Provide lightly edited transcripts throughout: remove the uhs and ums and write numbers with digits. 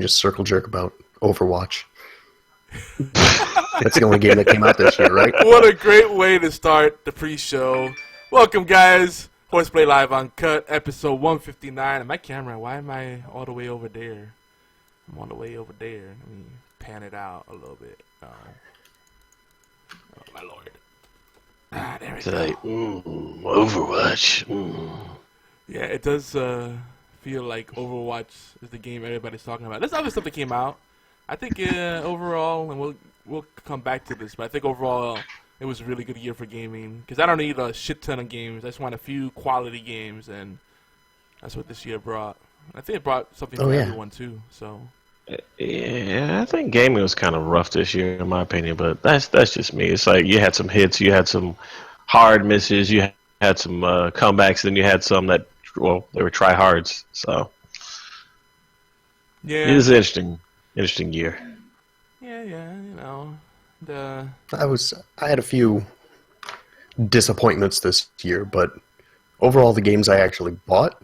just circle jerk about Overwatch. That's the only game that came out this year, right? What a great way to start the pre-show. Welcome, guys. HorsePLAY Live Uncut, episode 159. And my camera, why am I all the way over there? I'm all the way over there. Let me pan it out a little bit. Oh my lord. Ah, there we go. Like, Overwatch. Yeah, it does feel like Overwatch is the game everybody's talking about. There's other stuff that came out. I think overall, and we'll come back to this, but I think overall it was a really good year for gaming. Because I don't need a shit ton of games. I just want a few quality games, and that's what this year brought. I think it brought something for everyone too. So. Yeah, I think gaming was kind of rough this year, in my opinion. But that's just me. It's like you had some hits, you had some hard misses, you had some comebacks, then you had some that, well, they were try-hards. So yeah, it was an interesting year. Yeah, you know. I had a few disappointments this year, but overall the games I actually bought,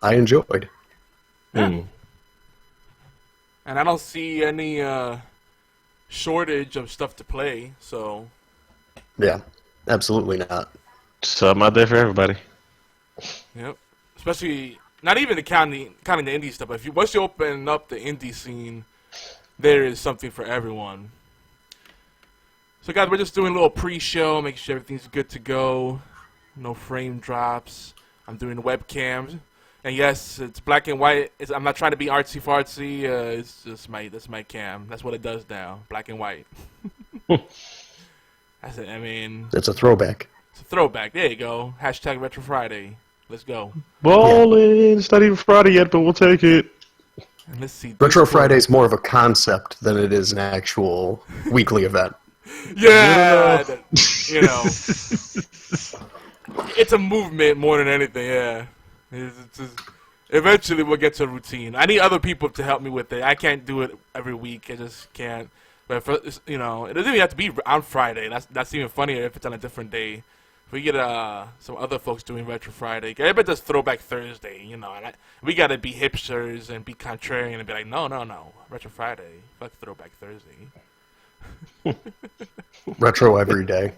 I enjoyed. Yeah. And I don't see any shortage of stuff to play, so. Yeah, absolutely not. Something out there for everybody. Yep. Especially, not even counting the indie stuff, but once you open up the indie scene, there is something for everyone. So guys, we're just doing a little pre-show, making sure everything's good to go. No frame drops. I'm doing webcams. And yes, it's black and white. I'm not trying to be artsy-fartsy. It's just that's my cam. That's what it does now. Black and white. That's it. I mean, it's a throwback. It's a throwback. There you go. Hashtag Retro Friday. Let's go. Ballin'. It's not even Friday yet, but we'll take it. And let's see. Retro Friday is more of a concept than it is an actual weekly event. Yeah, you know, it's a movement more than anything. Yeah. It's just, eventually we'll get to a routine. I need other people to help me with it. I can't do it every week. I just can't. But for, you know, it doesn't even have to be on Friday. That's even funnier if it's on a different day. If we get some other folks doing Retro Friday, everybody does Throwback Thursday, you know. And we gotta be hipsters and be contrarian and be like, no, Retro Friday, fuck Throwback Thursday. Retro every day.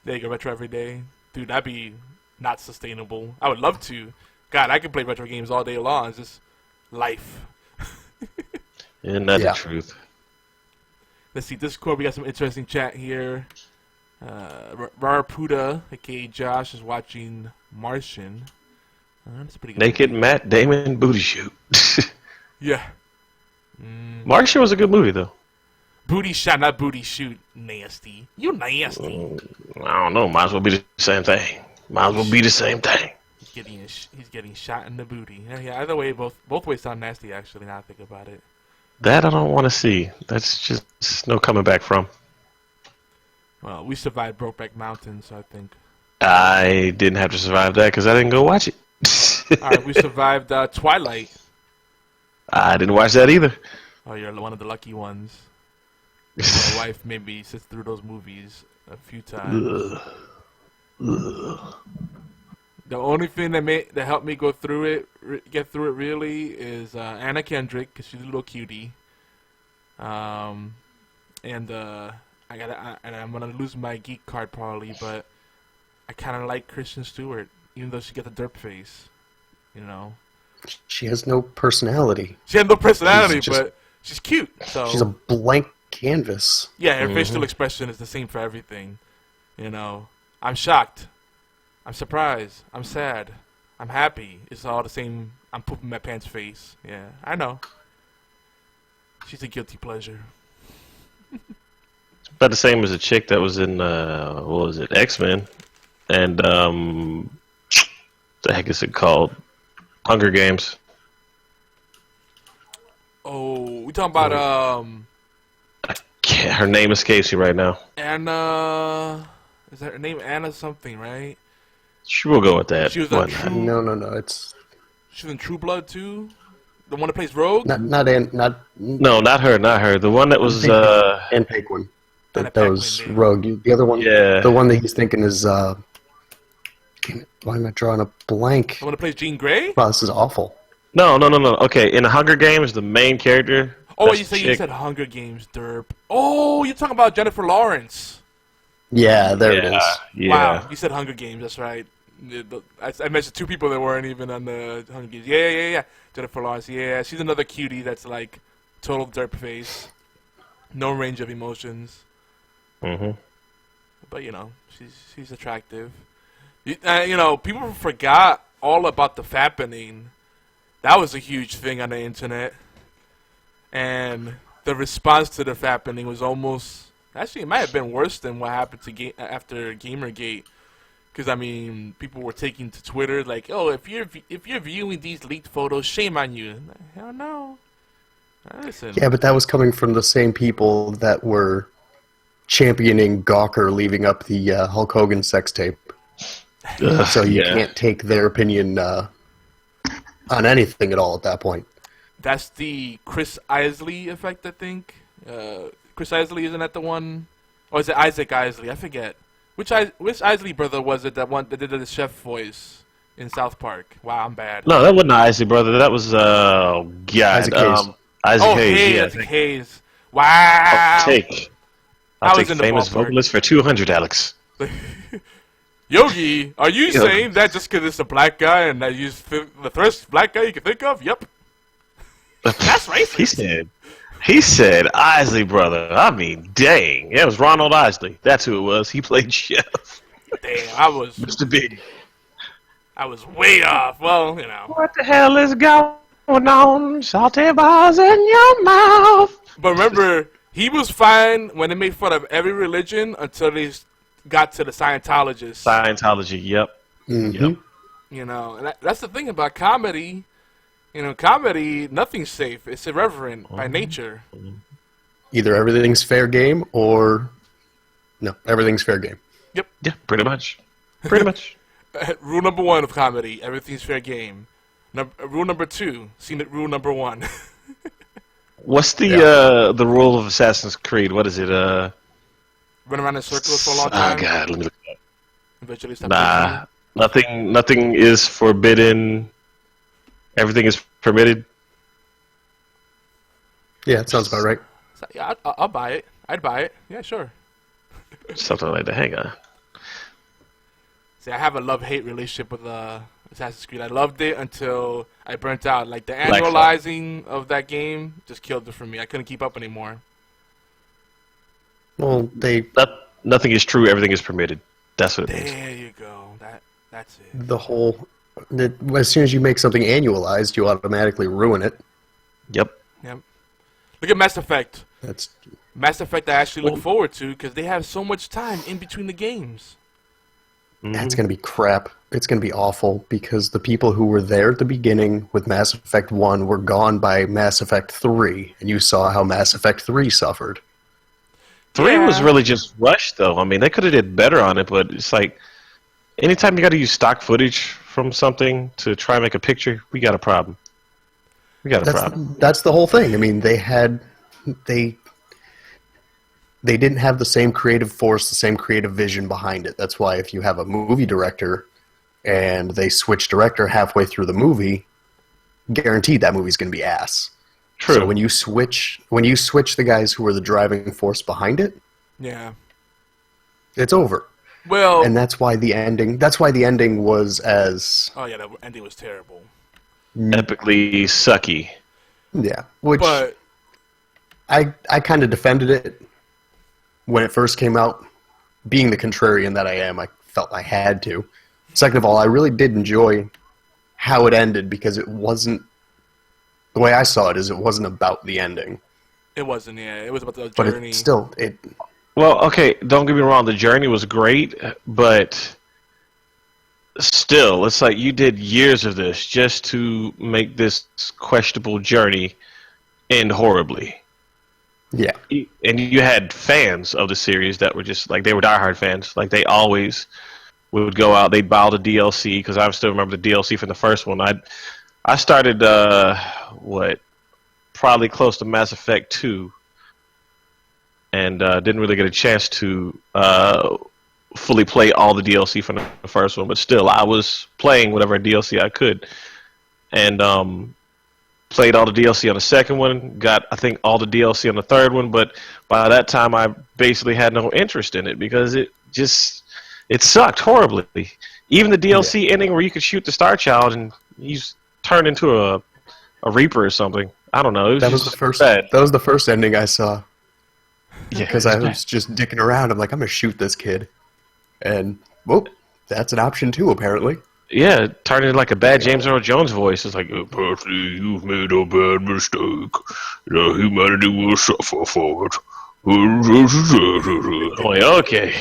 There you go, Retro every day, dude. That'd be not sustainable. I would love to. God, I could play retro games all day long. It's just life. Isn't that the truth? Let's see, Discord, we got some interesting chat here. Rarapuda, aka Josh, is watching Martian. That's pretty good. Naked Matt Damon booty shoot. Yeah. Martian was a good movie, though. Booty shot, not booty shoot. Nasty. You nasty. I don't know. Might as well be the same thing. Might as well be the same thing. He's getting shot in the booty. Yeah, either way, both ways sound nasty, actually, now I think about it. That I don't want to see. That's just no coming back from. Well, we survived Brokeback Mountain, so I think. I didn't have to survive that because I didn't go watch it. Alright, we survived Twilight. I didn't watch that either. Oh, you're one of the lucky ones. My wife made me sit through those movies a few times. The only thing that helped me get through it really is Anna Kendrick, because she's a little cutie. And I'm gonna lose my Geek card probably, but I kind of like Kristen Stewart, even though she got the derp face. You know. She has no personality. She has no personality, but she's cute. So she's a blank canvas. Yeah, her facial expression is the same for everything. You know, I'm shocked. I'm surprised. I'm sad. I'm happy. It's all the same. I'm pooping my pants face. Yeah, I know. She's a guilty pleasure. It's about the same as a chick that was in, what was it, X-Men. And, the heck is it called? Hunger Games. Oh, we talking about, Her name escapes me right now. Anna. Is that her name? Anna something, right? We'll go with that. She was No. It's she was in True Blood too. The one that plays Rogue. not No, not her. The one that was and Paquin. That was Rogue. The other one. Yeah. The one that he's thinking is Damn it, why am I drawing a blank? The one that plays Jean Grey. Wow, this is awful. No. Okay, in the Hunger Games, the main character. Oh, That's you the say you chick. said Hunger Games, derp. Oh, you're talking about Jennifer Lawrence. Yeah, there it Yeah, is. Wow, yeah. you said Hunger Games. That's right. I mentioned two people that weren't even on the Hunger Games. Yeah. Jennifer Lawrence. Yeah, she's another cutie that's like total derp face, no range of emotions. hmm But she's attractive. People forgot all about the fappening. That was a huge thing on the internet, and the response to the fappening was almost actually it might have been worse than what happened to after Gamergate. Because I mean, people were taking to Twitter like, "Oh, if you're viewing these leaked photos, shame on you." Hell no. Listen. Yeah, but that was coming from the same people that were championing Gawker leaving up the Hulk Hogan sex tape. So you yeah. can't take their opinion on anything at all at that point. That's the Chris Isley effect, I think. Chris Isley, isn't that the one? Or is it Isaac Isley? I forget. Which Isley brother was it that did the chef voice in South Park? Wow, I'm bad. No, that wasn't Isley, brother. That was God, Isaac Hayes. Isaac Oh, Hayes. Yeah, Isaac Hayes. Wow. I'll I take was in the famous ballpark. vocalist for 200, Alex. Yogi, are you Yogi. saying that just because it's a black guy and that you the first black guy you can think of? Yep. That's racist. He said Isley, brother. I mean, dang. Yeah, it was Ronald Isley. That's who it was. He played Chef. Damn, I was Mr. Big. way off. Well, What the hell is going on? Salty balls in your mouth. But remember, he was fine when they made fun of every religion until they got to the Scientologists. Scientology, yep. Mm-hmm. And that's the thing about comedy. Comedy, nothing's safe. It's irreverent by nature. Either everything's fair game or no, everything's fair game. Yep. Yeah, pretty much. Pretty much. Rule number 1 of comedy: everything's fair game. Rule number 2, seen it. Rule number 1. What's the rule of Assassin's Creed? What is it? Run around in circles for a long Oh time. God, let me look it up. Eventually stop Nah, nothing is forbidden. Everything is permitted. Yeah, it sounds about right. Yeah, I'll buy it. I'd buy it. Yeah, sure. Something like that. Hang on. See, I have a love-hate relationship with Assassin's Creed. I loved it until I burnt out. Like, the annualizing of that game just killed it for me. I couldn't keep up anymore. Well, Nothing is true. Everything is permitted. That's what it means. There you go. That's it. as soon as you make something annualized, you automatically ruin it. Yep. Look at Mass Effect. That's Mass Effect I actually look forward to because they have so much time in between the games. That's going to be crap. It's going to be awful because the people who were there at the beginning with Mass Effect 1 were gone by Mass Effect 3, and you saw how Mass Effect 3 suffered. 3 was really just rushed, though. I mean, they could have did better on it, but it's like anytime you got to use stock footage from something to try and make a picture, we got a problem. That's the whole thing. I mean, they didn't have the same creative force, the same creative vision behind it. That's why if you have a movie director and they switch director halfway through the movie, guaranteed that movie's going to be ass. True. So when you switch the guys who were the driving force behind it, Yeah. it's over. Well, And that's why the ending was as oh yeah, the ending was terrible. Epically sucky. which But I kind of defended it when it first came out. Being the contrarian that I am, I felt I had to. Second of all, I really did enjoy how it ended because it wasn't the way I saw it. Is it wasn't about the ending, it wasn't. Yeah, it was about the but journey. it Well, okay, don't get me wrong. The journey was great, but still, it's like you did years of this just to make this questionable journey end horribly. yeah. And you had fans of the series that were just like, they were diehard fans. Like, they always would go out, they'd buy all the DLC, because I still remember the DLC from the first one. I started, probably close to Mass Effect 2, and didn't really get a chance to fully play all the DLC from the first one, but still, I was playing whatever DLC I could. And played all the DLC on the second one, got I think all the DLC on the third one, but by that time I basically had no interest in it because it sucked horribly. Even the DLC ending where you could shoot the Star Child and he's turned into a Reaper or something. I don't know. That was the first. That was the first ending I saw. Yeah, because I was just dicking around. I'm like, I'm gonna shoot this kid, and whoop, that's an option too, apparently. Yeah, it turned into like a bad James Earl Jones voice. It's like, Percy, you've made a bad mistake. The humanity will suffer for it. I'm like, okay.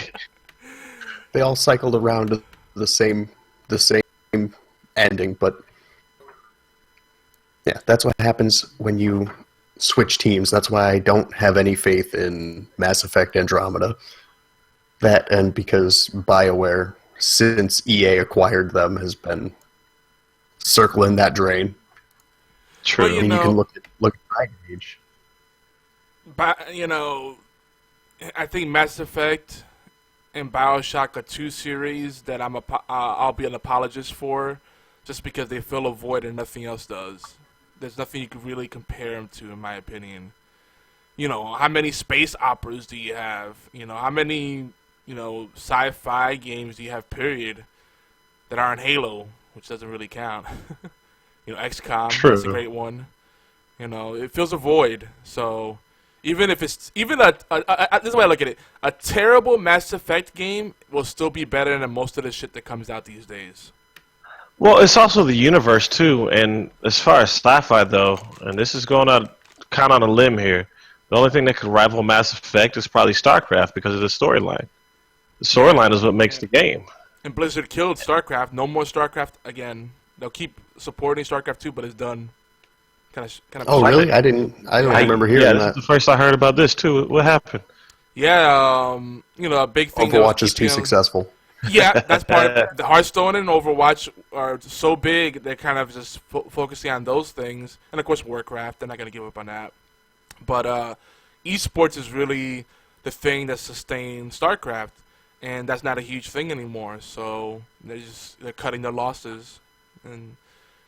They all cycled around to the same ending, but yeah, that's what happens when you switch teams. That's why I don't have any faith in Mass Effect Andromeda. That, and because BioWare, since EA acquired them, has been circling that drain. True. Well, you can look at Dragon Age. But I think Mass Effect and BioShock are two series that I'll be an apologist for, just because they fill a void and nothing else does. There's nothing you can really compare them to, in my opinion. How many space operas do you have? How many sci-fi games do you have, period, that aren't Halo, which doesn't really count. XCOM, True. That's a great one. It fills a void. So even if it's this is the way I look at it, a terrible Mass Effect game will still be better than most of the shit that comes out these days. Well, it's also the universe too, and as far as sci-fi though, and this is going out kind of on a limb here, the only thing that could rival Mass Effect is probably StarCraft because of the storyline. The storyline is what makes the game. And Blizzard killed StarCraft. No more StarCraft again. They'll keep supporting StarCraft 2, but it's done. Kind of. Oh, really? I don't remember hearing that. This is the first I heard about this too. What happened? Yeah, a big thing. Overwatch is too successful. Yeah, that's part of the Hearthstone and Overwatch are so big, they're kind of just focusing on those things. And of course, Warcraft, they're not going to give up on that. But esports is really the thing that sustains StarCraft, and that's not a huge thing anymore. So they're cutting their losses, and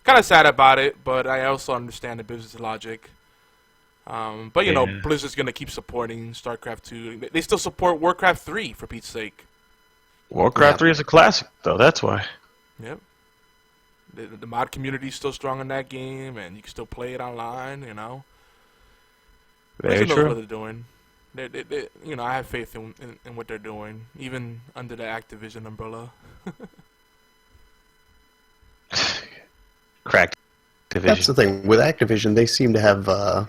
kind of sad about it. But I also understand the business logic. But Blizzard's going to keep supporting StarCraft 2. They still support Warcraft 3 for Pete's sake. Warcraft 3 is a classic, though. That's why. Yep. The mod community is still strong in that game, and you can still play it online. Very Blizzard knows true. what they're doing. I have faith in what they're doing, even under the Activision umbrella. Cracked Activision. That's the thing with Activision. They seem to have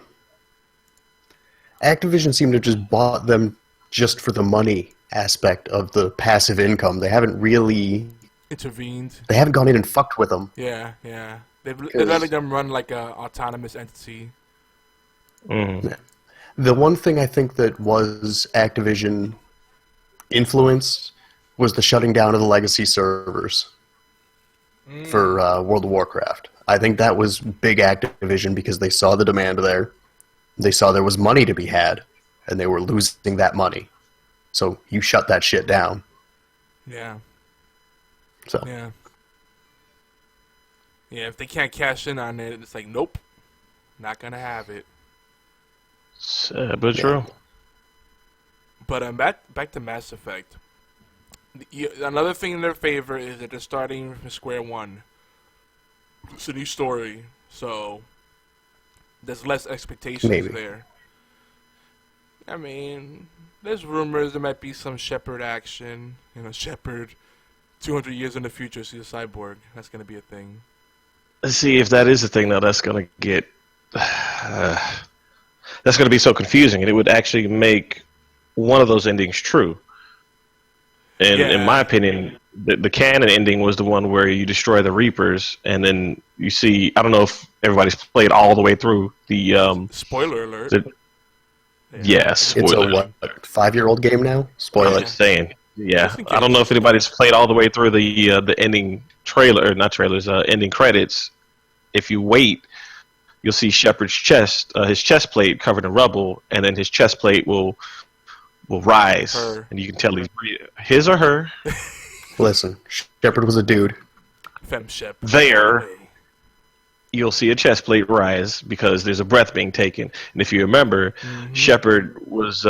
Activision seemed to have just bought them just for the money aspect of the passive income. They haven't really intervened. They haven't gone in and fucked with them. Yeah. They're letting them run like a autonomous entity. Mm. The one thing I think that was Activision influenced was the shutting down of the legacy servers for World of Warcraft. I think that was big Activision because they saw the demand there. They saw there was money to be had, and they were losing that money. So you shut that shit down. Yeah. So. Yeah, if they can't cash in on it, it's like, nope, not going to have it. Sad but true. But back to Mass Effect. Another thing in their favor is that they're starting from square one. It's a new story, so there's less expectations there. I mean, there's rumors there might be some Shepard action. Shepard, 200 years in the future, see a cyborg. That's going to be a thing. Let's see if that is a thing. Now that's going to get. That's going to be so confusing, and it would actually make one of those endings true. And in my opinion, the canon ending was the one where you destroy the Reapers, and then you see. I don't know if everybody's played all the way through the. Spoiler alert. Yes, it's a 5-year-old game now. Spoiler. I'm saying, yeah. I don't know if anybody's played all the way through the ending trailer, or not trailers, ending credits. If you wait, you'll see Shepard's chest, his chest plate covered in rubble, and then his chest plate will rise, and you can tell he's his or her. Listen, Shepard was a dude. Fem Shep. There. you'll see a chest plate rise because there's a breath being taken. And if you remember, Shepard was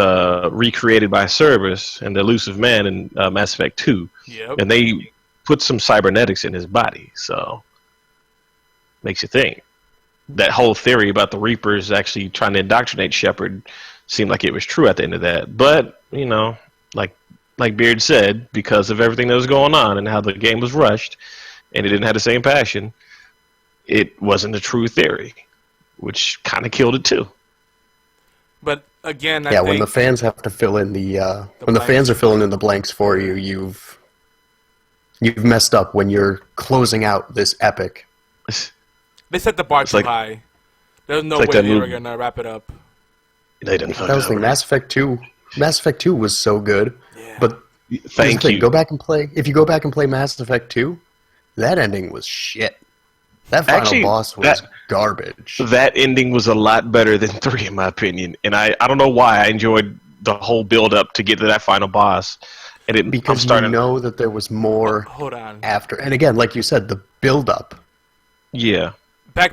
recreated by Cerberus and the Elusive Man in Mass Effect 2. Yep. And they put some cybernetics in his body, so makes you think. That whole theory about the Reapers actually trying to indoctrinate Shepard seemed like it was true at the end of that. But, you know, like Beard said, because of everything that was going on and how the game was rushed and it didn't have the same passion, it wasn't a true theory, which kind of killed it too. But again, I yeah, think when the fans have to fill in the fans are filling in the blanks for you, you've messed up when you're closing out this epic. They set the bar too high. There's no way they were gonna wrap it up. They didn't. That was the thing. Mass Effect 2. Mass Effect 2 was so good, but thank you. Go back and play. If you go back and play Mass Effect 2, that ending was shit. That final boss was garbage. That ending was a lot better than 3, in my opinion. And I don't know why I enjoyed the whole build up to get to that final boss. And because you know that there was more after. And again, like you said, the build up. Yeah.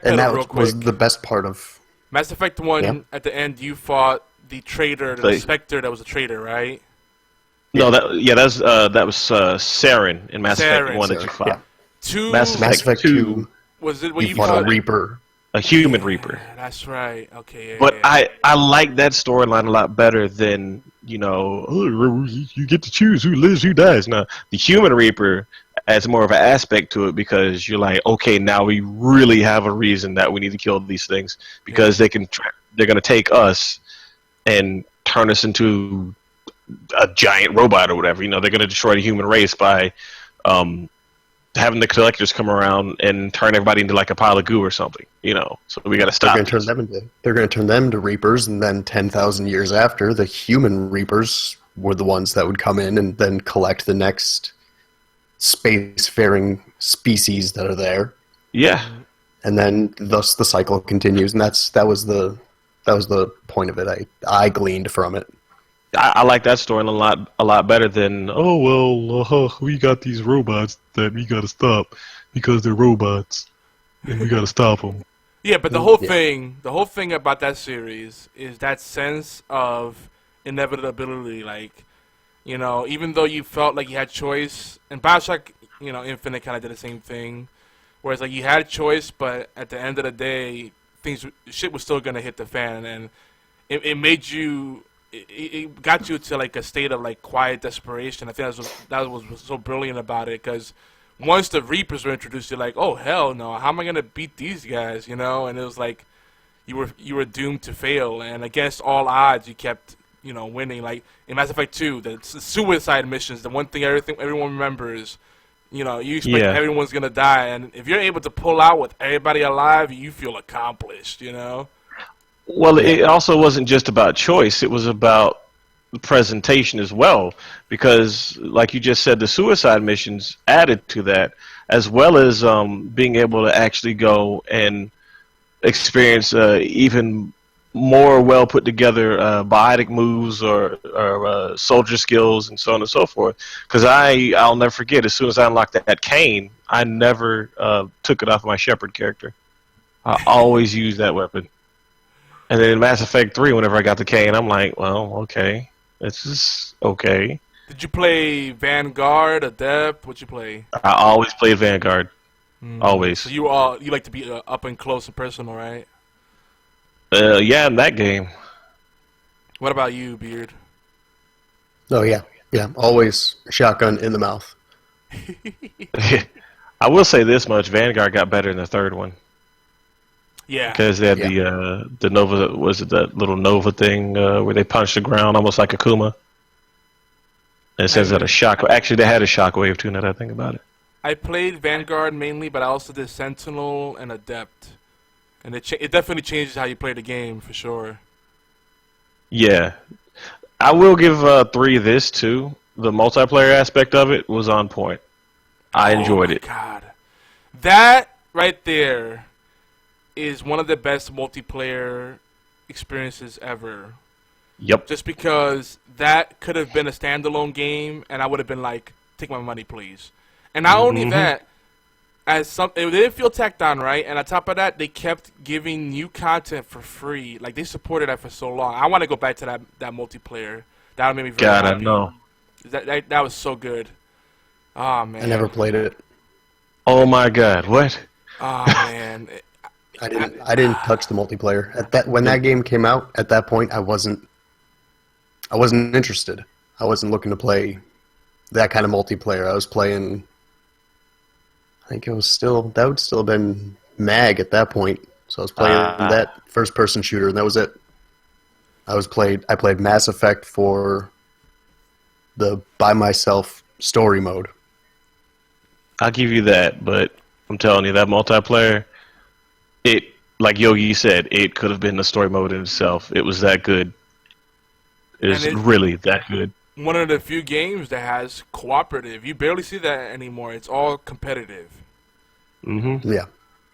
And that was the best part of Mass Effect 1. At the end, you fought the traitor, the Spectre that was a traitor, right? No, that was Saren in Mass Effect 1 that you fought. Yeah. Mass Effect 2 was it when you fought a Reaper? A human Reaper. That's right. Okay. But I like that storyline a lot better than, you know, you get to choose who lives, who dies. Now, the human Reaper adds more of an aspect to it because you're like, okay, now we really have a reason that we need to kill these things because they're going to take us and turn us into a giant robot or whatever. You know, they're going to destroy the human race by having the collectors come around and turn everybody into like a pile of goo or something. You know, so we got to stop. They're going to turn them into Reapers, and then 10,000 years after, the human Reapers were the ones that would come in and then collect the next spacefaring species that are there. Yeah, and then thus the cycle continues, and that was the point of it. I gleaned from it. I like that story a lot better than we got these robots that we got to stop because they're robots and we got to stop them. Yeah, but the whole thing about that series is that sense of inevitability. Like, you know, even though you felt like you had choice, and BioShock, you know, Infinite kind of did the same thing, whereas like you had a choice, but at the end of the day, shit was still gonna hit the fan, and it made you. It got you to like a state of like quiet desperation. I think that was so brilliant about it, because once the Reapers were introduced, you're like, oh hell no, how am I gonna beat these guys? You know, and it was like you were doomed to fail, and against all odds, you kept winning. Like in Mass Effect 2, the suicide missions, the one thing everyone remembers. You know, you expect everyone's gonna die, and if you're able to pull out with everybody alive, you feel accomplished. You know. Well, it also wasn't just about choice. It was about the presentation as well. Because, like you just said, the suicide missions added to that, as well as being able to actually go and experience even more well put together biotic moves or soldier skills and so on and so forth. Because I'll never forget, as soon as I unlocked that cane, I never took it off my Shepard character. I always used that weapon. And then in Mass Effect 3, whenever I got the cane, I'm like, well, okay, this is okay. Did you play Vanguard, Adept? What'd you play? I always played Vanguard. Always. So you like to be up and close and personal, right? Yeah, in that game. What about you, Beard? Oh, yeah. Yeah, always shotgun in the mouth. I will say this much, Vanguard got better in the third one. Yeah. Because they had the Nova, was it that little Nova thing where they punched the ground almost like Akuma? And it says that a shock, actually they had a shockwave too, now that I think about it. I played Vanguard mainly, but I also did Sentinel and Adept. And it definitely changes how you play the game, for sure. Yeah. I will give 3 this, too. The multiplayer aspect of it was on point. I enjoyed it. Oh, my God. That right there is one of the best multiplayer experiences ever. Yep. Just because that could have been a standalone game, and I would have been like, take my money, please. And not only that, it didn't feel tacked on, right? And on top of that, they kept giving new content for free. Like, they supported that for so long. I want to go back to that multiplayer. That made me very happy. I know. That was so good. Oh, man. I never played it. Oh my God! What? Oh, man. I didn't touch the multiplayer when that game came out. At that point, I wasn't interested. I wasn't looking to play that kind of multiplayer. I was playing. I think that would still have been MAG at that point. So I was playing that first-person shooter, and that was it. I played Mass Effect for the by myself story mode. I'll give you that, but I'm telling you, that multiplayer, like Yogi said, it could have been the story mode in itself. It was that good. It's really that good. One of the few games that has cooperative. You barely see that anymore. It's all competitive. Mm-hmm. Yeah.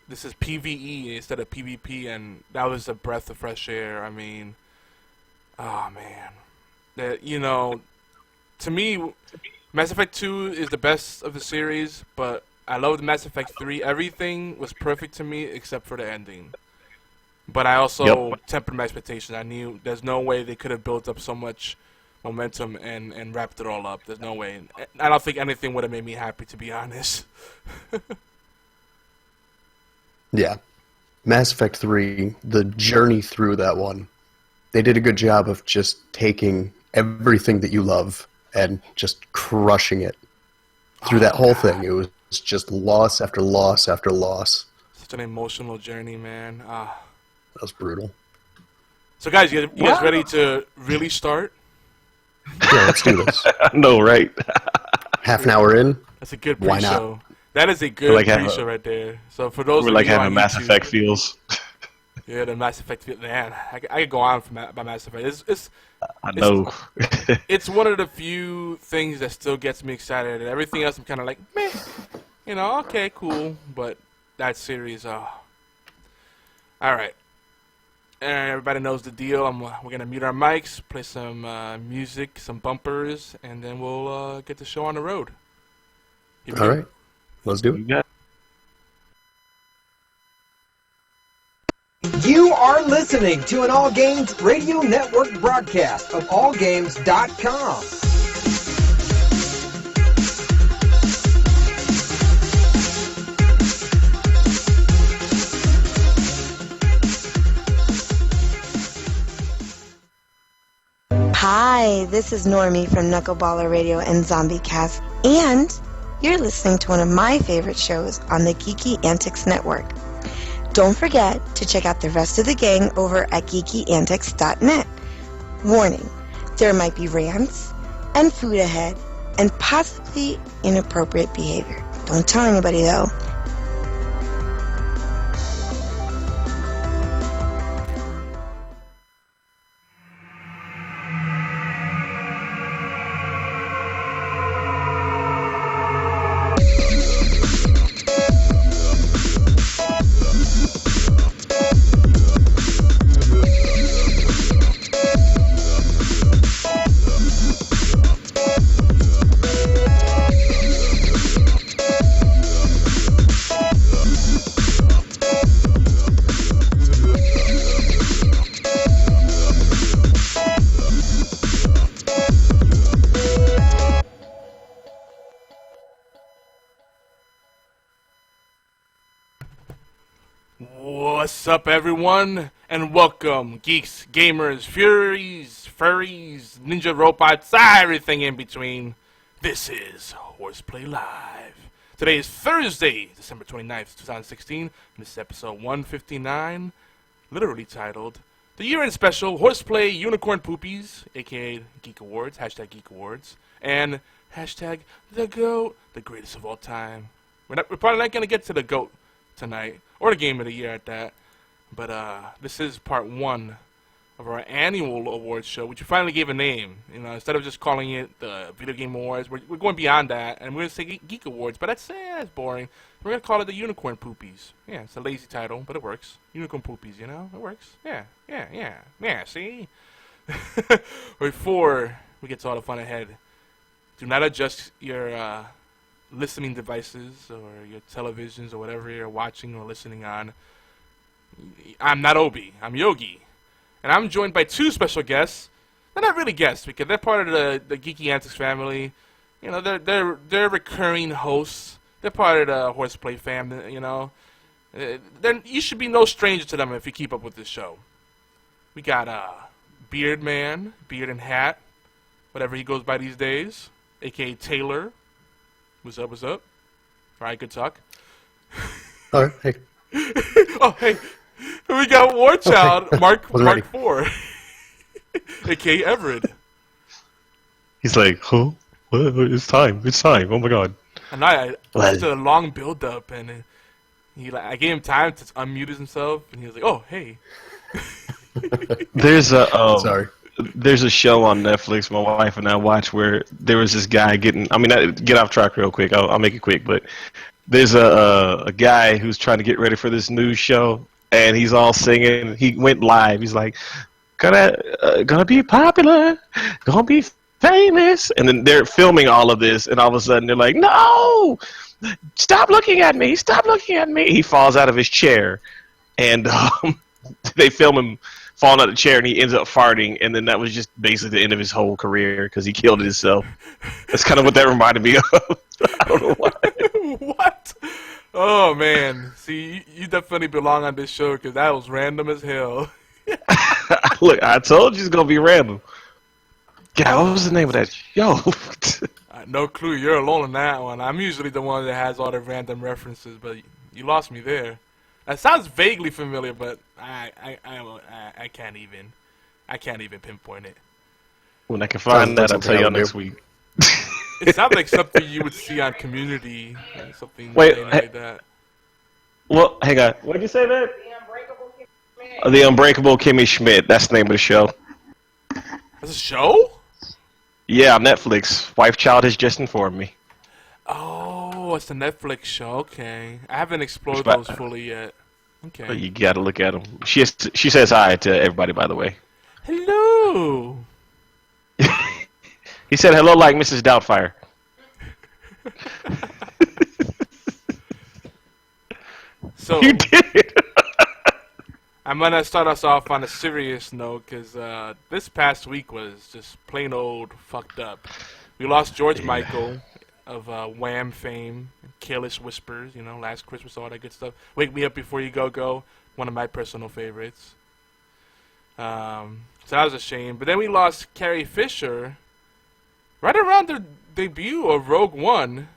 This is PvE instead of PvP, and that was a breath of fresh air. I mean, oh man, to me, Mass Effect 2 is the best of the series, but I loved Mass Effect 3. Everything was perfect to me except for the ending. But I also tempered my expectations. I knew there's no way they could have built up so much momentum and wrapped it all up. There's no way. I don't think anything would have made me happy, to be honest. Yeah. Mass Effect 3, the journey through that one, they did a good job of just taking everything that you love and just crushing it through that whole thing. It was just loss after loss after loss. Such an emotional journey, man. That was brutal. So, guys, you guys ready to really start? Yeah, let's do this. No, right? Half an hour in. That's a good Why pre-show. not? That is a good pre-show right there. So for those we're of like you having on Mass YouTube, Effect feels. Yeah, the Mass Effect. Man, I could go on about Mass Effect. I know. It's one of the few things that still gets me excited. And everything else, I'm kind of like, meh. Okay, cool. But that series, all right. And everybody knows the deal. We're gonna mute our mics, play some music, some bumpers, and then we'll get the show on the road. All right, let's do it. You are listening to an All Games Radio Network broadcast of AllGames.com. Hi, this is Normie from Knuckleballer Radio and Zombie Cast, and you're listening to one of my favorite shows on the Geeky Antics Network. Don't forget to check out the rest of the gang over at geekyantics.net. Warning, there might be rants and food ahead and possibly inappropriate behavior. Don't tell anybody though. What's up, everyone, and welcome, geeks, gamers, furies, furries, ninja robots, everything in between. This is HorsePLAY Live. Today is Thursday, December 29th, 2016, and this is episode 159, literally titled, The Year-End Special, HorsePLAY Unicorn Poopies, aka Geek Awards, hashtag Geek Awards, and hashtag The GOAT, the greatest of all time. We're probably not going to get to the GOAT tonight, or the game of the year at that, but this is part one of our annual awards show, which we finally gave a name. Instead of just calling it the Video Game Awards, we're going beyond that, and we're going to say Geek Awards, but that's boring. We're going to call it the Unicorn Poopies. Yeah, it's a lazy title, but it works. Unicorn Poopies, it works. Yeah, see? Before we get to all the fun ahead, do not adjust your listening devices or your televisions or whatever you're watching or listening on. I'm not Obi. I'm Yogi. And I'm joined by two special guests. They're not really guests because they're part of the Geeky Antics family. You know, they're recurring hosts. They're part of the HorsePLAY fam, you know. You should be no stranger to them if you keep up with this show. We got Beard Man, Beard and Hat, whatever he goes by these days, a.k.a. Taylor. What's up, what's up? All right, good talk. All right, hey. Oh, hey. We got War Child, Okay. Mark ready. 4, a.k.a. Everett. He's like, huh? It's time. It's time. Oh my god. And I did a long build-up, and I gave him time to unmute himself, and he was like, oh, hey. There's a Sorry. There's a show on Netflix my wife and I watch where there was this guy getting. I mean, get off track real quick. I'll make it quick, but there's a guy who's trying to get ready for this news show, and he's all singing. He went live. He's like, gonna be popular, gonna be famous, and then they're filming all of this, and all of a sudden they're like, no, stop looking at me, stop looking at me. He falls out of his chair, and they film him falling out of the chair, and he ends up farting, and then that was just basically the end of his whole career because he killed himself. That's kind of what that reminded me of. I don't know why. What? Oh, man. See, you definitely belong on this show because that was random as hell. Look, I told you it's going to be random. God, what was the name of that show? No clue. You're alone on that one. I'm usually the one that has all the random references, but you lost me there. That sounds vaguely familiar, but I can't even pinpoint it. When I can find that, I'll tell you something next week. It sounds like something you would see on Community, or something Wait, like that. Well, hang on. What did you say, man? The Unbreakable Kimmy Schmidt. That's the name of the show. That's a show? Yeah, on Netflix. Wife Child has just informed me. Oh, it's a Netflix show. Okay, I haven't explored But- those fully yet. Okay. You gotta look at them. She says hi to everybody, by the way. Hello. He said hello like Mrs. Doubtfire. So You did. I'm gonna start us off on a serious note because this past week was just plain old fucked up. We lost George Michael of Wham fame, Careless Whispers, Last Christmas, all that good stuff. Wake Me Up Before You Go, one of my personal favorites. So that was a shame. But then we lost Carrie Fisher right around the debut of Rogue One,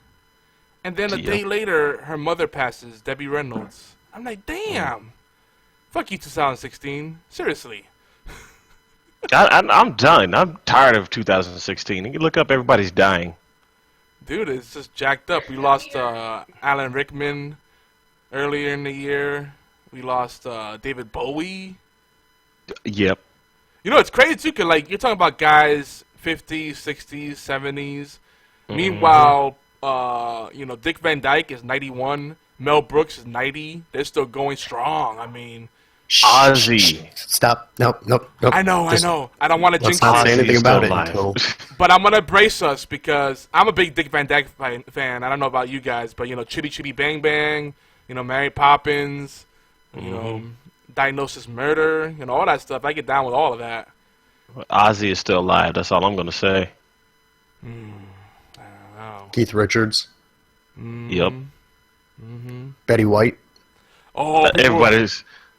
and then a day later, her mother passes, Debbie Reynolds. I'm like, damn. Fuck you, 2016. Seriously. I'm done. I'm tired of 2016. You can look up everybody's dying. Dude, it's just jacked up. We lost Alan Rickman earlier in the year. We lost David Bowie. Yep. It's crazy, too, because, you're talking about guys 50s, 60s, 70s. Meanwhile, Dick Van Dyke is 91. Mel Brooks is 90. They're still going strong. I mean... Ozzy. Stop. Nope. I know. I don't want to jinx Let's not it. say anything about it alive. until... But I'm going to brace us because I'm a big Dick Van Dyke fan. I don't know about you guys, but, Chitty Chitty Bang Bang, Mary Poppins, Diagnosis Murder, all that stuff. I get down with all of that. Ozzy is still alive. That's all I'm going to say. I don't know. Keith Richards, Yep. Betty White. Oh,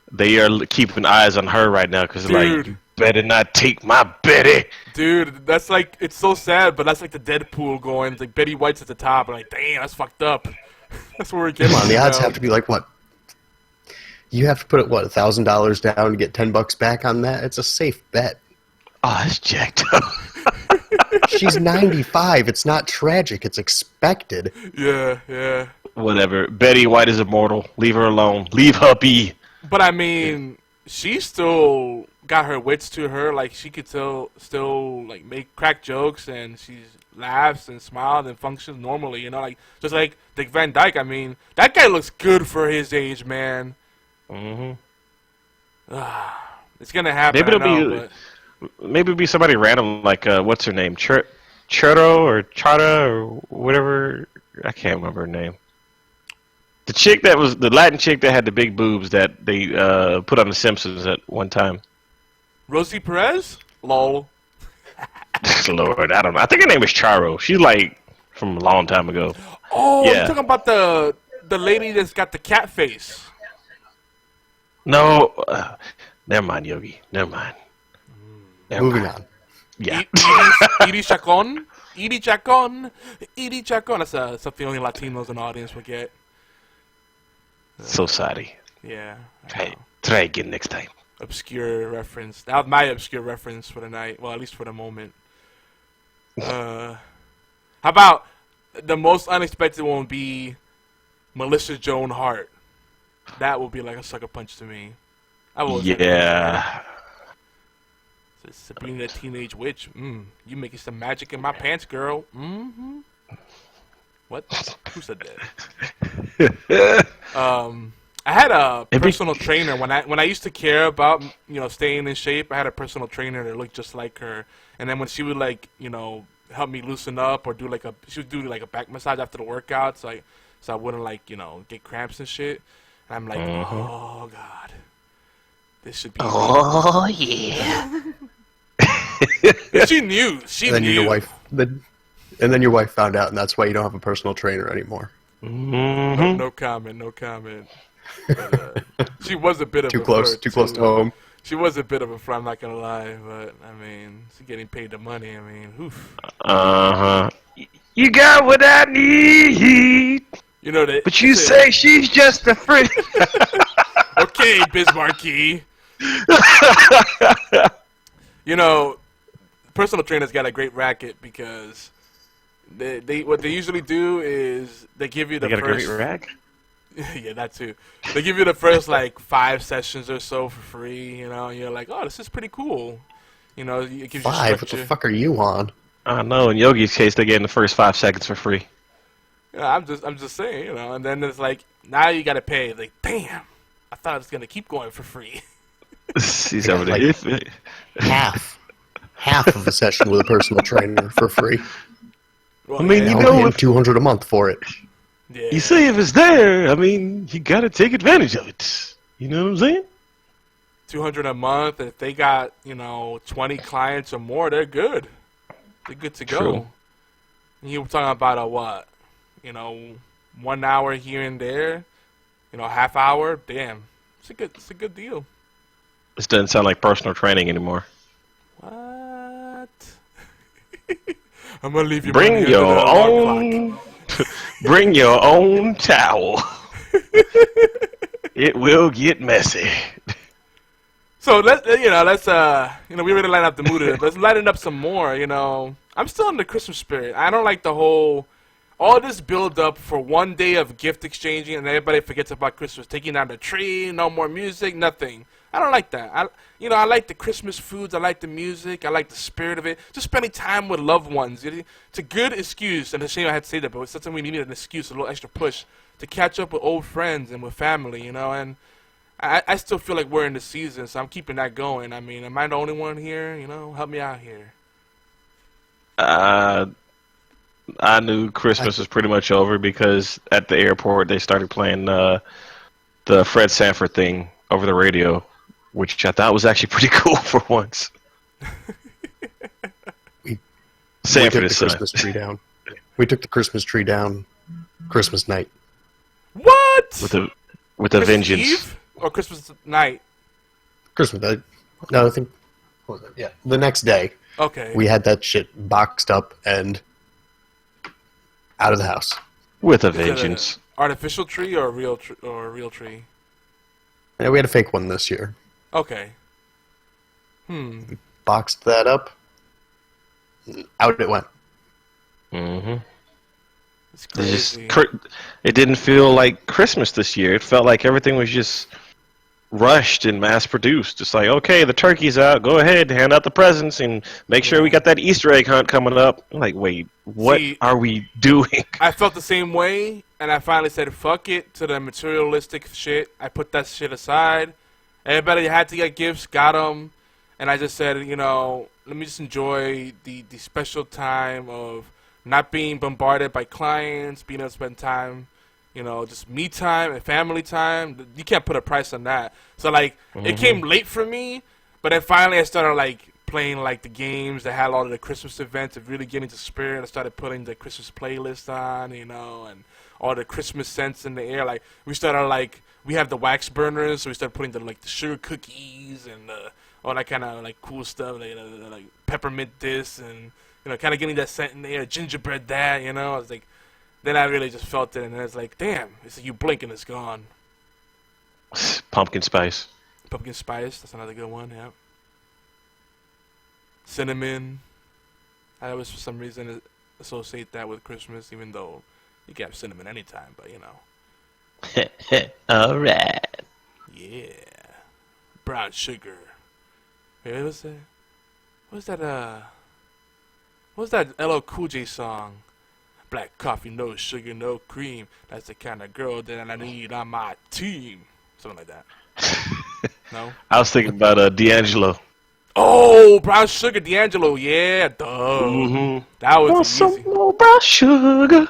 They are keeping eyes on her right now because they're like, Dude. you better not take my Betty. dude, that's like, it's so sad, but that's like the Deadpool going. It's like Betty White's at the top. I'm like, damn, that's fucked up. That's where we're getting. Come on, the to odds now. have to be like what? You have to put $1,000 down to get $10 back on that. It's a safe bet. Oh, that's jacked up. She's 95. It's not tragic. It's expected. Yeah. Whatever. Betty White is immortal. Leave her alone. Leave her be. But I mean, she still got her wits to her. Like she could still like make crack jokes, and she laughs and smiles and functions normally. Like just like Dick Van Dyke. I mean, that guy looks good for his age, man. It's gonna happen. Maybe it'll be somebody random like what's her name, Churro or Chara or whatever I can't remember her name. The chick that was the Latin chick that had the big boobs that they put on The Simpsons at one time. Rosie Perez? Lol. Lord, I don't know. I think her name is Charo. She's like from a long time ago. Oh, Yeah. you're talking about the lady that's got the cat face. No, never mind, Yogi. Never mind. Moving on. Yeah. Edie Chacon? Edie Chacon? Edie Chacon. That's something only Latinos in the audience will get. So sorry. Yeah. Try again next time. Obscure reference. That was my obscure reference for the night. Well, at least for the moment. How about the most unexpected one would be Melissa Joan Hart. That would be like a sucker punch to me. Yeah. Sabrina the Teenage Witch. You making some magic in my pants, girl. Mm-hmm. What? Who said that? I had a personal trainer when I used to care about staying in shape. I had a personal trainer that looked just like her, and then when she would help me loosen up or she would do like a back massage after the workouts, so I wouldn't get cramps and shit. And I'm like, oh god, this should be. Oh yeah. And she knew. She And then knew. your wife found out, and that's why you don't have a personal trainer anymore. Mm-hmm. No comment. But, she was a bit of Too a close flirt, to home. She was a bit of a flirt, I'm not gonna lie, but I mean, she's getting paid the money. I mean, oof. You got what I need. You know that. But you say she's just a friend. Okay, Bismarcky. Personal trainers got a great racket because they what they usually do is they give you the They got first. a great rack. Yeah, that too. They give you the first 5 sessions or so for free. And you're like, oh, this is pretty cool. It gives 5? you What the fuck are you on? I know. In Yogi's case, they get in the first 5 seconds for free. Yeah, I'm just saying, And then it's like now you gotta pay. Like, damn, I thought I was gonna keep going for free. He's over there. Half of a session with a personal trainer for free. Well, I mean, yeah, you I'm know, paying if, $200 a month for it. yeah. you say if it's there, I mean, you gotta take advantage of it. You know what I'm saying? $200 a month. If they got 20 clients or more, they're good. They're good to go. True. And you were talking about a what? 1 hour here and there. Half hour. Damn, it's a good deal. This doesn't sound like personal training anymore. What? I'm gonna leave you. Bring your own. Bring your own towel. It will get messy. So let's we already lighten up the mood. Let's lighten up some more. I'm still in the Christmas spirit. I don't like the all this build up for one day of gift exchanging and everybody forgets about Christmas. Taking down the tree, no more music, nothing. I don't like that. I like the Christmas foods. I like the music. I like the spirit of it. Just spending time with loved ones. It's a good excuse, and it's a shame I had to say that, but it's something we needed an excuse, a little extra push to catch up with old friends and with family, and I still feel like we're in the season, so I'm keeping that going. I mean, am I the only one here? Help me out here. I knew Christmas was pretty much over because at the airport they started playing the Fred Sanford thing over the radio, which I thought was actually pretty cool for once. Sanford we is took the Christmas tree down. We took the Christmas tree down Christmas night. What? with a Christmas vengeance. Eve or Christmas night? Christmas night. No, I think. What was it? Yeah, the next day. Okay. We had that shit boxed up and out of the house. With a Is it vengeance. a artificial tree or a real tree? Yeah, we had a fake one this year. Okay. Boxed that up. Out it went. Mm-hmm. It's It crazy. it didn't feel like Christmas this year. It felt like everything was just rushed and mass produced. It's like, okay, the turkey's out. Go ahead, hand out the presents, and make sure we got that Easter egg hunt coming up. I'm like, wait, what are we doing? I felt the same way, and I finally said, fuck it to the materialistic shit. I put that shit aside. Everybody had to get gifts, got them, and I just said, let me just enjoy the special time of not being bombarded by clients, being able to spend time, just me time and family time. You can't put a price on that. So like, it came late for me, but then finally I started like playing like the games that had all of the Christmas events and really getting into spirit. I started putting the Christmas playlist on, and all the Christmas scents in the air. Like we have the wax burners, so we started putting the sugar cookies and all that kind of like cool stuff, like peppermint this, and kind of getting that scent in the air, gingerbread that, I was like, then I really just felt it, and I was like, damn, it's like you blink and it's gone. Pumpkin spice. Pumpkin spice, that's another good one. Yeah. Cinnamon. I always for some reason associate that with Christmas, even though you can have cinnamon anytime, but All right. Yeah. Brown sugar. Hey, what's that LL Cool J song? Black coffee, no sugar, no cream. That's the kind of girl that I need on my team. Something like that. No? I was thinking about D'Angelo. Oh, brown sugar, D'Angelo. Yeah, duh. That was easy. Some more brown sugar.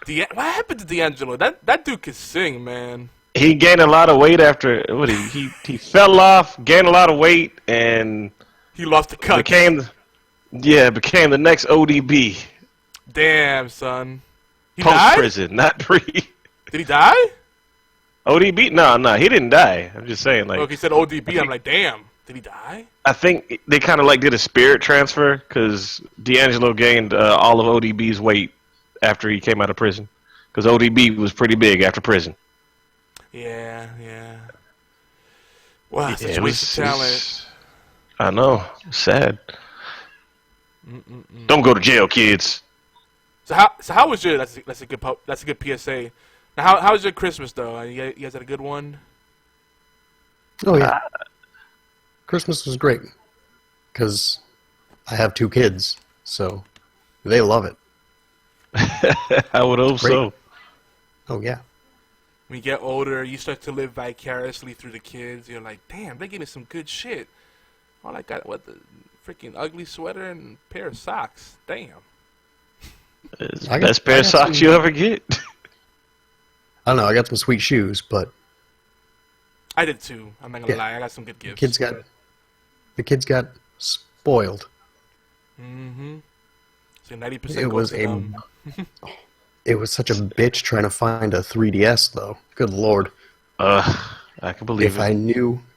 What happened to D'Angelo? That dude could sing, man. He gained a lot of weight after he fell off, gained a lot of weight, and he lost the cut. Became the next ODB. Damn, son. He Post died? prison, not pre. Did he die? ODB? No, he didn't die. I'm just saying, like. Okay, he said ODB. I'm like, damn. Did he die? I think they kind of like did a spirit transfer because D'Angelo gained all of ODB's weight after he came out of prison, because ODB was pretty big after prison. Yeah. Wow, such a waste of talent. I know. Sad. Don't go to jail, kids. So how was your? That's a good PSA. Now how was your Christmas though? You guys had a good one? Oh yeah. Christmas was great because I have 2 kids, so they love it. I would hope so. Oh yeah. When you get older, you start to live vicariously through the kids. You're like, damn, they gave me some good shit. All I got, the freaking ugly sweater and a pair of socks. Damn. It's the best pair of socks you ever get. I don't know. I got some sweet shoes, but I did too. I'm not gonna lie. I got some good gifts. The kids got spoiled. Mm-hmm. So 90% goes to them. It was such a bitch trying to find a 3DS, though. Good lord. I can believe it.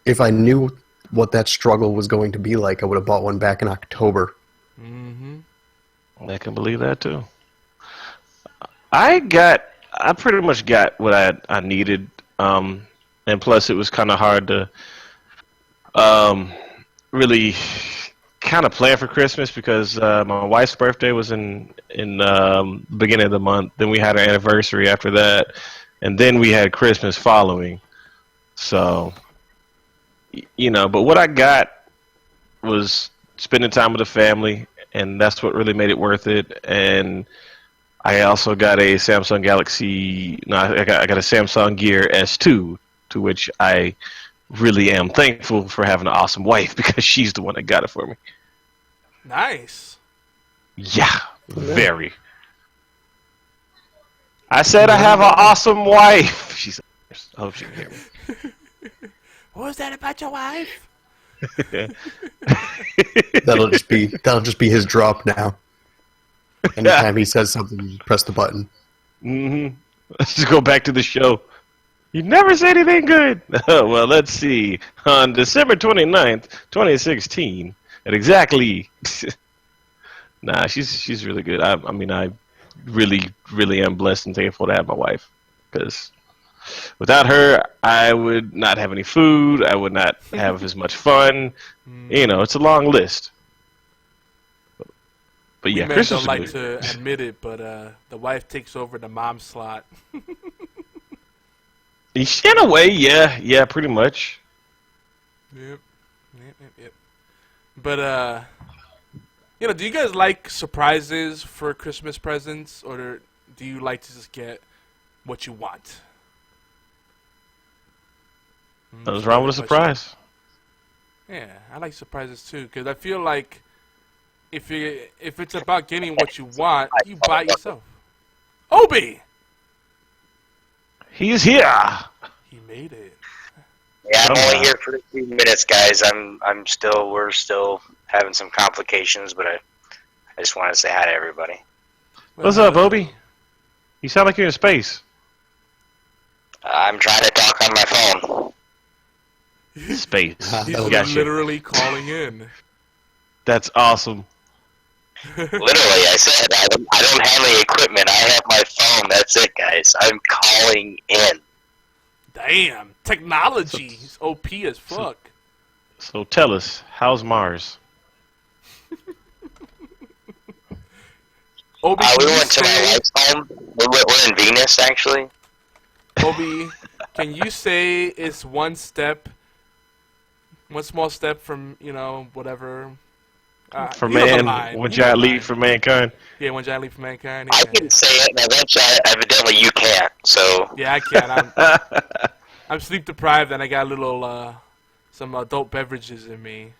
If I knew what that struggle was going to be like, I would have bought one back in October. Mm-hmm. I can believe that too. I pretty much got what I needed, and plus it was kind of hard to really kind of plan for Christmas because my wife's birthday was in the beginning of the month. Then we had our anniversary after that, and then we had Christmas following. So, but what I got was spending time with the family, and that's what really made it worth it. And I also got a Samsung Galaxy. No, I got a Samsung Gear S2, to which I really am thankful for having an awesome wife because she's the one that got it for me. Nice. Yeah, very. I said I have an awesome wife. She said, I hope she can hear me. What was that about your wife? That'll just be his drop now. Anytime he says something, you press the button. Mm-hmm. Let's just go back to the show. You never say anything good. Well, let's see. On December 29th, 2016, at exactly... Nah, she's really good. I mean, I really, really am blessed and thankful to have my wife. Because without her, I would not have any food. I would not have as much fun. It's a long list. But yeah, Chris don't like to admit it, but the wife takes over the mom slot. In a way, yeah, pretty much. Yep. But do you guys like surprises for Christmas presents, or do you like to just get what you want? Nothing's wrong with a surprise. Yeah, I like surprises too, because I feel like if it's about getting what you want, you buy it yourself. Obi, He's here. he made it. Yeah, I'm Somehow. only here for a few minutes, guys. We're still having some complications, but I just want to say hi to everybody. What's up, Obi? You sound like you're in space. I'm trying to talk on my phone. Space. He's Gotcha. literally calling in. That's awesome. Literally, I said I don't have any equipment. I have my phone. That's it, guys. I'm calling in. Damn, technology is OP as fuck. So tell us, how's Mars? Obi, We can you went to my say, wife's home. We're in Venus, actually. Obi, can you say it's one small step from, whatever? For you know the man, line. one You know giant the leap line. for mankind. Yeah, one giant leap for mankind. I Yeah, can say it, and evidently you can't. So yeah, I can. I'm sleep deprived, and I got a little some adult beverages in me.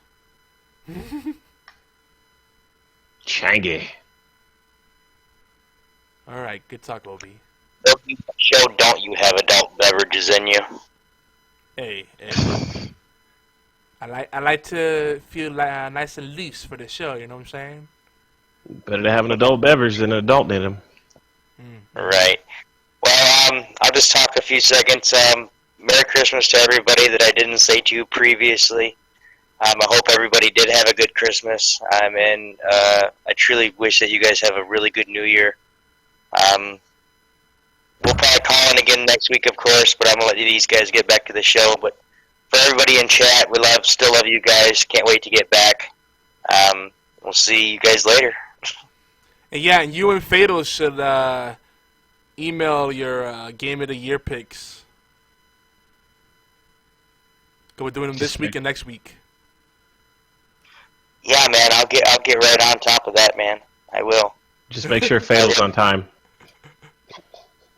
Changy. All right, good talk, Obi. show, don't you have adult beverages in you? Hey, look. I like to feel nice and loose for the show. You know what I'm saying? Better to have an adult beverage than an adult in him. Right. Well, I'll just talk a few seconds. Merry Christmas to everybody that I didn't say to you previously. I hope everybody did have a good Christmas. And I truly wish that you guys have a really good New Year. We'll probably call in again next week, of course, but I'm going to let these guys get back to the show. But for everybody in chat, still love you guys. Can't wait to get back. We'll see you guys later. And yeah, and you and Fatal should email your Game of the Year picks. 'Cause we're doing them this week and next week. Yeah, man, I'll get right on top of that, man. I will. Just make sure it fails on time.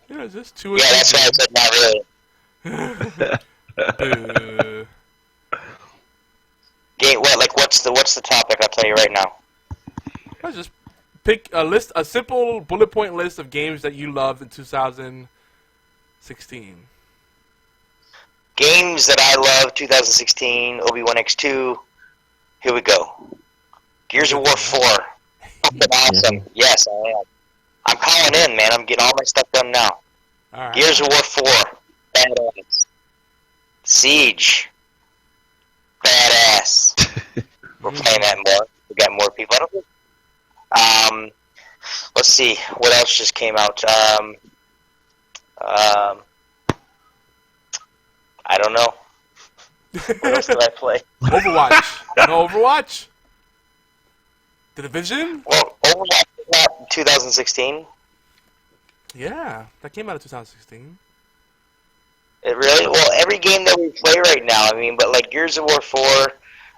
Yeah, it's just 2 or Yeah, 3 that's why I said not really. What's the topic? I'll tell you right now. Let's just pick a simple bullet point list of games that you loved in 2016. Games that I love, 2016, Obi-Wan X2. Here we go. Gears of War 4. Fucking awesome. Yes, I am. I'm calling in, man. I'm getting all my stuff done now. All right. Gears of War 4. Badass. Siege. Badass. We're playing that more. We got more people. Let's see. What else just came out? I don't know. What else did I play? Overwatch. No Overwatch? The Division? Well, Overwatch came out in 2016. Yeah, that came out in 2016. It really? Well, every game that we play right now, I mean, but like Gears of War 4,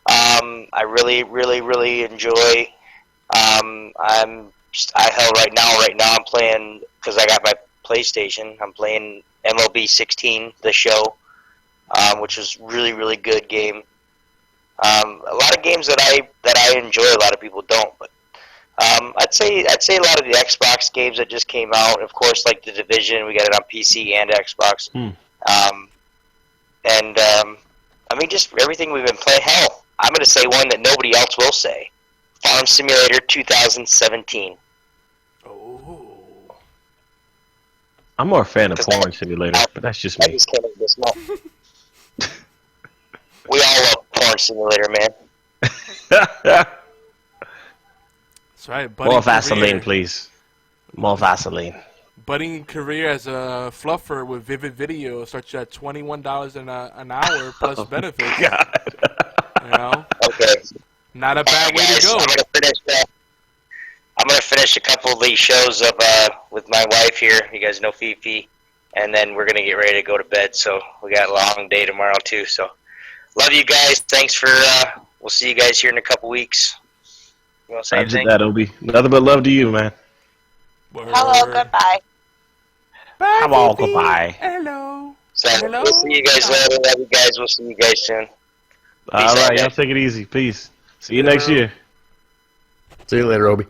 I really, really, really enjoy. I'm right now I'm playing, because I got my PlayStation, I'm playing MLB 16, the show, which is really, really good game. A lot of games that I enjoy, a lot of people don't, but I'd say a lot of the Xbox games that just came out, of course, like The Division, we got it on PC and Xbox. I mean, just everything we've been playing. Hell, I'm going to say one that nobody else will say. Farm Simulator 2017. Oh. I'm more a fan of Porn Simulator, but that's just I me. just came up this month. We all love Porn Simulator, man. That's right. Budding More Vaseline, career. please. More Vaseline. Budding career as a fluffer with Vivid Video starts you at $21 an hour plus benefits. God. You know, Okay. not a bad way to Guys, go. I'm gonna finish a couple of these shows of with my wife here. You guys know Fifi, and then we're gonna get ready to go to bed. So we got a long day tomorrow too. So love you guys. Thanks for. We'll see you guys here in a couple weeks. You want to say I did anything? that, Obi. Nothing but love to you, man. Hello, goodbye. Bye, Hello, Fifi. goodbye. Hello. So, Hello? we'll see you guys later. Love you guys. We'll see you guys soon. All Peace out, right, y'all guys. take it easy. Peace. See you next year. See you later, Obi. I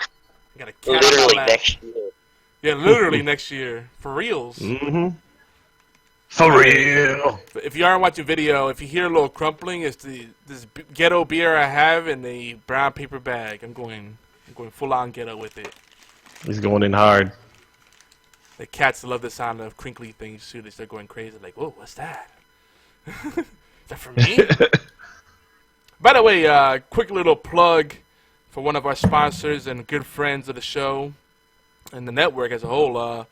got a cat Literally on my lap. next year. Yeah, literally next year. For reals. Mm-hmm. For real. If you aren't watching video, if you hear a little crumpling, it's this ghetto beer I have in a brown paper bag. I'm going full on ghetto with it. He's going in hard. The cats love the sound of crinkly things too. They start going crazy, like, "Whoa, what's that? Is that for me?" By the way, quick little plug for one of our sponsors and good friends of the show and the network as a whole.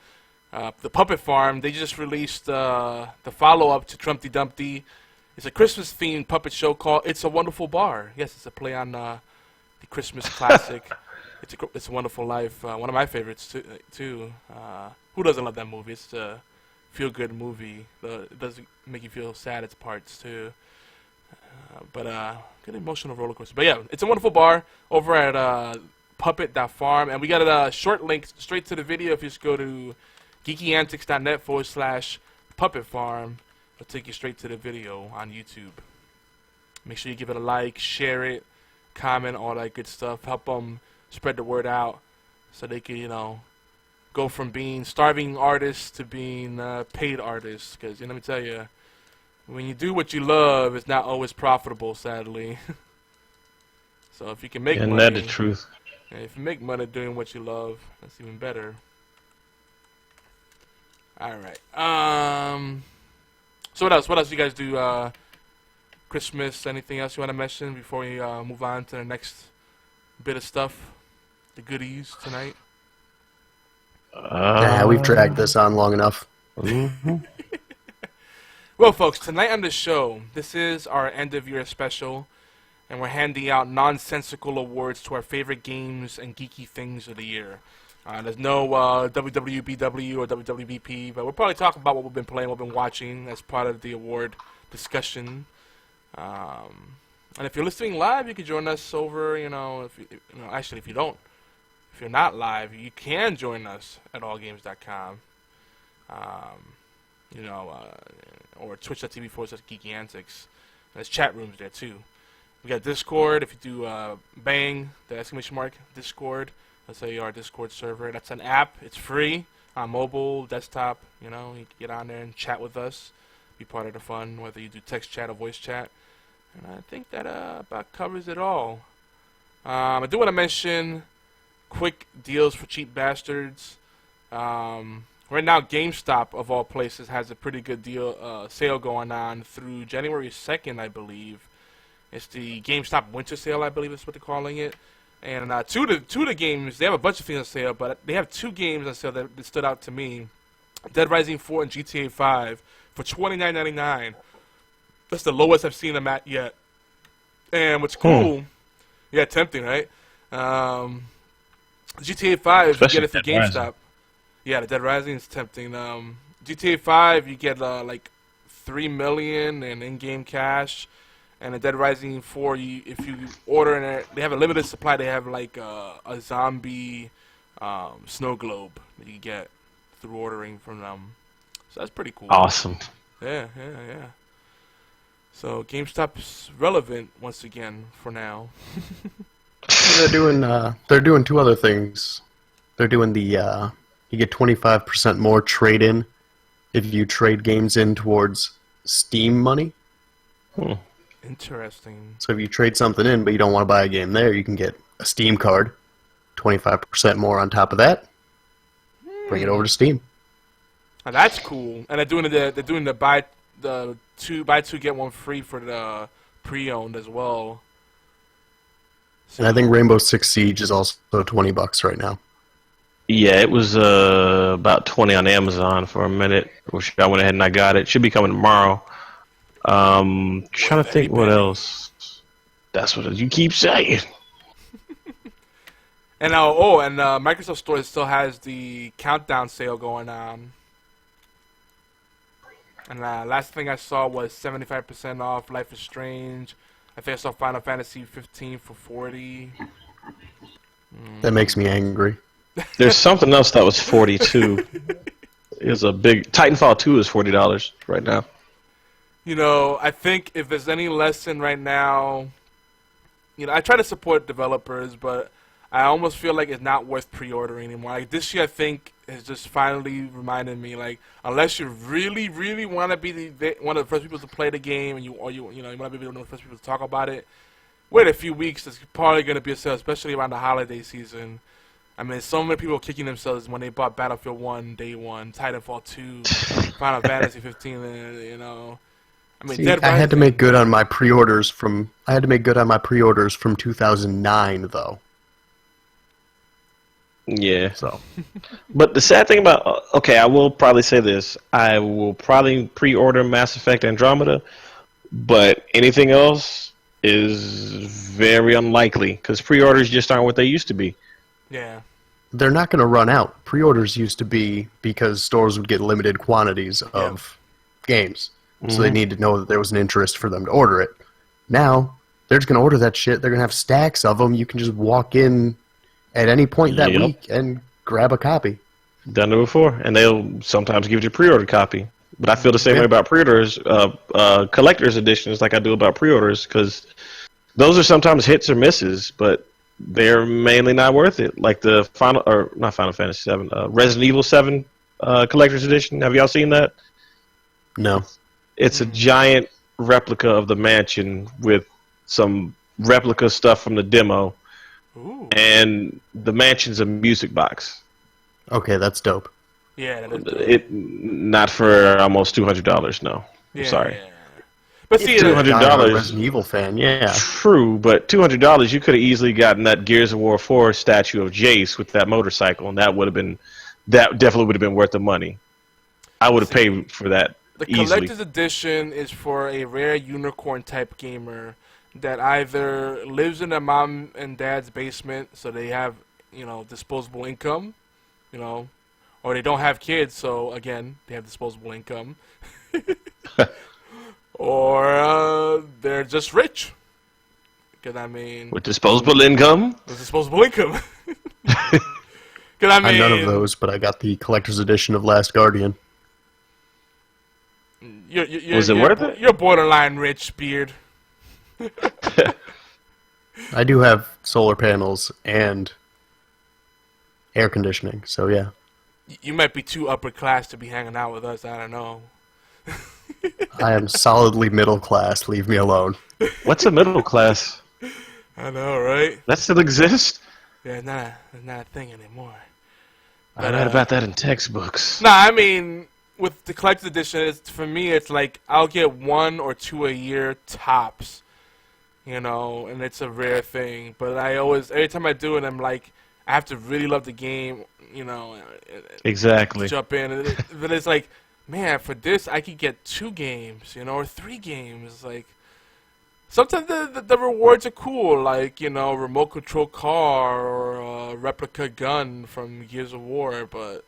The Puppet Farm. They just released the follow-up to Trumpty Dumpty. It's a Christmas-themed puppet show called "It's a Wonderful Bar." Yes, it's a play on the Christmas classic. It's a Wonderful Life. One of my favorites too. Who doesn't love that movie? It's a feel-good movie. It does make you feel sad at parts too. But good emotional roller coaster. But yeah, It's a Wonderful Bar over at puppet.farm, and we got a short link straight to the video. If you just go to geekyantics.net/puppet farm, it'll take you straight to the video on YouTube. Make sure you give it a like, share it, comment, all that good stuff. Help them spread the word out so they can, go from being starving artists to being paid artists. Because, let me tell you, when you do what you love, it's not always profitable, sadly. So if you can make money... And that's the truth. Yeah, if you make money doing what you love, that's even better. Alright. So what else? What else you guys do? Christmas, anything else you want to mention before we move on to the next bit of stuff? The goodies tonight? Nah, we've dragged this on long enough. Well, folks, tonight on the show, this is our end-of-year special, and we're handing out nonsensical awards to our favorite games and geeky things of the year. There's no WWBW or WWBP, but we'll probably talk about what we've been playing, what we've been watching as part of the award discussion. And if you're listening live, you can join us over, actually, if you're not live, you can join us at allgames.com, or twitch.tv/Geeky Antics. There's chat rooms there, too. We got Discord. If you do bang, the exclamation mark, Discord, that's our Discord server. That's an app. It's free on mobile, desktop. You can get on there and chat with us, be part of the fun, whether you do text chat or voice chat. And I think that about covers it all. I do want to mention quick deals for cheap bastards. Right now, GameStop, of all places, has a pretty good deal sale going on through January 2nd, I believe. It's the GameStop Winter Sale, I believe is what they're calling it. And two of the games, they have a bunch of things on sale, but they have two games on sale that stood out to me. Dead Rising 4 and GTA 5 for $29.99. That's the lowest I've seen them at yet. And what's cool, yeah, tempting, right? GTA 5, especially you get it through GameStop. Rising. Yeah, the Dead Rising is tempting. GTA 5, you get like $3 million in-game cash. And the Dead Rising 4, if you order in they have a limited supply. They have like a zombie snow globe that you get through ordering from them. So that's pretty cool. Awesome. Yeah. So GameStop's relevant once again for now. They're doing two other things. They're doing the you get 25% more trade-in if you trade games in towards Steam money. Interesting. So if you trade something in but you don't want to buy a game there, you can get a Steam card, 25% more on top of that. Bring it over to Steam. And that's cool. And they're doing the buy two get one free for the pre-owned as well. So, and I think Rainbow Six Siege is also $20 right now. Yeah, it was about $20 on Amazon for a minute, which I went ahead and I got it. Should be coming tomorrow. Trying to think what else. That's what you keep saying. And Microsoft Store still has the countdown sale going on. And last thing I saw was 75% off Life is Strange. I think I saw Final Fantasy 15 for $40. That makes me angry. There's something else that was $42. It was a big Titanfall 2 is $40 right now. I think if there's any lesson right now, I try to support developers, but I almost feel like it's not worth pre-ordering anymore. Like this year, I think has just finally reminded me, like, unless you really, really want to be one of the first people to play the game, and you want to be one of the first people to talk about it. Wait a few weeks. It's probably going to be a sale, especially around the holiday season. I mean, so many people kicking themselves when they bought Battlefield 1 day one, Titanfall 2, Final Fantasy 15. I mean, See, I had to make good on my pre-orders from 2009, though. Yeah. So, but the sad thing about I will probably say this: I will probably pre-order Mass Effect Andromeda, but anything else is very unlikely because pre-orders just aren't what they used to be. Yeah. They're not going to run out. Pre-orders used to be because stores would get limited quantities of games. So they need to know that there was an interest for them to order it. Now, they're just going to order that shit. They're going to have stacks of them. You can just walk in at any point that week and grab a copy. Done it before. And they'll sometimes give you a pre-order copy. But I feel the same way about pre-orders, collector's editions like I do about pre-orders, because those are sometimes hits or misses, but they're mainly not worth it. Like the not Final Fantasy 7, Resident Evil 7 collector's edition. Have y'all seen that? No. It's a giant replica of the mansion with some replica stuff from the demo. Ooh. And the mansion's a music box. Okay, that's dope. Yeah, that is dope. Not for almost $200. No, I'm sorry. Yeah. But see, $200. Resident Evil fan, yeah. True, but $200 you could have easily gotten that Gears of War 4 statue of Jace with that motorcycle, and that definitely would have been worth the money. I would have paid for that. The easily. collector's edition is for a rare unicorn type gamer that either lives in their mom and dad's basement, so they have, disposable income, or they don't have kids, so again, they have disposable income. Or they're just rich. Because, I mean... With disposable income? With disposable income. Because, I mean... I'm none of those, but I got the collector's edition of Last Guardian. Was it worth it? You're borderline rich, Beard. I do have solar panels and air conditioning, so yeah. You might be too upper class to be hanging out with us, I don't know. I am solidly middle class, leave me alone. What's a middle class? I know, right? That still exists? Yeah, it's not a thing anymore. I read about that in textbooks. Nah, I mean, with the collector's edition, for me, it's like I'll get 1 or 2 a year tops, and it's a rare thing. But every time I do it, I'm like, I have to really love the game, Exactly. Jump in, but it's like, man, for this I could get 2 games, or 3 games. Like, sometimes the rewards are cool, like remote control car or a replica gun from Gears of War, but.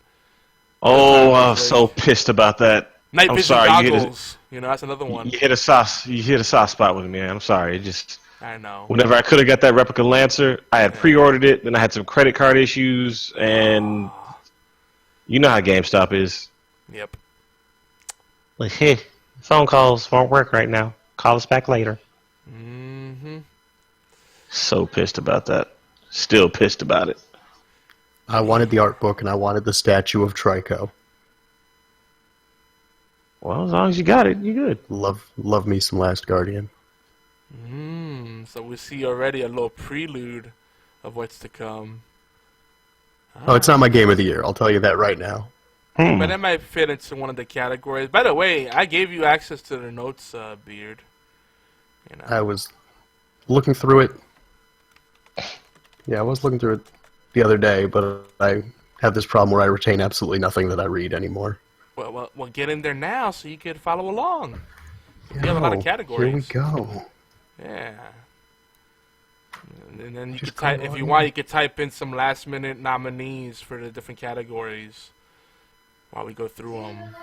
Oh, I was so pissed about that. Night I'm vision sorry, goggles. That's another one. You hit a soft spot with me, man. I'm sorry. I know. Whenever I could have got that replica Lancer, I had pre-ordered it, then I had some credit card issues, and you know how GameStop is. Yep. Like, hey, phone calls won't work right now. Call us back later. Mm-hmm. So pissed about that. Still pissed about it. I wanted the art book and I wanted the statue of Trico. Well, as long as you got it, you good. Love me some Last Guardian. So we see already a little prelude of what's to come. Oh, it's not my game of the year. I'll tell you that right now. But that might fit into one of the categories. By the way, I gave you access to the notes, Beard. I was looking through it. Yeah, I was looking through it the other day, but I have this problem where I retain absolutely nothing that I read anymore. Well, get in there now so you can follow along. You have a lot of categories. Here we go. Yeah. And then you can type, if you want, you can type in some last-minute nominees for the different categories while we go through them.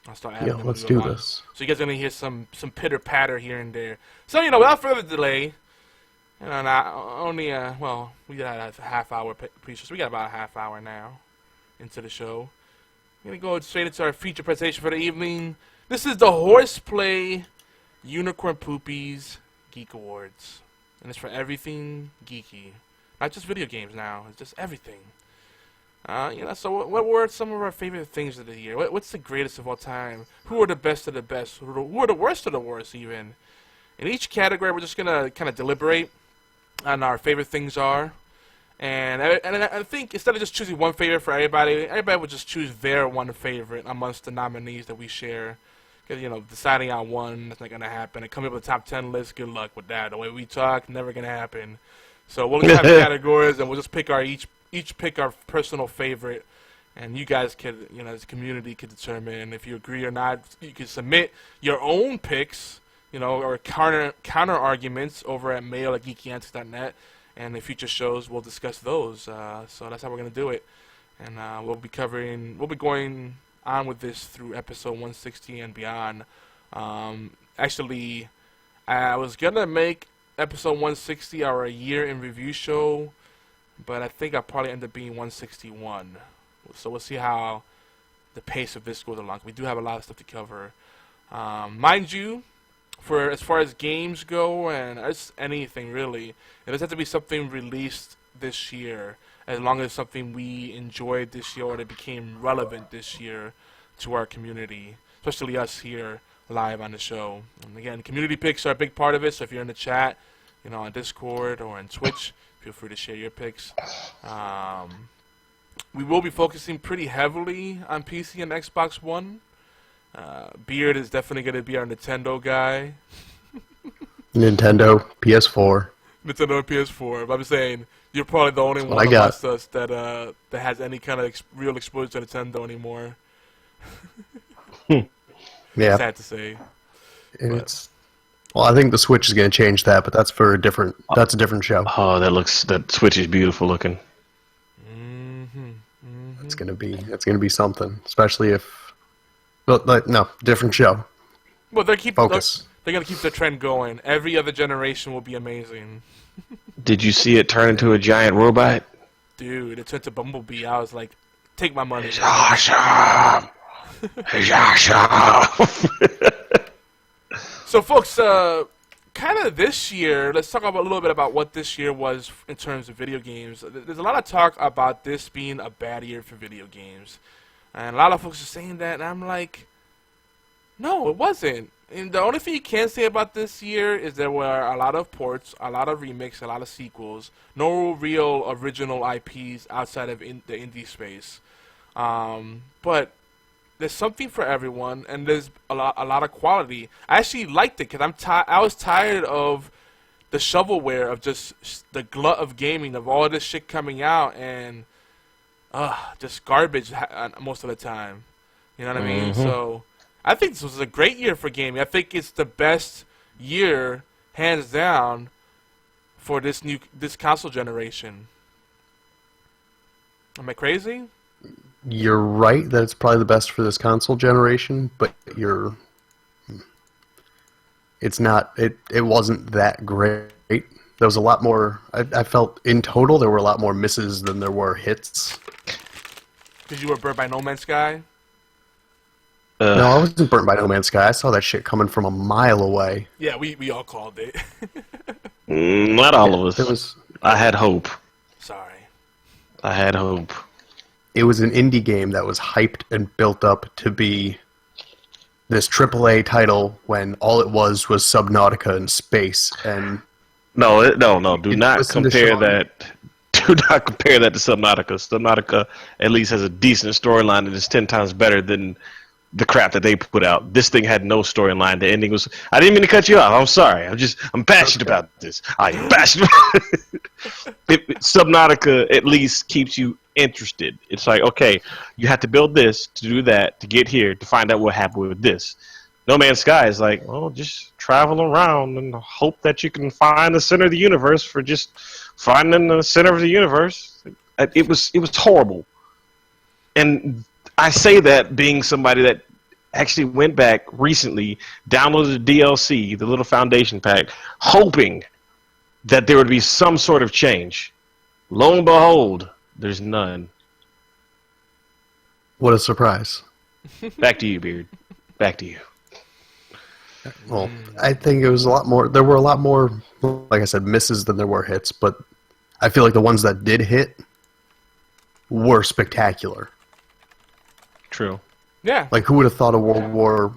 I'll start adding them. Let's do this. So you guys are gonna hear some pitter-patter here and there. So without further delay, not only we got a half-hour pre-show, so we got about a half hour now into the show. We're gonna go straight into our feature presentation for the evening. This is the HorsePLAY Unicorn Poopies Geek Awards. And it's for everything geeky. Not just video games now. It's just everything. So what were some of our favorite things of the year? What's the greatest of all time? Who are the best of the best? Who are the worst of the worst, even? In each category, we're just going to kind of deliberate on our favorite things are. And I think instead of just choosing one favorite for everybody would just choose their one favorite amongst the nominees that we share. Because, deciding on one, that's not going to happen. And coming up with a top 10 list, good luck with that. The way we talk, never going to happen. So we'll just have categories, and we'll just pick each pick our personal favorite. And you guys could, as a community, could determine if you agree or not. You can submit your own picks, or counter arguments over at mail@geekyantics.net. And in future shows, we'll discuss those. So that's how we're going to do it. And we'll be going on with this through episode 160 and beyond. Actually, I was going to make episode 160 our year in review show, but I think I'll probably end up being 161. So we'll see how the pace of this goes along. We do have a lot of stuff to cover. Mind you, for as far as games go, and as anything really, it doesn't have to be something released this year, as long as something we enjoyed this year or that became relevant this year to our community, especially us here live on the show. And again, community picks are a big part of it, so if you're in the chat, on Discord or on Twitch, feel free to share your picks. We will be focusing pretty heavily on PC and Xbox One. Beard is definitely going to be our Nintendo guy. Nintendo, PS4. Nintendo and PS4. But I'm saying you're probably the only one amongst us that has any kind of real exposure to Nintendo anymore. Yeah. Sad to say. I think the Switch is going to change that, but that's for a different. That's a different show. Oh, that Switch is beautiful looking. It's going to be something, especially if. No, different show. Well, they're going to keep the trend going. Every other generation will be amazing. Did you see it turn into a giant robot? Dude, it turned to Bumblebee. I was like, take my money. It's awesome. It's awesome. So, folks, kind of this year, let's talk a little bit about what this year was in terms of video games. There's a lot of talk about this being a bad year for video games. And a lot of folks are saying that, and I'm like, no, it wasn't. And the only thing you can say about this year is there were a lot of ports, a lot of remakes, a lot of sequels. No real original IPs outside of the indie space. But there's something for everyone, and there's a lot of quality. I actually liked it because I was tired of the shovelware of just the glut of gaming, of all this shit coming out, and just garbage most of the time. You know what I mean? So I think this was a great year for gaming. I think it's the best year, hands down, for this console generation. Am I crazy? You're right that it's probably the best for this console generation, but it's not. It wasn't that great. There was a lot more. I felt in total there were a lot more misses than there were hits. Because you were burnt by No Man's Sky? No, I wasn't burnt by No Man's Sky. I saw that shit coming from a mile away. Yeah, we all called it. Not all of us. I had hope. Sorry. I had hope. It was an indie game that was hyped and built up to be this AAA title when all it was Subnautica in space. And no. Do not compare that. Do not compare that to Subnautica. Subnautica at least has a decent storyline that is 10 times better than the crap that they put out. This thing had no storyline. The ending was... I didn't mean to cut you off. I'm sorry. I'm passionate about this. I am passionate about it. Subnautica at least keeps you interested. It's like, okay, you have to build this to do that, to get here, to find out what happened with this. No Man's Sky is like, well, just travel around and hope that you can find the center of the universe for just finding the center of the universe. It was horrible. And I say that being somebody that actually went back recently, downloaded the DLC, the little foundation pack, hoping that there would be some sort of change. Lo and behold, there's none. What a surprise. Back to you, Beard. Back to you. Well, I think it was a lot more. There were a lot more, like I said, misses than there were hits, but I feel like the ones that did hit were spectacular. True. Yeah. Like, who would have thought of World War...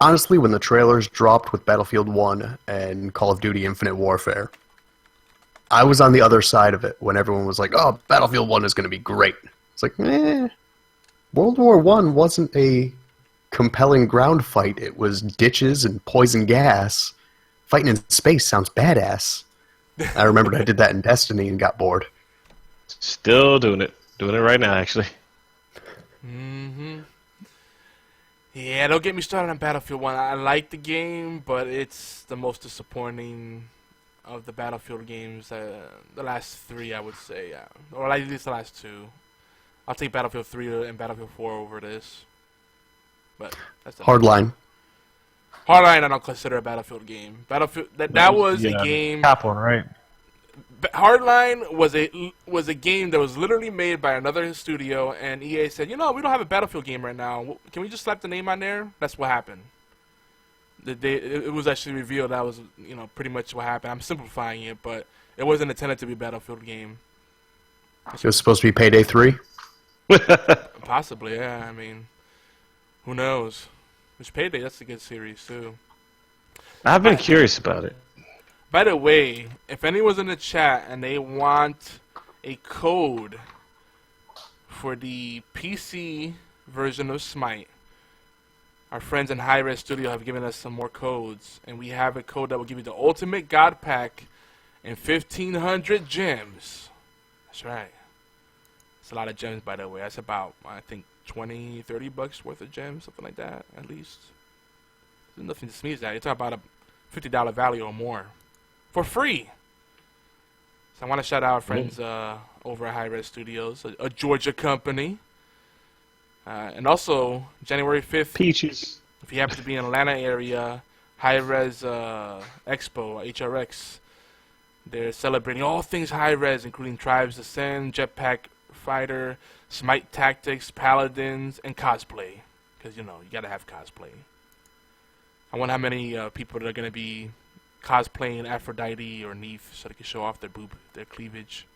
Honestly, when the trailers dropped with Battlefield 1 and Call of Duty Infinite Warfare, I was on the other side of it when everyone was like, oh, Battlefield 1 is going to be great. It's like, World War 1 wasn't a compelling ground fight. It was ditches and poison gas. Fighting in space sounds badass. I remembered I did that in Destiny and got bored. Still doing it. Doing it right now, actually. Mm-hmm. Yeah, don't get me started on Battlefield 1. I like the game, but it's the most disappointing of the Battlefield games. The last 3, I would say. Or at least the last 2. I'll take Battlefield 3 and Battlefield 4 over this. But that's Hardline. Hardline, I don't consider a Battlefield game. Battlefield that was a game. Top one, right? Hardline was a game that was literally made by another studio, and EA said, we don't have a Battlefield game right now. Can we just slap the name on there? That's what happened. It was actually revealed that was pretty much what happened. I'm simplifying it, but it wasn't intended to be a Battlefield game. It was supposed to be Payday 3? Possibly, yeah. I mean, who knows? Which Payday? That's a good series too. I've been curious about it. By the way, if anyone's in the chat and they want a code for the PC version of Smite, our friends in High Res Studio have given us some more codes, and we have a code that will give you the Ultimate God Pack and 1,500 gems. That's right. It's a lot of gems, by the way. That's about, I think, $20-$30 worth of gems, something like that, at least. There's nothing to sneeze at. You're talking about a $50 value or more. For free. So I want to shout out our friends over at High Res Studios, a Georgia company. And also, January 5th, Peaches. if you happen to be in Atlanta area, High Res Expo, HRX, they're celebrating all things High Res, including Tribes Ascend, Jetpack Fighter, Smite Tactics, Paladins, and cosplay. Because, you got to have cosplay. I wonder how many people are going to be cosplaying Aphrodite or Neith so they can show off their cleavage.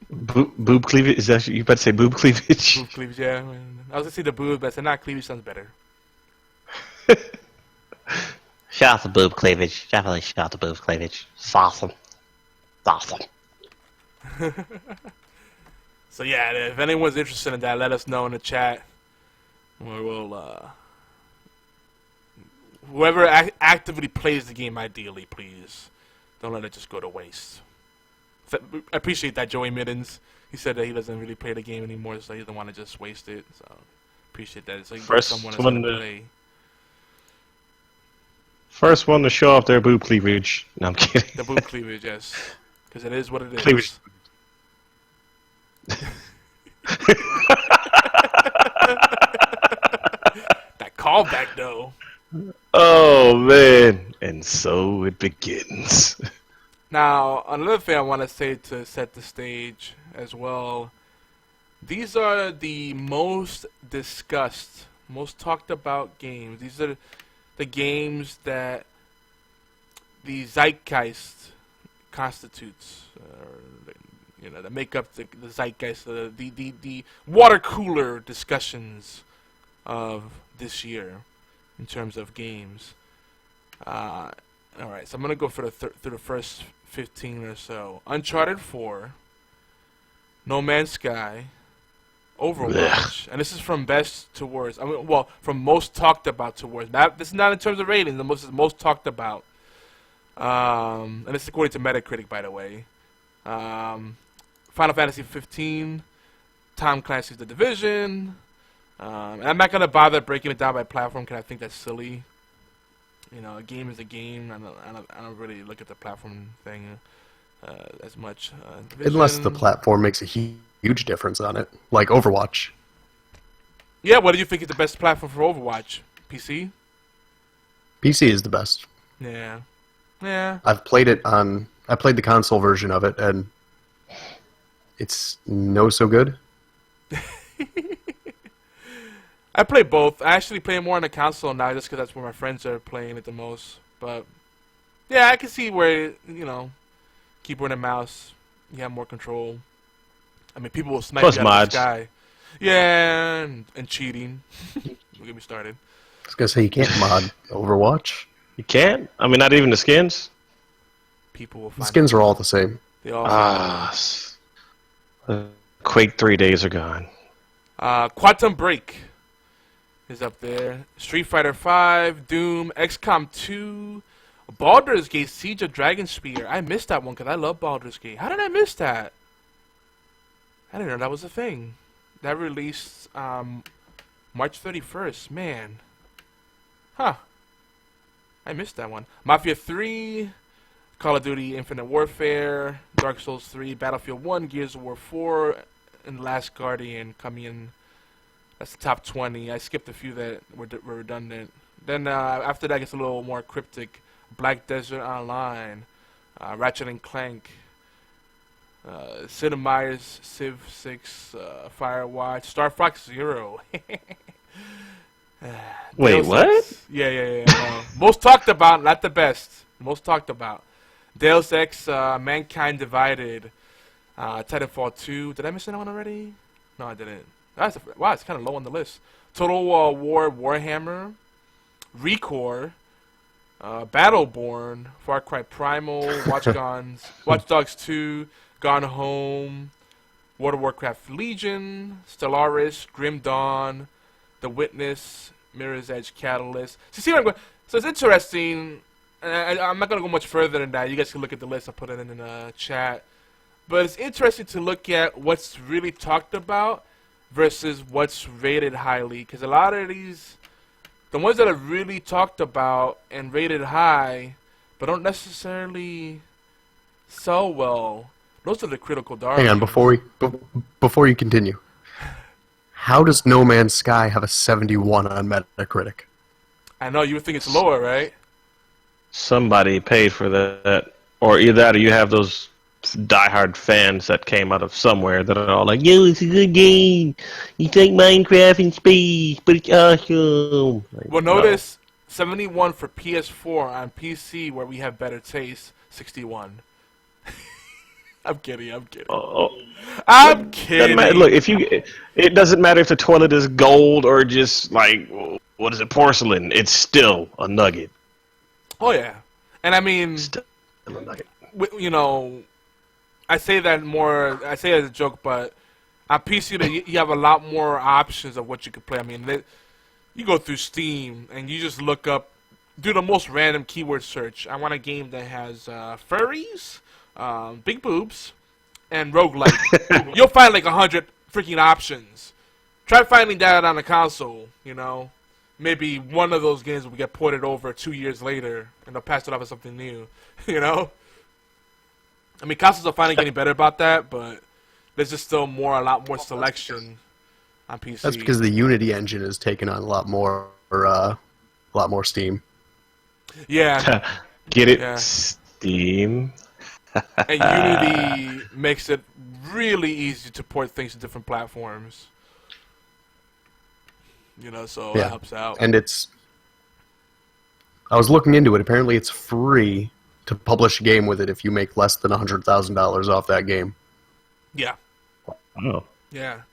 Boob cleavage? Is that you about to say boob cleavage? Boob cleavage, yeah. I was going to say the boob, but I said not cleavage sounds better. Shout out the boob cleavage. Definitely shout out the boob cleavage. It's awesome. It's awesome. So yeah, if anyone's interested in that, let us know in the chat. We'll whoever actively plays the game, ideally, please don't let it just go to waste. I appreciate that, Joey Middens. He said that he doesn't really play the game anymore, so he doesn't want to just waste it. So appreciate that. So someone that's going to play. First one to show off their boob cleavage. No, I'm kidding. The boob cleavage, yes, because it is what it is. Cleavage. That callback, though. Oh man, and so it begins. Now, another thing I want to say to set the stage as well. These are the most discussed, most talked about games. These are the games that the zeitgeist constitutes, that make up the zeitgeist, the water cooler discussions of this year in terms of games. All right, so I'm gonna go for through the first 15 or so. Uncharted 4, No Man's Sky, Overwatch, and this is from best to worst. From most talked about to worst. This is not in terms of ratings. The most talked about. And this is according to Metacritic, by the way. Final Fantasy 15, Tom Clancy's The Division. And I'm not gonna bother breaking it down by platform because I think that's silly. A game is a game. I don't really look at the platform thing as much. Unless the platform makes a huge difference on it, like Overwatch. Yeah, what do you think is the best platform for Overwatch? PC? PC is the best. Yeah. I played the console version of it, and it's so good. I play both. I actually play more on the console now just because that's where my friends are playing it the most. But, yeah, I can see where, Keyboard and mouse, you have more control. I mean, people will snipe Plus you out of mods. the sky. Yeah, and cheating. Don't get me started. I was gonna say you can't mod Overwatch. You can't? I mean, not even the skins? People will The find skins are all the same. They all Quake 3 days are gone. Quantum Break is up there. Street Fighter 5, Doom, XCOM 2, Baldur's Gate, Siege of Dragonspear. I missed that one because I love Baldur's Gate. How did I miss that? I didn't know that was a thing. That released March 31st. Man. Huh. I missed that one. Mafia 3, Call of Duty Infinite Warfare, Dark Souls 3, Battlefield 1, Gears of War 4, and Last Guardian coming in. That's the top 20. I skipped a few that were redundant. Then after that, it gets a little more cryptic. Black Desert Online, Ratchet and Clank, Sid and Meier's Civ 6, Firewatch, Star Fox Zero. Wait, Deus what? Ex. Yeah. Most talked about, not the best. Most talked about. Deus Ex, Mankind Divided, Titanfall 2. Did I miss anyone already? No, I didn't. Wow, it's kind of low on the list. Total War Warhammer, Recore, Battleborn, Far Cry Primal, Watch Dogs 2, Gone Home, World of Warcraft Legion, Stellaris, Grim Dawn, The Witness, Mirror's Edge Catalyst. See what I'm going? So it's interesting. I'm not going to go much further than that. You guys can look at the list. I'll put it in the chat. But it's interesting to look at what's really talked about versus what's rated highly. Because a lot of these, the ones that are really talked about and rated high, but don't necessarily sell well, those are the critical darlings. Hang on, before you continue. How does No Man's Sky have a 71 on Metacritic? I know, you would think it's lower, right? Somebody paid for that. Or either that or you have those diehard fans that came out of somewhere that are all like, yo, it's a good game. It's like Minecraft in space, but it's awesome. Like, Well, notice 71 for PS4 on PC where we have better taste, 61. I'm kidding. I'm kidding. I'm kidding. Look, it doesn't matter if the toilet is gold or just like, what is it, porcelain? It's still a nugget. Oh yeah, and I mean, Still a nugget. you know, I say that as a joke, but on PC you have a lot more options of what you could play. I mean, you go through Steam and you just look up, do the most random keyword search. I want a game that has furries, big boobs, and roguelike. You'll find like 100 freaking options. Try finding that on a console, you know. Maybe one of those games will get ported over 2 years later, and they'll pass it off as something new, you know. I mean, consoles are finally getting better about that, but there's just still a lot more selection on PC. That's because the Unity engine has taken on a lot more steam. Yeah. Get it? Yeah. Steam. And Unity makes it really easy to port things to different platforms. You know, so it helps out. And I was looking into it. Apparently it's free to publish a game with it if you make less than $100,000 off that game. Yeah. Oh. Yeah.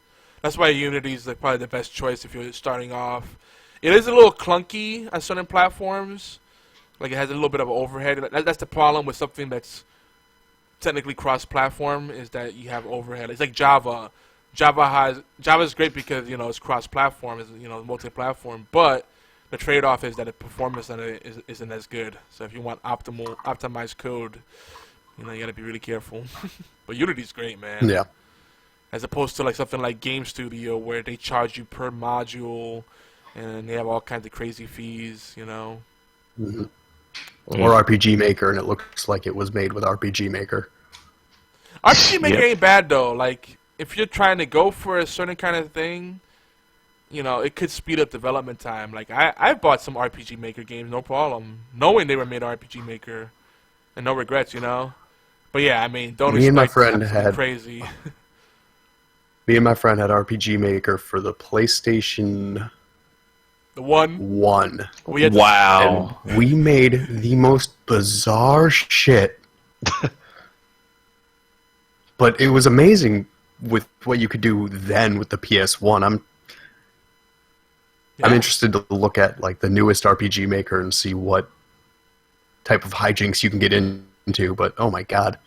That's why Unity is probably the best choice if you're starting off. It is a little clunky on certain platforms. Like, it has a little bit of overhead. That's the problem with something that's technically cross-platform, is that you have overhead. It's like Java. Java is great because, you know, it's cross-platform, it's, you know, multi-platform, but the trade-off is that the performance on it isn't as good. So if you want optimized code, you know, you got to be really careful. But Unity's great, man. Yeah. As opposed to like something like Game Studio where they charge you per module and they have all kinds of crazy fees, you know. Mm-hmm. Or RPG Maker, and it looks like it was made with RPG Maker. RPG Maker ain't bad though. Like, if you're trying to go for a certain kind of thing, you know, it could speed up development time. Like, I bought some RPG Maker games, no problem, knowing they were made RPG Maker, and no regrets, you know. But yeah, I mean, don't Me and my expect friend something had crazy. Me and my friend had RPG Maker for the PlayStation The one. 1. Wow. And we made the most bizarre shit. But it was amazing with what you could do then with the PS1. I'm interested to look at like the newest RPG Maker and see what type of hijinks you can get into. But oh my god,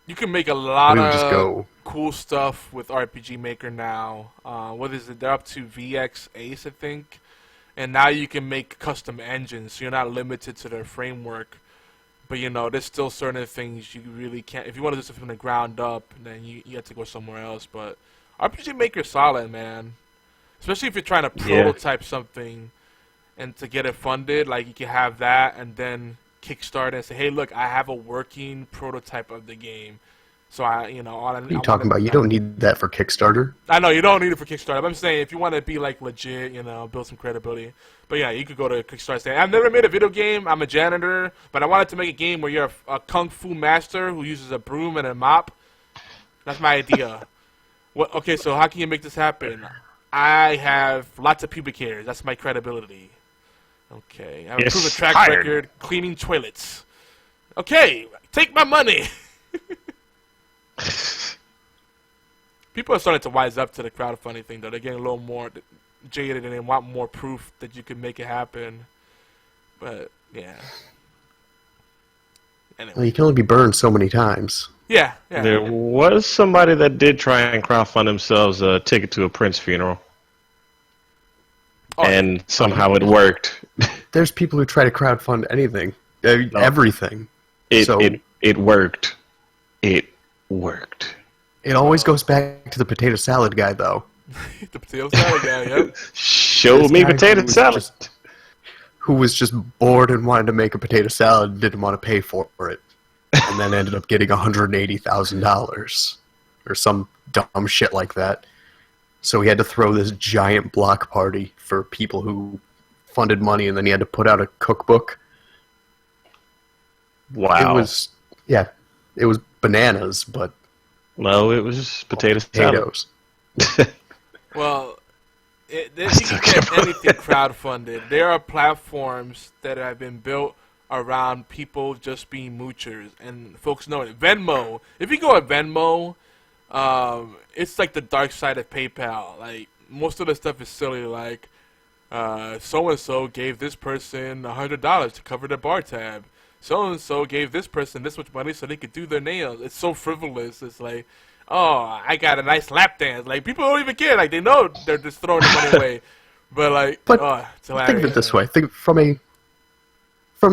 you can make a lot we would just of go. cool stuff with RPG Maker now. What is it? They're up to VX Ace, I think. And now you can make custom engines, so you're not limited to their framework. But, you know, there's still certain things you really can't. If you want to do something from the ground up, then you have to go somewhere else. But RPG Maker's solid, man. Especially if you're trying to prototype something and to get it funded. Like, you can have that and then Kickstarter and say, hey, look, I have a working prototype of the game. So, all what are you talking about? You don't need that for Kickstarter. I know, you don't need it for Kickstarter. But I'm saying if you want to be, like, legit, you know, build some credibility. But, yeah, you could go to Kickstarter and say, I've never made a video game. I'm a janitor. But I wanted to make a game where you're a kung fu master who uses a broom and a mop. That's my idea. Okay, so how can you make this happen? I have lots of pubic hairs. That's my credibility. Okay. I have a proven track record cleaning toilets. Okay, take my money. People are starting to wise up to the crowdfunding thing, though. They're getting a little more jaded and they want more proof that you can make it happen. But, yeah. Anyway. Well, you can only be burned so many times. Yeah. There was somebody that did try and crowdfund themselves a ticket to a Prince funeral. And somehow it worked. There's people who try to crowdfund anything. Everything. It worked. It worked. It always goes back to the potato salad guy, though. The potato salad guy, yep. Show me potato salad. Who was just bored and wanted to make a potato salad and didn't want to pay for it. And then ended up getting $180,000 or some dumb shit like that. So he had to throw this giant block party for people who funded money, and then he had to put out a cookbook. Wow. It was bananas, but no, it was just potatoes. Well, you can get anything crowdfunded. There are platforms that have been built around people just being moochers, and folks know it. Venmo. If you go at Venmo, it's like the dark side of PayPal. Like, most of the stuff is silly, like, so-and-so gave this person $100 to cover their bar tab. So-and-so gave this person this much money so they could do their nails. It's so frivolous. It's like, oh, I got a nice lap dance. Like, people don't even care. Like, they know they're just throwing the money away. But, like, it's hilarious. Think of it this way. Think from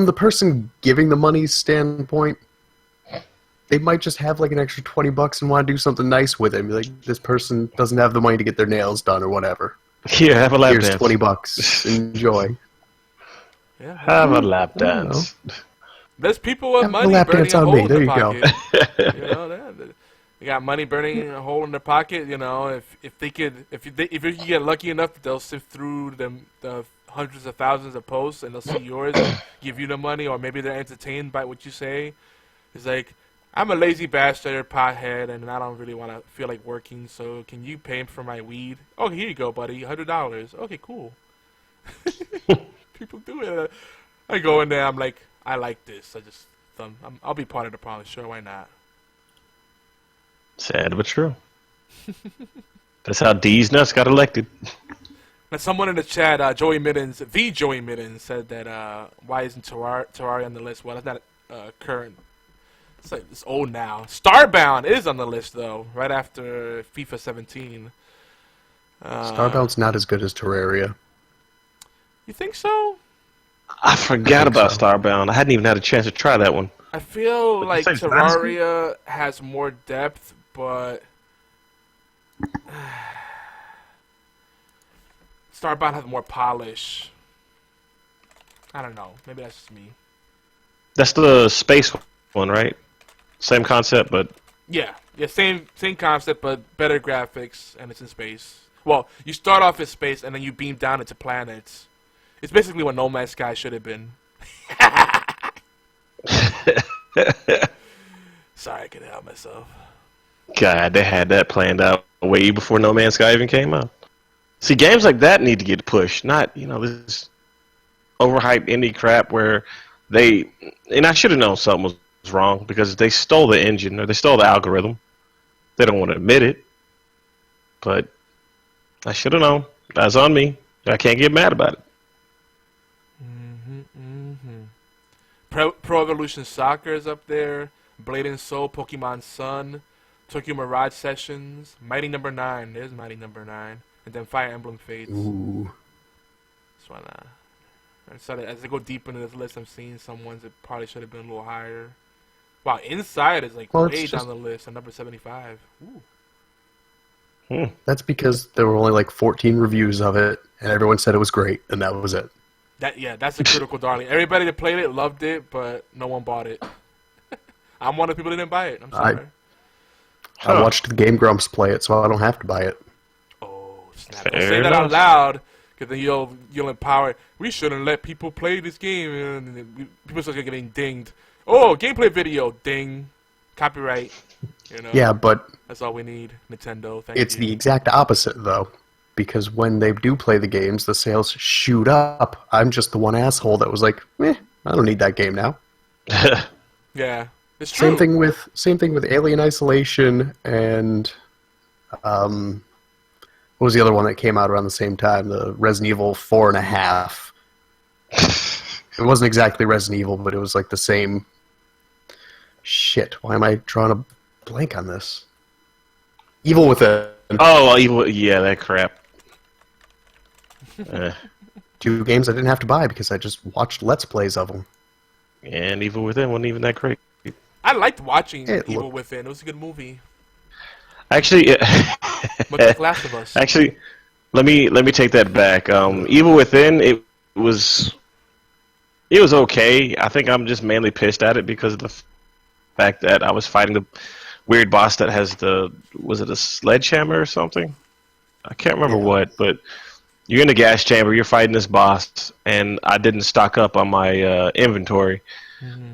the person giving the money's standpoint, they might just have like an extra $20 and want to do something nice with it. Like, this person doesn't have the money to get their nails done or whatever. Here, have a lap dance. Here's $20. Enjoy. Yeah, have a lap dance. There's people with money burning a hole in their pocket. Go. You know, they got money burning a hole in their pocket. You know, if you could get lucky enough that they'll sift through the hundreds of thousands of posts and they'll see yours and give you the money, or maybe they're entertained by what you say. It's like, I'm a lazy bastard, pothead, and I don't really want to feel like working, so can you pay for my weed? Oh, here you go, buddy, $100. Okay, cool. People do it. I go in there, I'm like, I like this. I'll be part of the problem. Sure, why not? Sad but true. That's how D's nuts got elected. Now, someone in the chat, Joey Middens, said that why isn't Terraria on the list? Well, that's not current. It's old now. Starbound is on the list, though, right after FIFA 17. Starbound's not as good as Terraria. You think so? I forgot about Starbound. I hadn't even had a chance to try that one. I feel like Terraria has more depth, but Starbound has more polish. I don't know. Maybe that's just me. That's the space one, right? Same concept, but yeah, same concept, but better graphics, and it's in space. Well, you start off in space, and then you beam down into planets. It's basically what No Man's Sky should have been. Sorry, I couldn't help myself. God, they had that planned out way before No Man's Sky even came out. See, games like that need to get pushed, not, this overhyped indie crap where and I should have known something was wrong because they stole the engine or they stole the algorithm. They don't want to admit it, but I should have known. That's on me. I can't get mad about it. Pro Evolution Soccer is up there. Blade and Soul, Pokemon Sun, Tokyo Mirage Sessions, Mighty Number 9. There's Mighty Number 9. And then Fire Emblem Fates. Ooh. So, as I go deep into this list, I'm seeing some ones that probably should have been a little higher. Wow, Inside is like way down the list at number 75. Ooh. That's because there were only like 14 reviews of it, and everyone said it was great, and that was it. That's a critical darling. Everybody that played it loved it, but no one bought it. I'm one of the people that didn't buy it. I'm sorry. I watched the Game Grumps play it, so I don't have to buy it. Oh, snap. Don't say that out loud, because then you'll empower it. We shouldn't let people play this game. And people start getting dinged. Oh, gameplay video, ding. Copyright. You know? Yeah, but that's all we need. Nintendo, thank you. It's the exact opposite, though. Because when they do play the games, the sales shoot up. I'm just the one asshole that was like, I don't need that game now. Yeah, it's true. Same thing with Alien Isolation and what was the other one that came out around the same time? The Resident Evil 4.5. It wasn't exactly Resident Evil, but it was like the same. Shit, why am I drawing a blank on this? Evil Within. Oh, Evil, yeah, that crap. 2 games I didn't have to buy because I just watched Let's Plays of them. And Evil Within wasn't even that great. I liked watching Evil Within. It was a good movie. Actually, Much like Last of Us. Actually, let me take that back. Evil Within, it was okay. I think I'm just mainly pissed at it because of the fact that I was fighting the weird boss that has was it a sledgehammer or something? I can't remember what, but you're in the gas chamber, you're fighting this boss, and I didn't stock up on my inventory.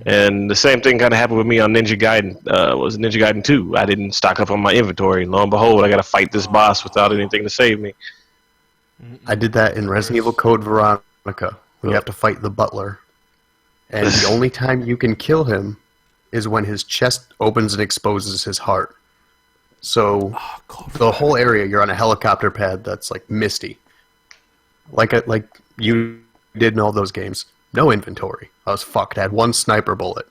And the same thing kind of happened with me on Ninja Gaiden. Was Ninja Gaiden 2. I didn't stock up on my inventory. Lo and behold, I got to fight this boss without anything to save me. I did that in Resident Evil Code Veronica. You have to fight the butler. And the only time you can kill him is when his chest opens and exposes his heart. So the whole area, you're on a helicopter pad that's like misty. Like you did in all those games. No inventory. I was fucked. I had 1 sniper bullet.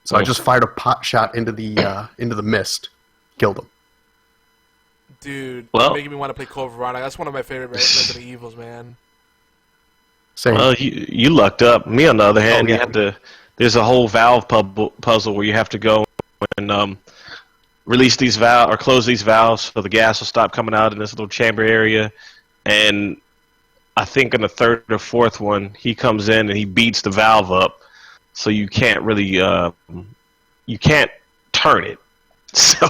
So I just fired a pot shot into the mist. Killed him. Dude, you're making me want to play Code Veronica. That's one of my favorite Resident Evils, man. Same. Well, you lucked up. Me, on the other hand, there's a whole valve puzzle where you have to go and release these valves or close these valves so the gas will stop coming out in this little chamber area. And I think in the 3rd or 4th one, he comes in and he beats the valve up, so you can't really you can't turn it. So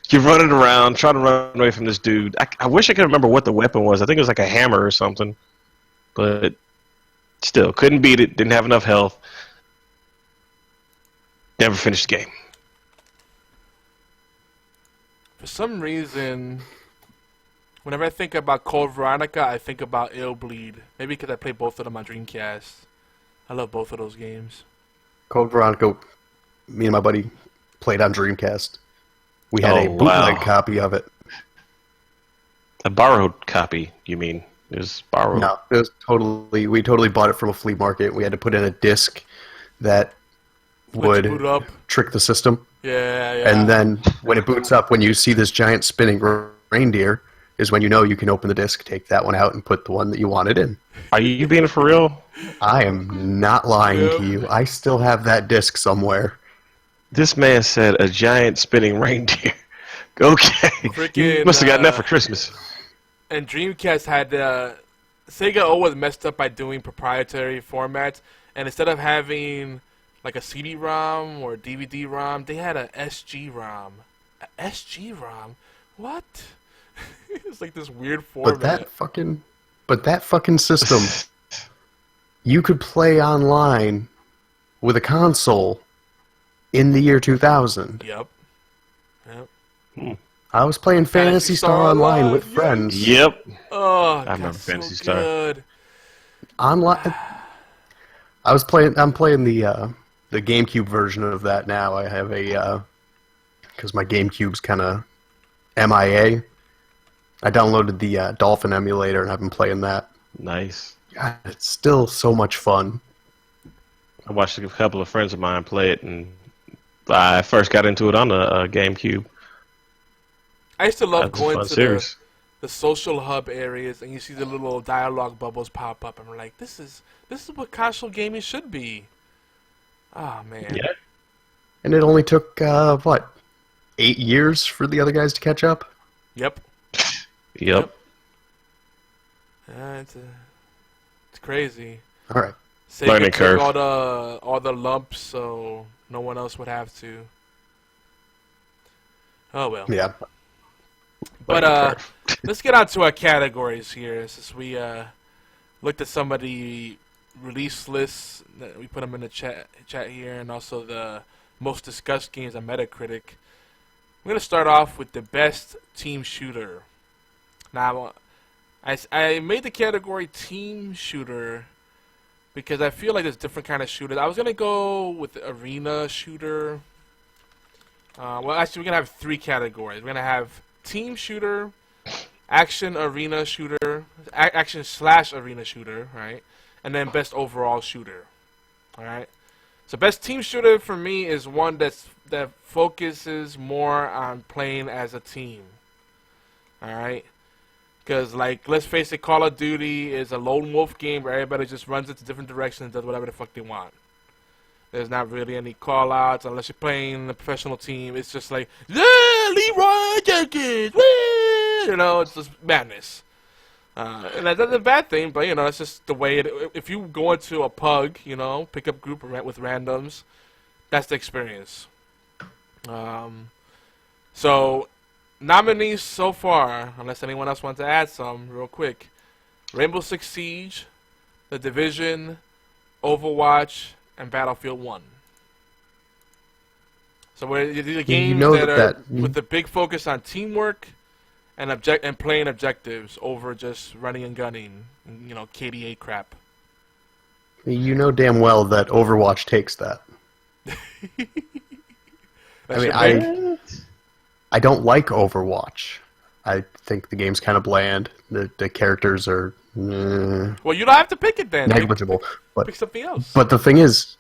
you're running around trying to run away from this dude. I wish I could remember what the weapon was. I think it was like a hammer or something, but still couldn't beat it. Didn't have enough health. Never finished the game. For some reason, whenever I think about Code Veronica, I think about Ill Bleed. Maybe because I played both of them on Dreamcast. I love both of those games. Code Veronica, me and my buddy played on Dreamcast. We had a bootleg copy of it. A borrowed copy, you mean? It was borrowed? No, it was we totally bought it from a flea market. We had to put in a disc that would trick the system. Yeah. And then when it boots up, when you see this giant spinning reindeer, is when you know you can open the disc, take that one out, and put the one that you wanted in. Are you being for real? I am not lying to you. I still have that disc somewhere. This man said a giant spinning reindeer. Okay. You must have gotten that for Christmas. And Dreamcast had Sega always messed up by doing proprietary formats, and instead of having like a CD-ROM or a DVD-ROM, they had a SG-ROM. A SG-ROM? What? It's like this weird format. But that fucking system, you could play online with a console in the year 2000. Yep. I was playing Phantasy Star Online with friends. Yep. Oh, I remember Phantasy Star. Online. I'm playing the GameCube version of that now. I have a because my GameCube's kind of MIA. I downloaded the Dolphin emulator, and I've been playing that. Nice. God, it's still so much fun. I watched a couple of friends of mine play it, and I first got into it on the GameCube. I used to love That's a going fun to series. the social hub areas, and you see the little dialogue bubbles pop up, and we're like, this is what console gaming should be. Oh man. Yeah. And it only took, 8 years for the other guys to catch up? Yep. Yep. It's crazy. All right. Sega Learning took curve. all the lumps, so no one else would have to. Oh well. Yeah. But Learning curve. let's get on to our categories here. Since we looked at some of the release lists, we put them in the chat here, and also the most discussed games on Metacritic. We're gonna start off with the best team shooter. Now, I made the category team shooter because I feel like there's different kind of shooters. I was gonna go with the arena shooter. Well, actually, we're gonna have 3 categories. We're gonna have team shooter, action arena shooter, action/arena shooter, right? And then best overall shooter. All right. So best team shooter for me is one that focuses more on playing as a team. All right. Because, like, let's face it, Call of Duty is a lone wolf game where everybody just runs into different directions and does whatever the fuck they want. There's not really any call-outs unless you're playing a professional team. It's just like, yeah, Leroy Jenkins, woo! You know, it's just madness. And that's not a bad thing, but, you know, it's just the way if you go into a pug, you know, pick up group with randoms, that's the experience. So, nominees so far, unless anyone else wants to add some real quick: Rainbow Six Siege, The Division, Overwatch, and Battlefield 1. So these are games that are with the big focus on teamwork and playing objectives over just running and gunning, you know, KDA crap. You know damn well that Overwatch takes that. I don't like Overwatch. I think the game's kind of bland. The characters are well, you don't have to pick it then. negligible. Pick something else. But the thing is,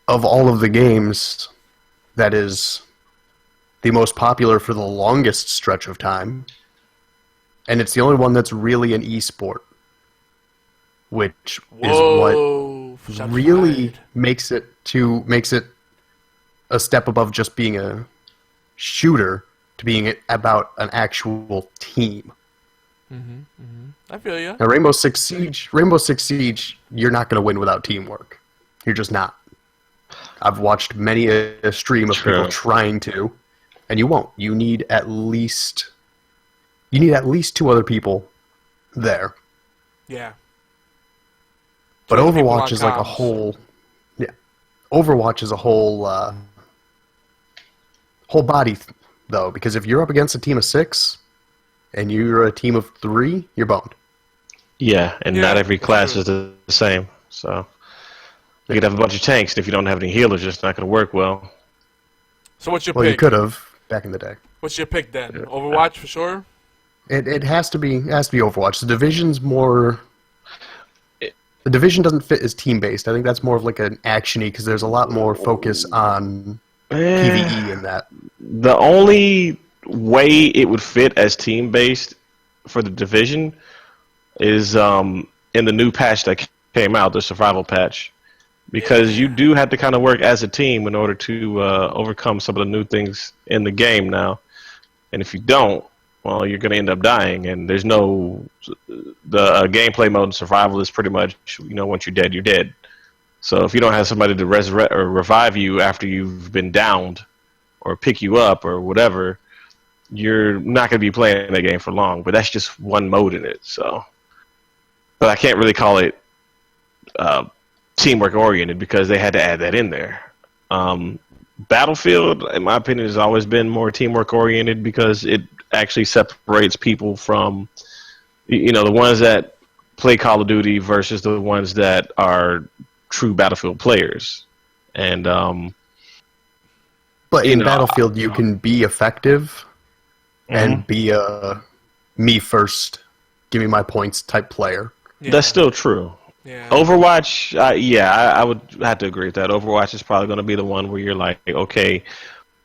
of all of the games, that is the most popular for the longest stretch of time, and it's the only one that's really an esport, which is what really makes it a step above just being a shooter to being about an actual team. I feel you. Now, Rainbow Six Siege, you're not going to win without teamwork. You're just not. I've watched many a stream of people trying to, and you won't. You need at least 2 other people there. Yeah. But Overwatch is like a whole. Yeah. Overwatch is a whole body, though, because if you're up against a team of 6 and you're a team of 3, you're boned. Yeah, and not every class is the same. So you could have a bunch of tanks, and if you don't have any healers, it's not going to work well. So what's your pick? Well, you could have back in the day. What's your pick then? Overwatch for sure? It has to be Overwatch. The Division's more. The Division doesn't fit as team-based. I think that's more of like an action-y because there's a lot more focus on PvE in that. The only way it would fit as team-based for the Division is in the new patch that came out, the survival patch. Because you do have to kind of work as a team in order to overcome some of the new things in the game now. And if you don't, well, you're going to end up dying. And there's no... The gameplay mode in survival is pretty much, you know, once you're dead, you're dead. So if you don't have somebody to resurrect or revive you after you've been downed or pick you up or whatever, you're not going to be playing that game for long. But that's just one mode in it. So, but I can't really call it teamwork oriented because they had to add that in there. Battlefield, in my opinion, has always been more teamwork oriented because it actually separates people from, you know, the ones that play Call of Duty versus the ones that are true Battlefield players. And but But in Battlefield, you can be effective and be a me first, give me my points type player. Yeah. That's still true. Yeah. Overwatch, I would have to agree with that. Overwatch is probably going to be the one where you're like, okay,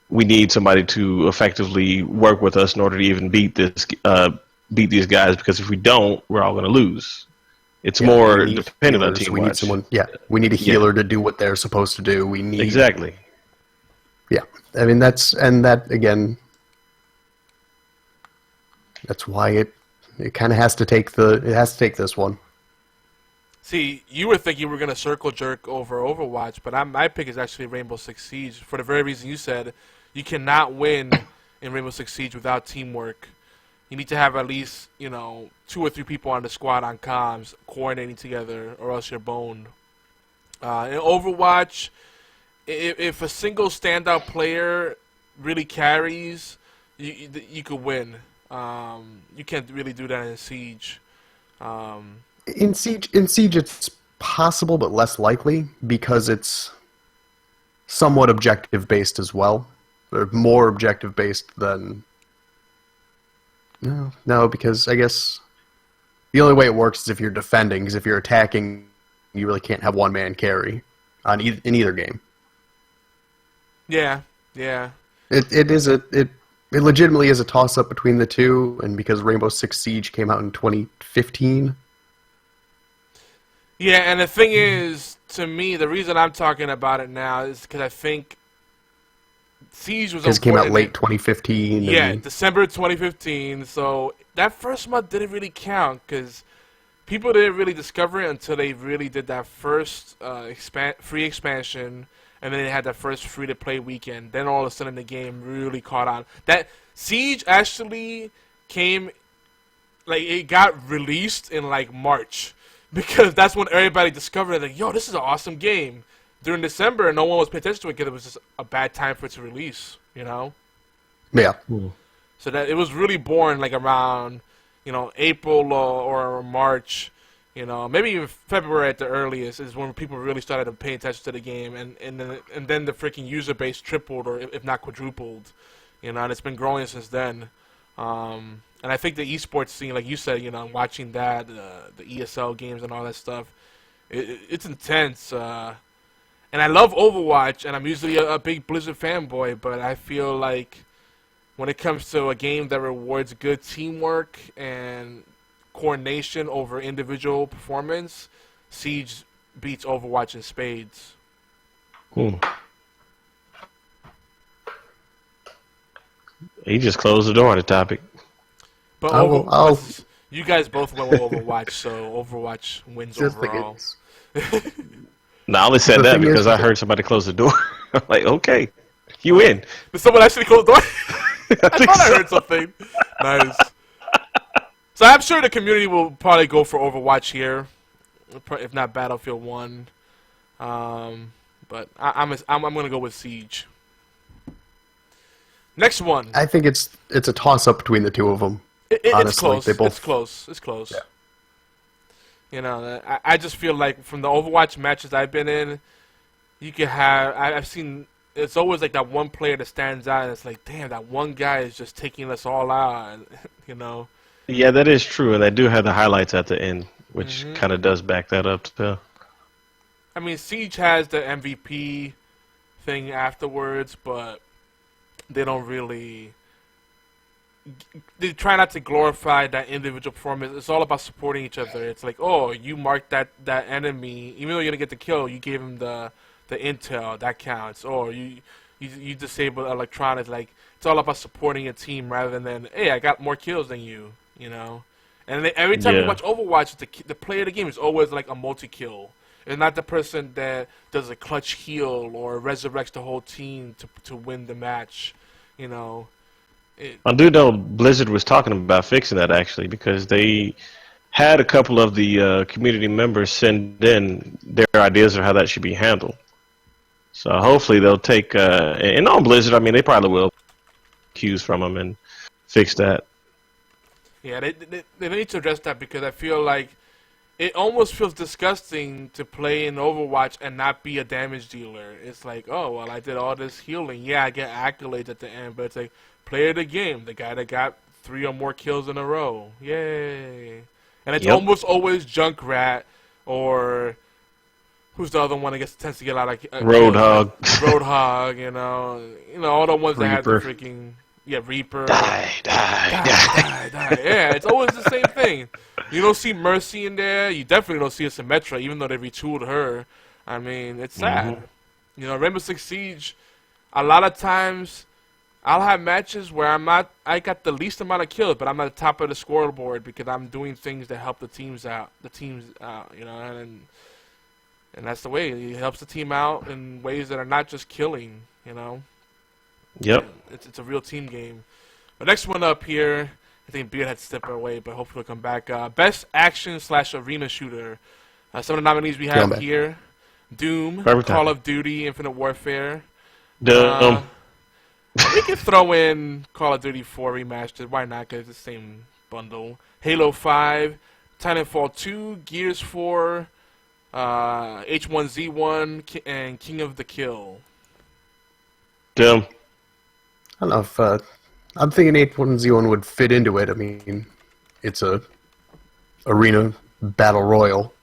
we need somebody to effectively work with us in order to even beat these guys, because if we don't, we're all going to lose. It's more dependent on teamwork. We need someone. Yeah, we need a healer to do what they're supposed to do. We need exactly. Yeah, I mean that's why it kind of has to take this one. See, you were thinking we were going to circle jerk over Overwatch, but my pick is actually Rainbow Six Siege for the very reason you said. You cannot win in Rainbow Six Siege without teamwork. You need to have at least 2 or 3 people on the squad on comms coordinating together, or else you're boned. In Overwatch, if a single standout player really carries, you could win. You can't really do that in Siege. In Siege, it's possible, but less likely because it's somewhat objective based as well. Or more objective based than no, because I guess the only way it works is if you're defending. Because if you're attacking, you really can't have one man carry in either game. Yeah. It legitimately is a toss up between the two, and because Rainbow Six Siege came out in 2015. Yeah, and the thing is, to me, the reason I'm talking about it now is because I think Siege was because it came out late 2015. Yeah, December 2015. So that first month didn't really count because people didn't really discover it until they really did that first free expansion, and then they had that first free-to-play weekend. Then all of a sudden the game really caught on. That Siege actually came, it got released in March. Because that's when everybody discovered that, yo, this is an awesome game. During December, no one was paying attention to it because it was just a bad time for it to release, Yeah. So that it was really born around, April or March, maybe even February at the earliest is when people really started to pay attention to the game, and then the freaking user base tripled or if not quadrupled, and it's been growing since then. And I think the esports scene, like you said, watching that, the ESL games and all that stuff, it's intense. And I love Overwatch, and I'm usually a big Blizzard fanboy, but I feel like when it comes to a game that rewards good teamwork and coordination over individual performance, Siege beats Overwatch in spades. He just closed the door on the topic. But you guys both went with Overwatch, so Overwatch wins overall. No, I only said that because I heard somebody close the door. I'm like, okay, you win. Did someone actually close the door? I thought I heard something. Nice. So I'm sure the community will probably go for Overwatch here, if not Battlefield 1. But I'm gonna go with Siege. Next one. I think it's a toss up between the two of them. It's close. It's close. Yeah. I just feel like from the Overwatch matches I've been in, you could have. I've seen. It's always that one player that stands out, and it's like, damn, that one guy is just taking us all out. Yeah, that is true, and they do have the highlights at the end, which kind of does back that up too. I mean, Siege has the MVP thing afterwards, but they don't really. They try not to glorify that individual performance. It's all about supporting each other. It's like, oh, you marked that enemy, even though you're gonna get the kill, you gave him the intel, that counts. Or you disabled electronics. It's all about supporting a team rather than, hey, I got more kills than you. And every time you watch Overwatch, the player of the game is always a multi-kill. It's not the person that does a clutch heal or resurrects the whole team to win the match. I do know Blizzard was talking about fixing that, actually, because they had a couple of the community members send in their ideas of how that should be handled. So hopefully they'll take, and on Blizzard, I mean, they probably will cues from them and fix that. Yeah, they need to address that because I feel like it almost feels disgusting to play in Overwatch and not be a damage dealer. It's like, oh, well, I did all this healing. Yeah, I get accolades at the end, but it's like, player of the game, the guy that got 3 or more kills in a row. Yay. And it's almost always Junkrat or... Who's the other one that tends to get a lot of... Roadhog. Roadhog, you know, all the ones that have the freaking... Yeah, Reaper. Die. Yeah, it's always the same thing. You don't see Mercy in there. You definitely don't see a Symmetra, even though they retooled her. I mean, it's sad. Mm-hmm. You know, Rainbow Six Siege, a lot of times, I'll have matches where I got the least amount of kills, but I'm at the top of the scoreboard because I'm doing things that help the teams out, you know, and that's the way. It helps the team out in ways that are not just killing, you know. Yep. It's a real team game. The next one up here, I think Beard had to step away, but hopefully he'll come back. Best action/arena shooter. Some of the nominees we have here: Doom, Call of Duty, Infinite Warfare. Doom. We can throw in Call of Duty 4 Remastered. Why not? Because it's the same bundle. Halo 5, Titanfall 2, Gears 4, H1Z1, and King of the Kill. Doom. I don't know if I'm thinking H1Z1 would fit into it. I mean, it's a arena battle royal,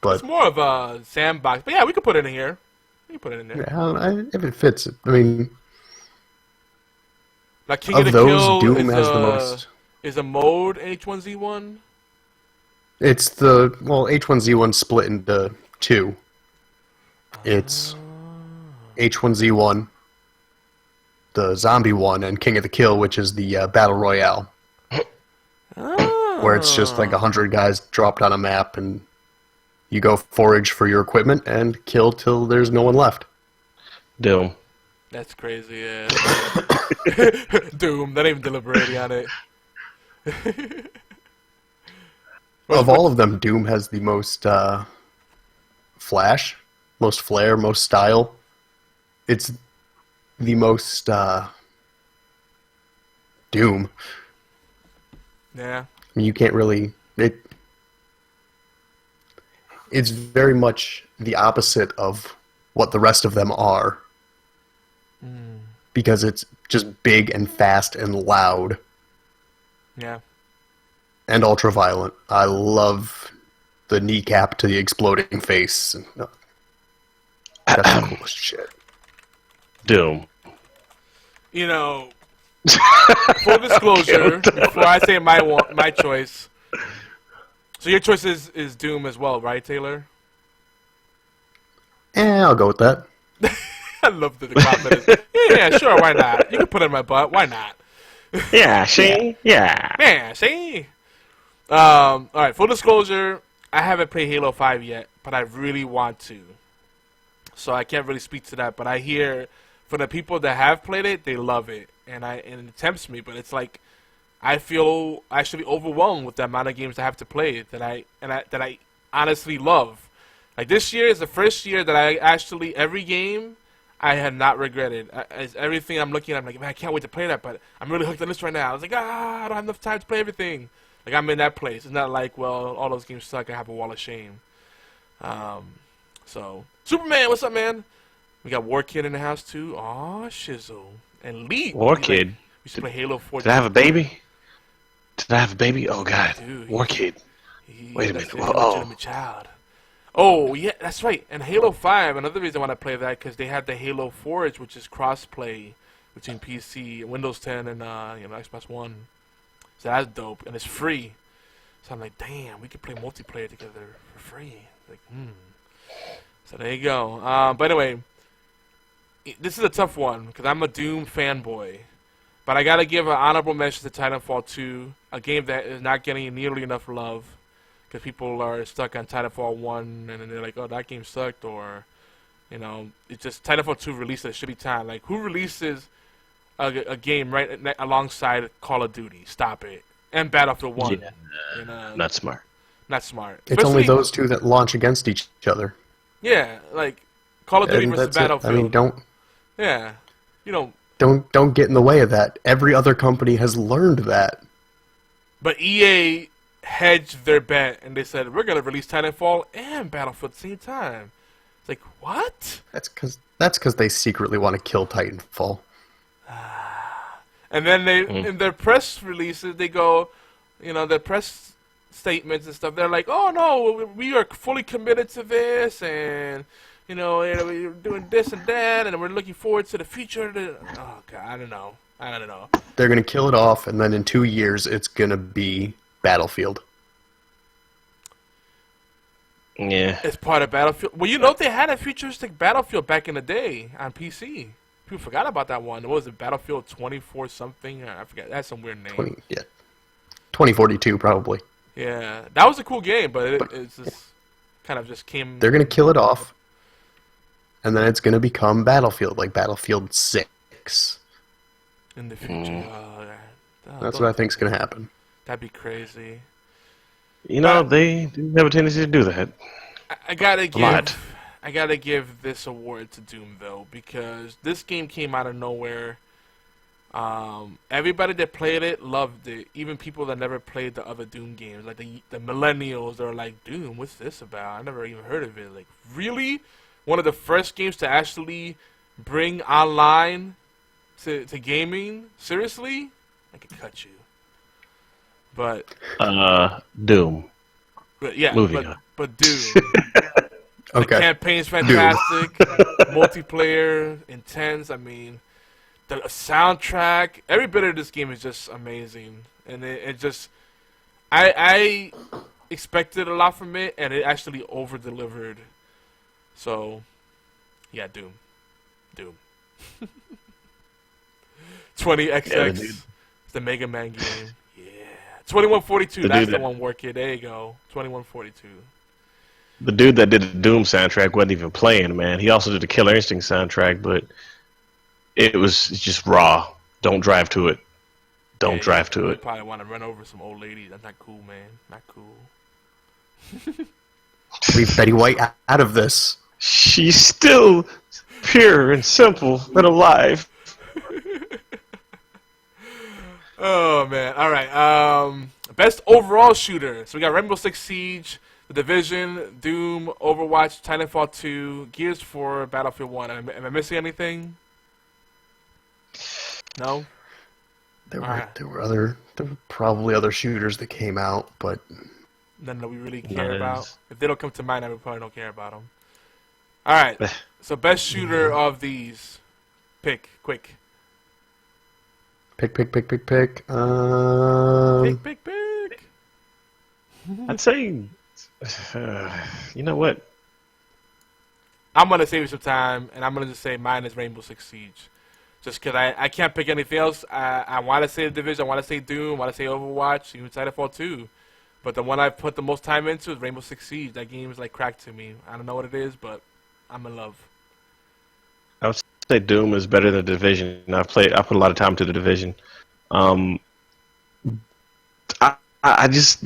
but it's more of a sandbox. But yeah, we could put it in here. Yeah, if it fits. I mean, like King of the those, Kill Doom has the most. Is a mode H1Z1? It's H1Z1 split into 2. It's H1Z1. The zombie one, and King of the Kill, which is the battle royale, where it's just like 100 guys dropped on a map, and you go forage for your equipment and kill till there's no one left. Doom. That's crazy, yeah. Doom. Not even deliberating on it. Of all of them, Doom has the most flash, most flair, most style. It's the most Doom. Yeah. I mean, you can't really... It's very much the opposite of what the rest of them are. Because it's just big and fast and loud. Yeah. And ultra-violent. I love the kneecap to the exploding face. That's the coolest shit. Doom. You know, full disclosure, before I say my choice. So your choice is Doom as well, right, Taylor? I'll go with that. I love the confidence. Yeah, sure, why not? You can put it in my butt, why not? Yeah, see? Yeah. Yeah, see? Alright, full disclosure, I haven't played Halo 5 yet, but I really want to. So I can't really speak to that, but I hear from the people that have played it, they love it. And it tempts me, but it's like I feel actually overwhelmed with the amount of games I have to play that I honestly love. Like this year is the first year that I actually every game I have not regretted. Everything I'm looking at, I'm like, man, I can't wait to play that, but I'm really hooked on this right now. I was like, I don't have enough time to play everything. Like I'm in that place. It's not like, well, all those games suck. I have a wall of shame. So Superman, what's up, man? We got War Kid in the house too. Aw, shizzle. And Lee. War Kid. We used to play Halo 4. Did I have a baby? Oh God. Dude, War Kid. Wait a minute. Legitimate child. Oh yeah, that's right. And Halo 5. Another reason I want to play that because they had the Halo Forge, which is cross-play between PC, Windows 10, and Xbox One. So that's dope, and it's free. So I'm like, damn, we could play multiplayer together for free. Like, So there you go. But anyway, this is a tough one because I'm a Doom fanboy. But I got to give an honorable mention to Titanfall 2, a game that is not getting nearly enough love because people are stuck on Titanfall 1 and then they're like, oh, that game sucked, or, it's just Titanfall 2 released at a shitty time. Like, who releases a game right alongside Call of Duty? Stop it. And Battlefield 1. Yeah, not smart. Not smart. It's only those two that launch against each other. Yeah, like Call of Duty versus Battlefield. I mean, don't. Yeah, Don't get in the way of that. Every other company has learned that. But EA hedged their bet and they said we're gonna release Titanfall and Battlefield at the same time. It's like what? That's because they secretly want to kill Titanfall. And then they in their press releases they go, their press statements and stuff. They're like, oh no, we are fully committed to this, and we're doing this and that, and we're looking forward to the future. Oh god, I don't know. They're gonna kill it off, and then in 2 years it's gonna be Battlefield. Yeah. It's part of Battlefield. Well, they had a futuristic Battlefield back in the day on PC. People forgot about that one. What was it, Battlefield 24 something? I forget. That's some weird name. 2042 probably. Yeah, that was a cool game, but it's just kind of just came. They're gonna kill it off, and then it's gonna become Battlefield, like Battlefield 6. In the future. That's what I think's gonna happen. That'd be crazy. They do have a tendency to do that. I gotta give this award to Doom though, because this game came out of nowhere. Everybody that played it loved it. Even people that never played the other Doom games, like the millennials, are like, Doom, what's this about? I never even heard of it. Like, really? One of the first games to actually bring online to gaming? Seriously? I could cut you. But Doom. But yeah, Moving but Doom. Okay. The campaign's fantastic. Multiplayer, intense. I mean, the soundtrack, every bit of this game is just amazing. And it just, I expected a lot from it, and it actually over-delivered. So, yeah, Doom. 20XX. It's the Mega Man game. Yeah. 2142, that's the one working. There you go. 2142. The dude that did the Doom soundtrack wasn't even playing, man. He also did the Killer Instinct soundtrack, but it's just raw. Don't drive to it. Don't drive to it. Probably want to run over some old lady. That's not cool, man. Not cool. Leave Betty White out of this. She's still pure and simple and alive. Oh, man. All right. Best overall shooter. So we got Rainbow Six Siege, The Division, Doom, Overwatch, Titanfall 2, Gears 4, Battlefield 1. Am I missing anything? No? There were probably other shooters that came out, but none that we really care about. If they don't come to mind, I probably don't care about them. All right. So best shooter of these. Pick. Quick. Pick. Pick. I'd say, you know what? I'm going to save you some time, and I'm going to just say mine is Rainbow Six Siege. Just because I can't pick anything else. I want to say The Division, I want to say Doom, I want to say Overwatch, even Titanfall 2. But the one I've put the most time into is Rainbow Six Siege. That game is like crack to me. I don't know what it is, but I'm in love. I would say Doom is better than The Division. I put a lot of time to The Division. The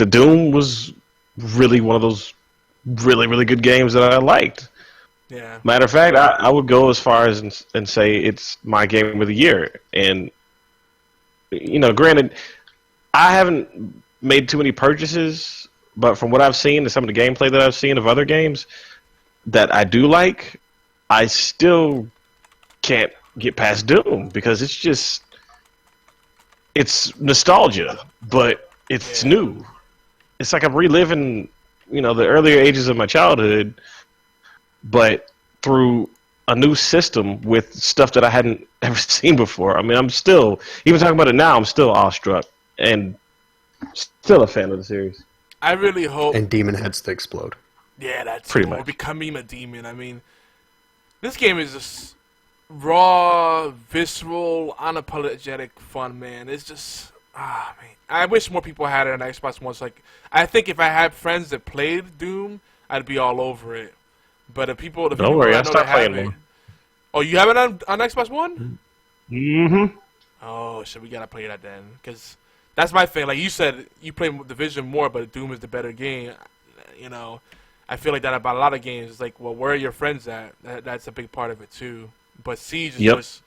Doom was really one of those really, really good games that I liked. Yeah. Matter of fact, I would go as far as and say it's my game of the year. And, granted, I haven't made too many purchases, but from what I've seen and some of the gameplay that I've seen of other games that I do like, I still can't get past Doom because it's nostalgia, but it's new. It's like I'm reliving, the earlier ages of my childhood, but through a new system with stuff that I hadn't ever seen before. I mean, I'm still, even talking about it now, I'm still awestruck and still a fan of the series. I really hope. And demon heads to explode. Yeah, that's pretty much. Becoming a demon. I mean, this game is just raw, visceral, unapologetic fun, man. It's just, man. I wish more people had it on Xbox One. I think if I had friends that played Doom, I'd be all over it. But the people Don't worry, I I'll start playing more. Oh, you have it on Xbox One? Mm-hmm. Oh, shit, we gotta play that then. Because that's my thing. Like you said, you play Division more, but Doom is the better game. I feel like that about a lot of games. It's like, well, where are your friends at? That's a big part of it, too. But Siege is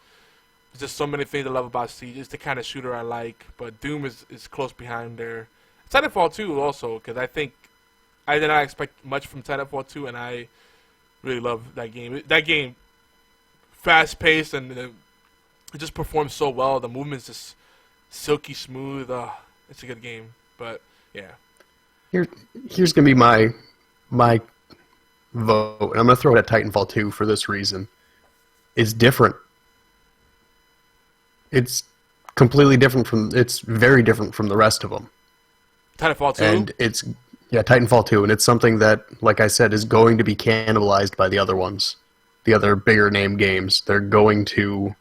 just so many things I love about Siege. It's the kind of shooter I like. But Doom is close behind there. Titanfall 2 also, because I think I did not expect much from Titanfall 2, and I really love that game. That game, fast-paced, and it just performs so well. The movement's just silky smooth. It's a good game, but yeah. Here's gonna be my vote, and I'm gonna throw it at Titanfall 2 for this reason. It's different. It's completely different from. It's very different from the rest of them. Titanfall 2? And it's Titanfall 2, and it's something that, like I said, is going to be cannibalized by the other ones, the other bigger name games. They're going to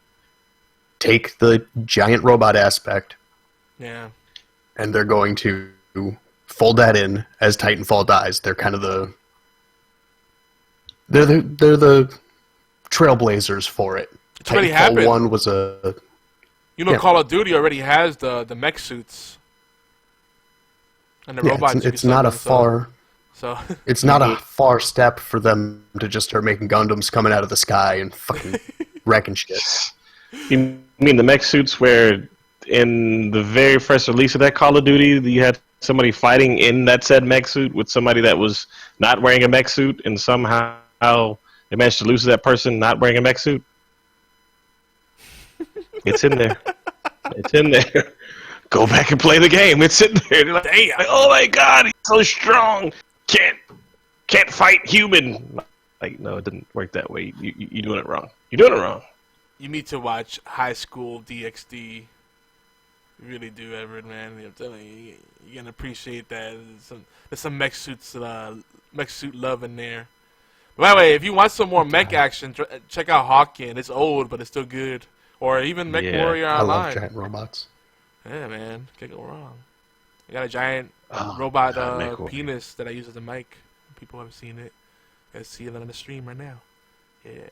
take the giant robot aspect, yeah, and they're going to fold that in as Titanfall dies. They're kind of they're the trailblazers for it. It's already Titanfall happened. 1 was a Call of Duty already has the mech suits and the robots. It's not a far. So it's not a far step for them to just start making Gundams coming out of the sky and fucking wrecking shit. You mean the mech suits where in the very first release of that Call of Duty, you had somebody fighting in that said mech suit with somebody that was not wearing a mech suit, and somehow they managed to lose that person not wearing a mech suit? It's in there. It's in there. Go back and play the game. It's in there. They're like, damn. Oh my god, he's so strong. Can't fight human. Like, no, it didn't work that way. You're doing it wrong. You're doing it wrong. You need to watch High School DxD. You really do, Everett, man. I'm telling you, you're gonna appreciate that. There's some mech suit love in there. By the way, if you want some more mech action, check out Hawken. It's old, but it's still good. Or even Mech Warrior Online. I love giant robots. Yeah, man, can't go wrong. I got a giant robot penis that I use as a mic. People have seen it. You guys see it on the stream right now. Yeah,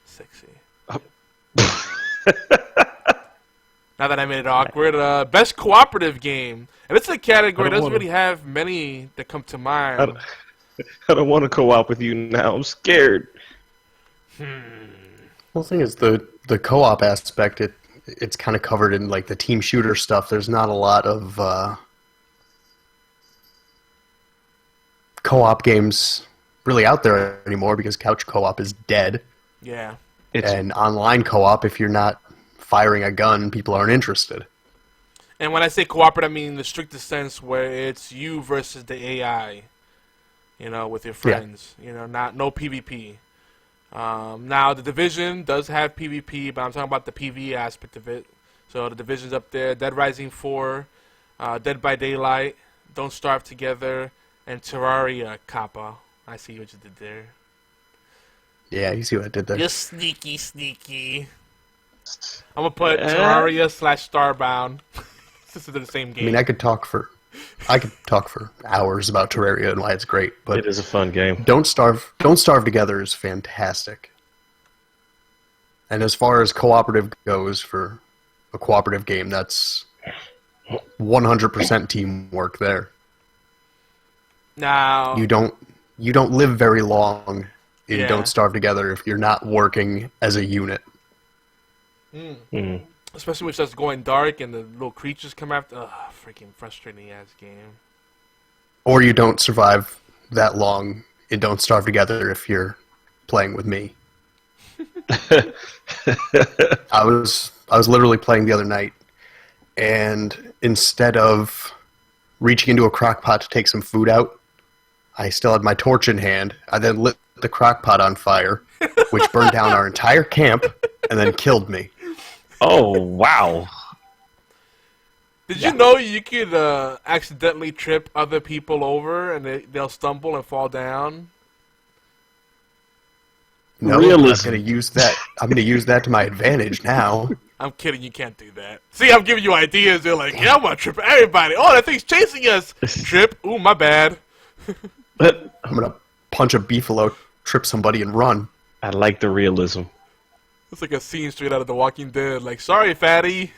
sexy. Now that I made it awkward, best cooperative game, and it's a category that doesn't really have many that come to mind. I don't want to co-op with you now. I'm scared. Well, the thing is, the co-op aspect, it's kind of covered in like the team shooter stuff. There's not a lot of co-op games really out there anymore because couch co-op is dead. Yeah. And online co-op, if you're not firing a gun, people aren't interested. And when I say cooperative, I mean the strictest sense where it's you versus the AI, with your friends. Yeah. No PvP. Now, The Division does have PvP, but I'm talking about the PvE aspect of it. So The Division's up there, Dead Rising 4, Dead by Daylight, Don't Starve Together, and Terraria Kappa. I see what you did there. Yeah, you see what I did there. You're sneaky. I'm going to put Terraria/Starbound. This is the same game. I mean, I could talk for hours about Terraria and why it's great, but it is a fun game. Don't Starve Together is fantastic. And as far as cooperative goes for a cooperative game, that's 100% teamwork there. Now, you don't live very long in Don't Starve Together if you're not working as a unit. Especially when it starts going dark and the little creatures come after. Ugh, freaking frustrating ass game. Or you don't survive that long in Don't Starve Together if you're playing with me. I was literally playing the other night, and instead of reaching into a crock pot to take some food out, I still had my torch in hand. I then lit the crock pot on fire, which burned down our entire camp and then killed me. Oh, wow. Did you know you could accidentally trip other people over and they'll stumble and fall down? No, Realism. I'm going to use that. I'm going to use that to my advantage now. I'm kidding. You can't do that. See, I'm giving you ideas. They're like, yeah, I'm going to trip everybody. Oh, that thing's chasing us. Trip. Ooh, my bad. I'm going to punch a beefalo, trip somebody, and run. I like the realism. It's like a scene straight out of The Walking Dead. Like, sorry, fatty.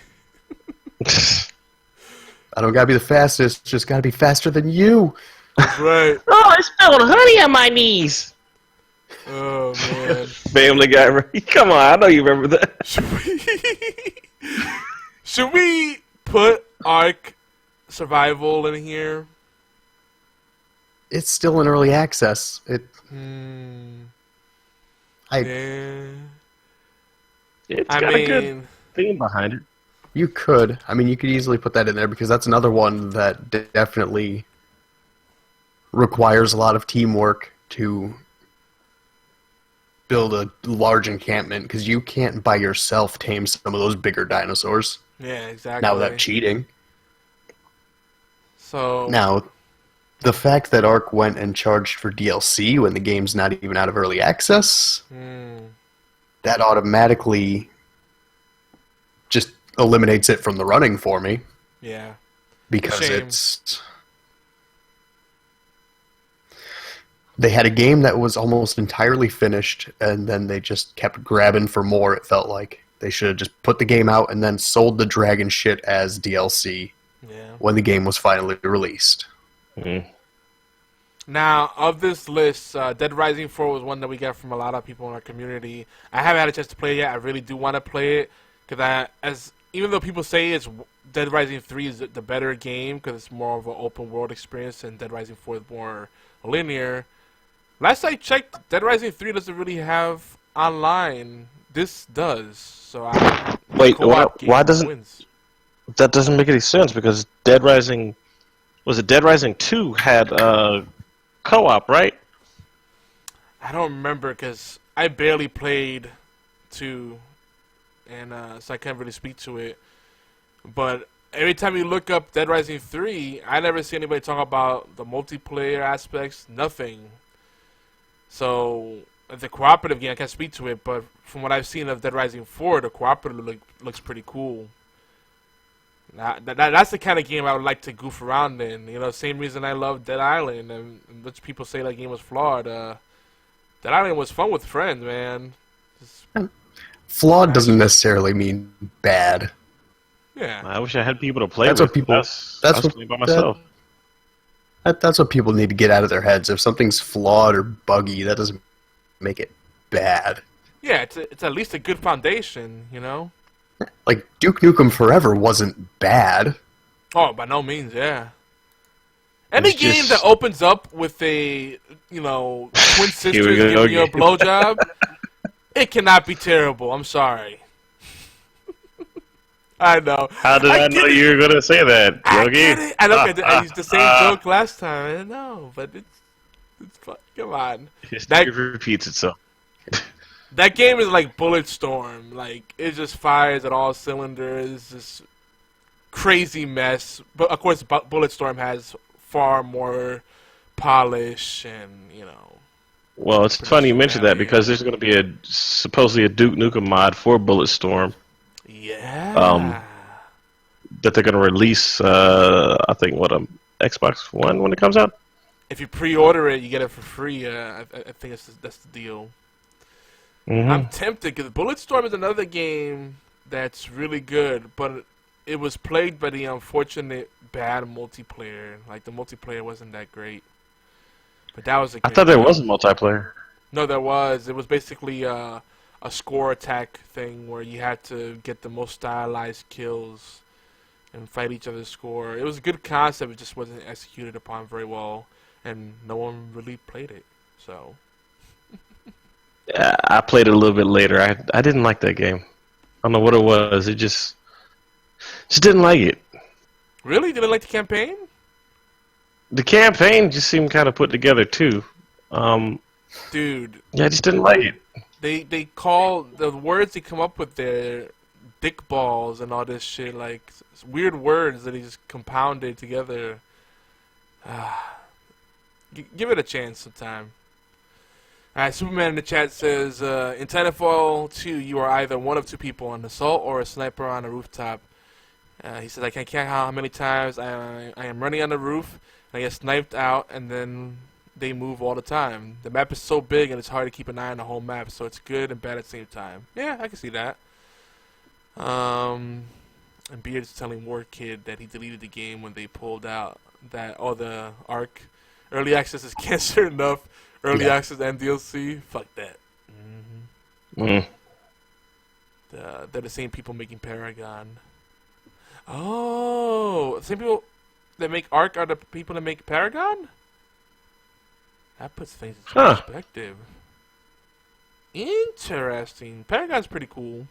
I don't gotta be the fastest, just gotta be faster than you. That's right. Oh, I spilled honey on my knees. Oh, man. Family Guy, right? Come on, I know you remember that. Should we put Ark survival in here? It's still in early access. Yeah. It's got a good theme behind it. You could. I mean, you could easily put that in there because that's another one that definitely requires a lot of teamwork to build a large encampment because you can't by yourself tame some of those bigger dinosaurs. Yeah, exactly. Now without cheating. So now, the fact that Ark went and charged for DLC when the game's not even out of early access, that automatically just eliminates it from the running for me. Yeah. Because they had a game that was almost entirely finished, and then they just kept grabbing for more, it felt like. They should have just put the game out and then sold the dragon shit as DLC when the game was finally released. Now, of this list, Dead Rising 4 was one that we got from a lot of people in our community. I haven't had a chance to play it yet. I really do want to play it. Because even though people say Dead Rising 3 is the better game because it's more of an open world experience and Dead Rising 4 is more linear, last I checked, Dead Rising 3 doesn't really have online. This does. So why doesn't that doesn't make any sense? Because Dead Rising 2 had co-op, right? I don't remember because I barely played 2, and so I can't really speak to it. But every time you look up Dead Rising 3, I never see anybody talk about the multiplayer aspects. Nothing. So the cooperative game, I can't speak to it, but from what I've seen of Dead Rising 4, the cooperative looks pretty cool. That's the kind of game I would like to goof around in. You know, same reason I love Dead Island, and which people say that game was flawed. Dead Island was fun with friends, man. Flawed doesn't necessarily mean bad. Yeah. I wish I had people to play with. What people. That's what by myself. That's what people need to get out of their heads. If something's flawed or buggy, that doesn't make it bad. Yeah, it's at least a good foundation, you know? Like, Duke Nukem Forever wasn't bad. Oh, by no means, yeah. Any game that opens up with a, twin sisters giving you a blowjob, it cannot be terrible. I'm sorry. I know. How did I know you were going to say that, Yogi? I used the same joke last time. I know, but it's fun. Come on. History repeats itself. That game is like Bulletstorm. Like, it just fires at all cylinders. It's this crazy mess. But, of course, Bulletstorm has far more polish and, Well, it's funny you mentioned that because there's going to be supposedly a Duke Nukem mod for Bulletstorm. Yeah. That they're going to release, I think, Xbox One when it comes out? If you pre-order it, you get it for free. I think that's the deal. I'm tempted because Bulletstorm is another game that's really good, but it was plagued by the unfortunate bad multiplayer. Like, the multiplayer wasn't that great. But that was a good I thought there was a multiplayer. No, there was. It was basically a score attack thing where you had to get the most stylized kills and fight each other's score. It was a good concept, it just wasn't executed upon very well, and no one really played it. So I played it a little bit later. I didn't like that game. I don't know what it was. It just didn't like it. Really? You didn't like the campaign? The campaign just seemed kind of put together too. Dude. Yeah, I just didn't like it. They call the words they come up with there dick balls and all this shit, like weird words that he just compounded together. Give it a chance sometime. Alright, Superman in the chat says, in Titanfall 2, you are either one of two people, an assault or a sniper on a rooftop. He says, I can't count how many times I am running on the roof, and I get sniped out, and then they move all the time. The map is so big, and it's hard to keep an eye on the whole map, so it's good and bad at the same time. Yeah, I can see that. And Beard's telling WarKid that he deleted the game when they pulled out that, the Ark early access is cancer enough. Early access and DLC? Fuck that. They're the same people making Paragon. Oh, same people. that make Ark are the people that make Paragon? That puts things into perspective. Interesting. Paragon's pretty cool.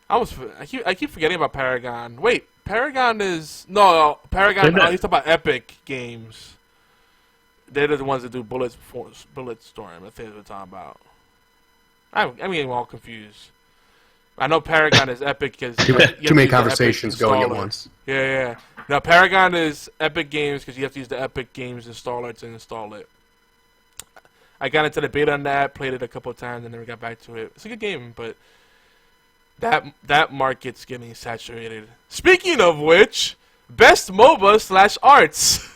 I keep forgetting about Paragon. Wait, Paragon is Paragon. He's talking about Epic Games. They're the ones that do Bulletstorm. I think what we're talking about. I'm getting all confused. I know Paragon is Epic because too many conversations going at once. Yeah. Now Paragon is Epic Games because you have to use the Epic Games installer to install it. I got into the beta on that, played it a couple of times, and never got back to it. It's a good game, but that market's getting saturated. Speaking of which, best MOBA/arts.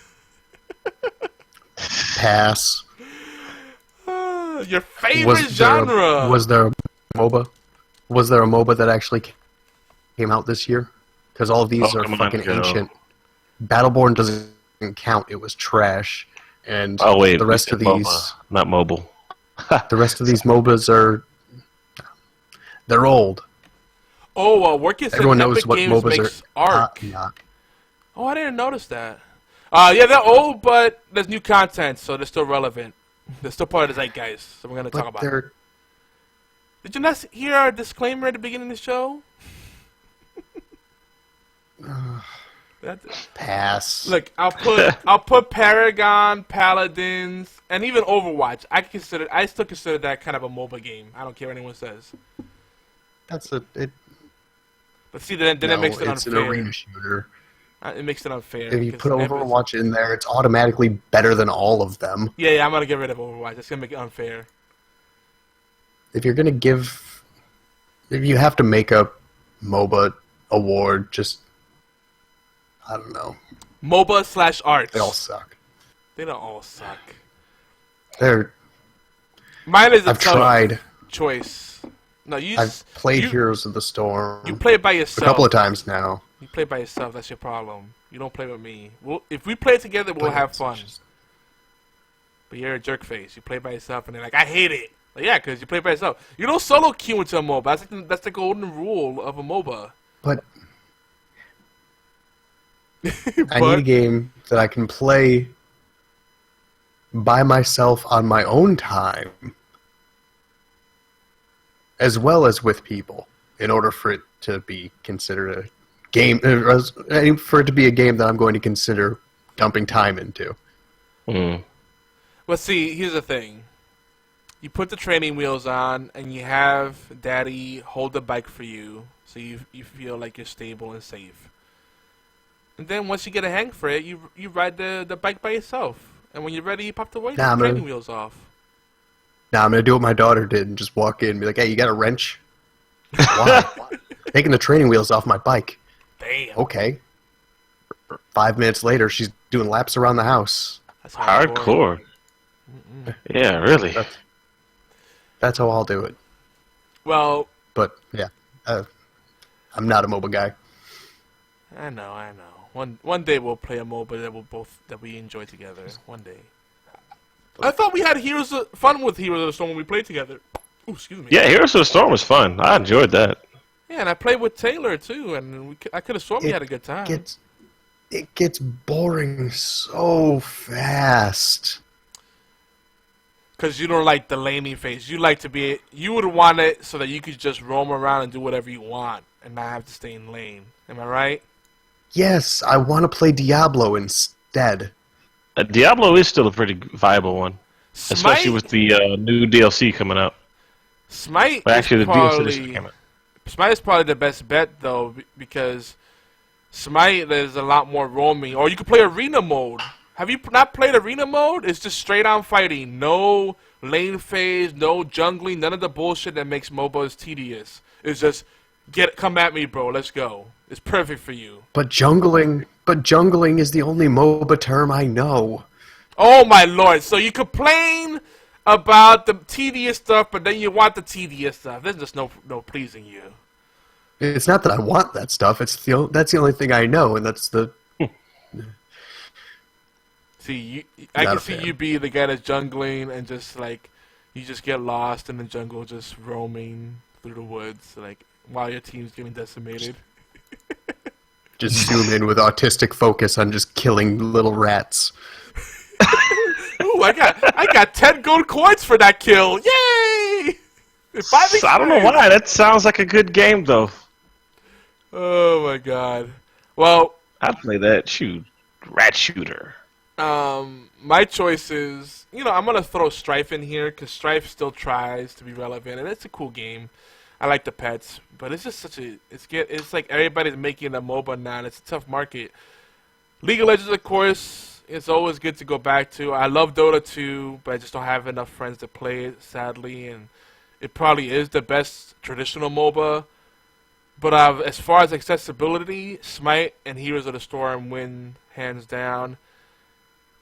Pass. Your favorite genre. Was there a MOBA? Was there a MOBA that actually came out this year? Because all of these are fucking ancient. Battleborn doesn't count. It was trash. And the rest of these... MOBA, not mobile. The rest of these MOBAs are... They're old. Oh, Workit said Epic Games MOBAs makes Ark. Not. Oh, I didn't notice that. Yeah, they're old, but there's new content, so they're still relevant. They're still part of the zeitgeist, so we're going to talk about it. Did you not hear our disclaimer at the beginning of the show? Pass. Look, I'll put Paragon, Paladins, and even Overwatch. I still consider that kind of a MOBA game. I don't care what anyone says. But see, then it makes it unfair. It's an arena shooter. It makes it unfair. If you put Overwatch in there, it's automatically better than all of them. Yeah, I'm gonna get rid of Overwatch. It's gonna make it unfair. If you're gonna if you have to make a MOBA award, just I don't know. MOBA/arts. They all suck. They don't all suck. Mine is a tough choice. No, I've played Heroes of the Storm. You play it by yourself. A couple of times now. You play by yourself. That's your problem. You don't play with me. If we play together, we'll have fun. But you're a jerk face. You play by yourself, and they're like, I hate it. Like, yeah, because you play by yourself. You don't solo queue into a MOBA. That's the golden rule of a MOBA. But I need a game that I can play by myself on my own time, as well as with people, in order for it to be considered a game, for it to be a game that I'm going to consider dumping time into. Well, see, here's the thing. You put the training wheels on, and you have Daddy hold the bike for you, so you feel like you're stable and safe. And then once you get a hang for it, you ride the bike by yourself. And when you're ready, you pop the training wheels off. Nah, I'm going to do what my daughter did and just walk in and be like, hey, you got a wrench? Why? Taking the training wheels off my bike. Damn. Okay. 5 minutes later, she's doing laps around the house. That's hardcore. Yeah, really. That's how I'll do it. Well... But, yeah. I'm not a MOBA guy. I know. One day we'll play a MOBA that we enjoy together. One day. I thought we had fun with Heroes of the Storm when we played together. Ooh, excuse me. Yeah, Heroes of the Storm was fun. I enjoyed that. Yeah, and I played with Taylor too, and I could have sworn we had a good time. It gets boring so fast. Because you don't like the laney phase. You would want it so that you could just roam around and do whatever you want and not have to stay in lane. Am I right? Yes, I want to play Diablo instead. Diablo is still a pretty viable one. Especially with the new DLC coming out. Smite DLC came out. Smite is probably the best bet, though, because Smite, there's a lot more roaming. Or you could play Arena Mode. Have you not played Arena Mode? It's just straight-on fighting. No lane phase, no jungling, none of the bullshit that makes MOBAs tedious. It's just, come at me, bro, let's go. It's perfect for you. But jungling is the only MOBA term I know. Oh, my lord. So you complain about the tedious stuff, but then you want the tedious stuff. There's just no pleasing you. It's not that I want that stuff. That's the only thing I know, and that's the... See, I can see you be the guy that's jungling and just, like, you just get lost in the jungle just roaming through the woods, like, while your team's getting decimated. just zoom in with autistic focus on just killing little rats. Ooh, I got 10 gold coins for that kill. Yay! I don't know why. That sounds like a good game, though. Oh my god. Well, I'd play that rat shooter. My choice is, I'm gonna throw Strife in here because Strife still tries to be relevant, and it's a cool game. I like the pets, but it's just it's like everybody's making a MOBA now, and it's a tough market. League of Legends, of course, it's always good to go back to. I love Dota 2, but I just don't have enough friends to play it, sadly, and it probably is the best traditional MOBA. But as far as accessibility, Smite and Heroes of the Storm win hands down.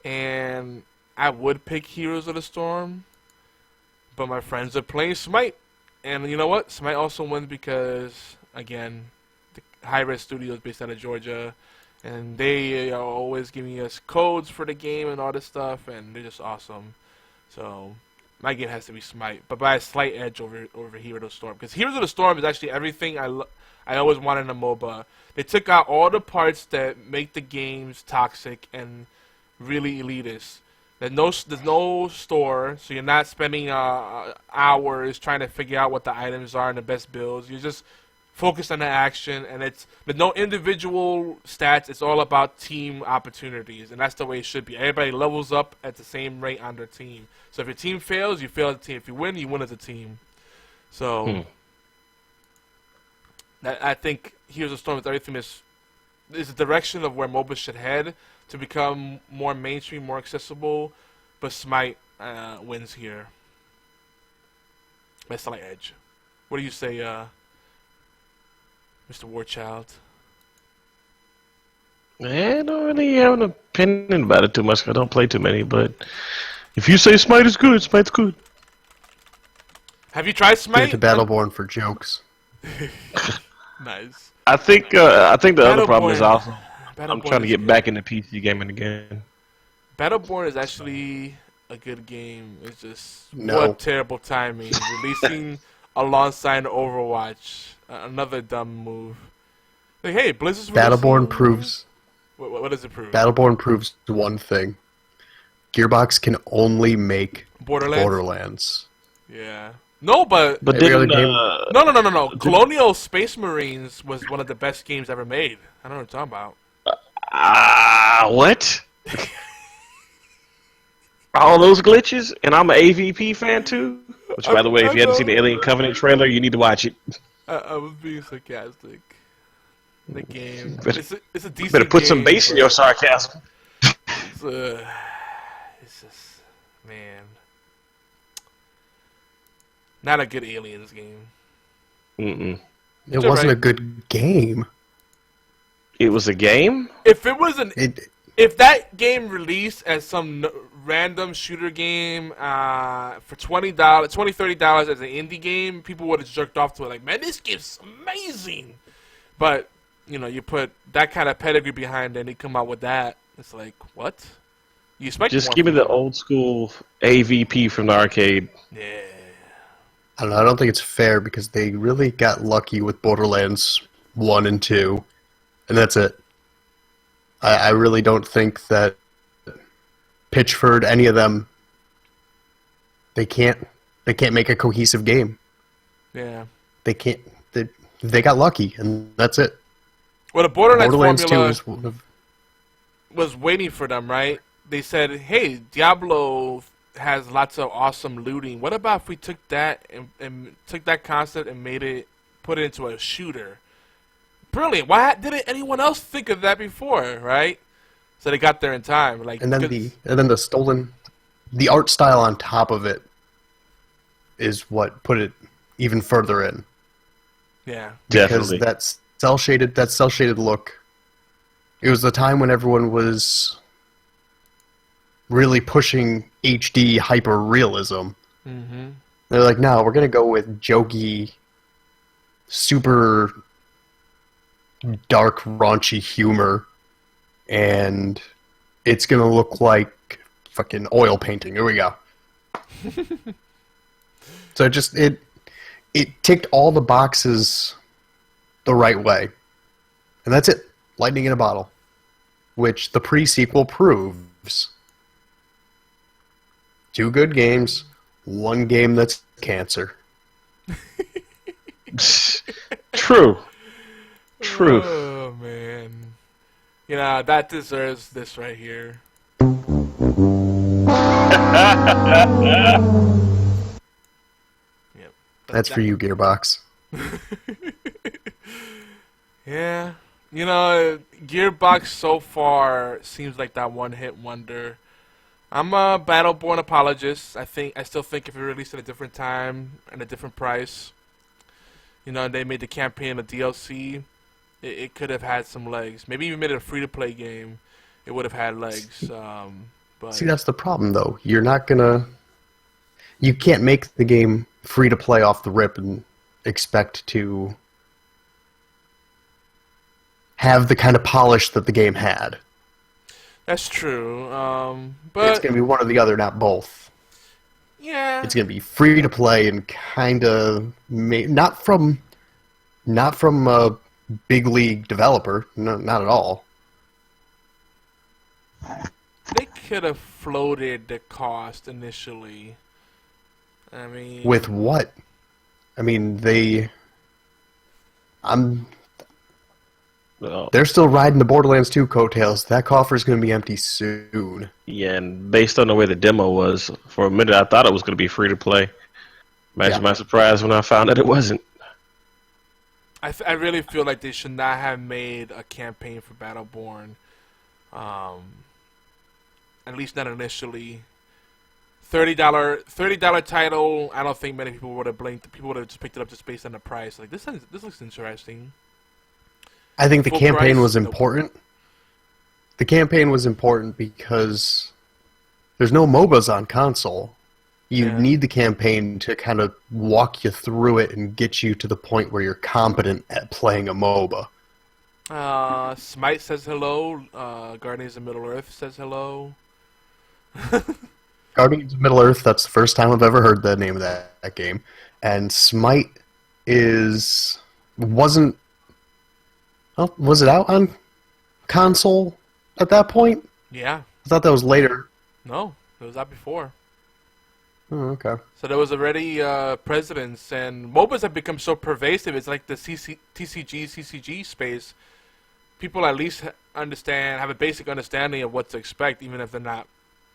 And I would pick Heroes of the Storm, but my friends are playing Smite. And you know what? Smite also wins because, again, the High-Res Studio is based out of Georgia. And they are always giving us codes for the game and all this stuff, and they're just awesome. So my game has to be Smite, but by a slight edge over Heroes of the Storm. Because Heroes of the Storm is actually everything I always wanted in a MOBA. They took out all the parts that make the games toxic and really elitist. There's no store, so you're not spending hours trying to figure out what the items are and the best builds. You're just focused on the action, and there's no individual stats. It's all about team opportunities, and that's the way it should be. Everybody levels up at the same rate on their team. So if your team fails, you fail as a team. If you win as a team. So I think Heroes of the Storm with everything is the direction of where MOBA should head to become more mainstream, more accessible. But Smite wins here. By slight edge. What do you say, Mr. Warchild? I don't really have an opinion about it too much. I don't play too many, but if you say Smite is good, Smite's good. Have you tried Smite? Give it to Battleborn for jokes. Nice. I think the other problem is also I'm trying to get good. back into PC gaming again. Battleborn is actually a good game. It's just No. what terrible timing. Releasing alongside Overwatch. Another dumb move. Like, hey, Blizzard's Battleborn releasing- proves. What does it prove? Battleborn proves one thing: Gearbox can only make Borderlands. Yeah. No, but Every other game. No. Colonial Space Marines was one of the best games ever made. I don't know what you're talking about. What? All those glitches, and I'm an AVP fan too. Which, by the way, if you haven't seen the Alien Covenant trailer, you need to watch it. I was being sarcastic. The game. It's a decent Better put some game, bass in but your sarcasm. It's just, man. Not a good Aliens game. Mm-mm. It wasn't a good game. It was a game? If it was if that game released as some random shooter game for $20, $30 as an indie game, people would have jerked off to it. Like, man, this game's amazing. But you put that kind of pedigree behind it, and they come out with that. It's like, what? You expect Just more give me from the old school AVP from the arcade. Yeah. I don't know. I don't think it's fair because they really got lucky with Borderlands 1 and 2, and that's it. I really don't think that Pitchford, any of them, they can't make a cohesive game. Yeah. They can't. They got lucky, and that's it. Well, the Borderlands 2 formula is one of, was waiting for them, right? They said, hey, Diablo has lots of awesome looting. What about if we took that and took that concept and put it into a shooter? Brilliant. Why didn't anyone else think of that before, right? So they got there in time. Like, and then the art style on top of it is what put it even further in. Yeah. Because Definitely. that cell shaded look. It was the time when everyone was really pushing HD hyper realism. Mm-hmm. They're like, no, we're gonna go with jokey, super dark, raunchy humor, and it's gonna look like fucking oil painting. Here we go. So it ticked all the boxes the right way, and that's it. Lightning in a Bottle, which the pre-sequel proves. 2 good games, 1 game that's cancer. True. Oh, man. You know, that deserves this right here. Yep. That's for you, Gearbox. Yeah. You know, Gearbox so far seems like that one-hit wonder. I'm a Battleborn apologist. I still think if it released at a different time and a different price, you know, and they made the campaign a DLC, it could have had some legs. Maybe even made it a free-to-play game, it would have had legs. But See, that's the problem, though. You're not gonna... You can't make the game free-to-play off the rip and expect to have the kind of polish that the game had. that's true. But It's going to be one or the other, not both. yeah, It's going to be free to play and kind of not from a big league developer, no, not at all. they could have floated the cost initially. I mean, With what? I mean, Well, they're still riding the Borderlands 2 coattails. That coffer's going to be empty soon. yeah, and based on the way the demo was, for a minute I thought it was going to be free to play. Imagine my surprise when I found that it wasn't. I really feel like they should not have made a campaign for Battleborn. At least not initially. $30 title. I don't think many people would have blinked. People would have just picked it up just based on the price. Like this looks interesting. I think the Full campaign price? was Nope. important. The campaign was important because there's no MOBAs on console. You Yeah. need the campaign to kind of walk you through it and get you to the point where you're competent at playing a MOBA. Smite says hello. Guardians of Middle-earth says hello. Guardians of Middle-earth, that's the first time I've ever heard the name of that game. And Smite wasn't... Oh, was it out on console at that point? Yeah. I thought that was later. No, it was out before. Oh, okay. So there was already precedents, and MOBAs have become so pervasive. It's like the TCG space. People at least have a basic understanding of what to expect, even if they're not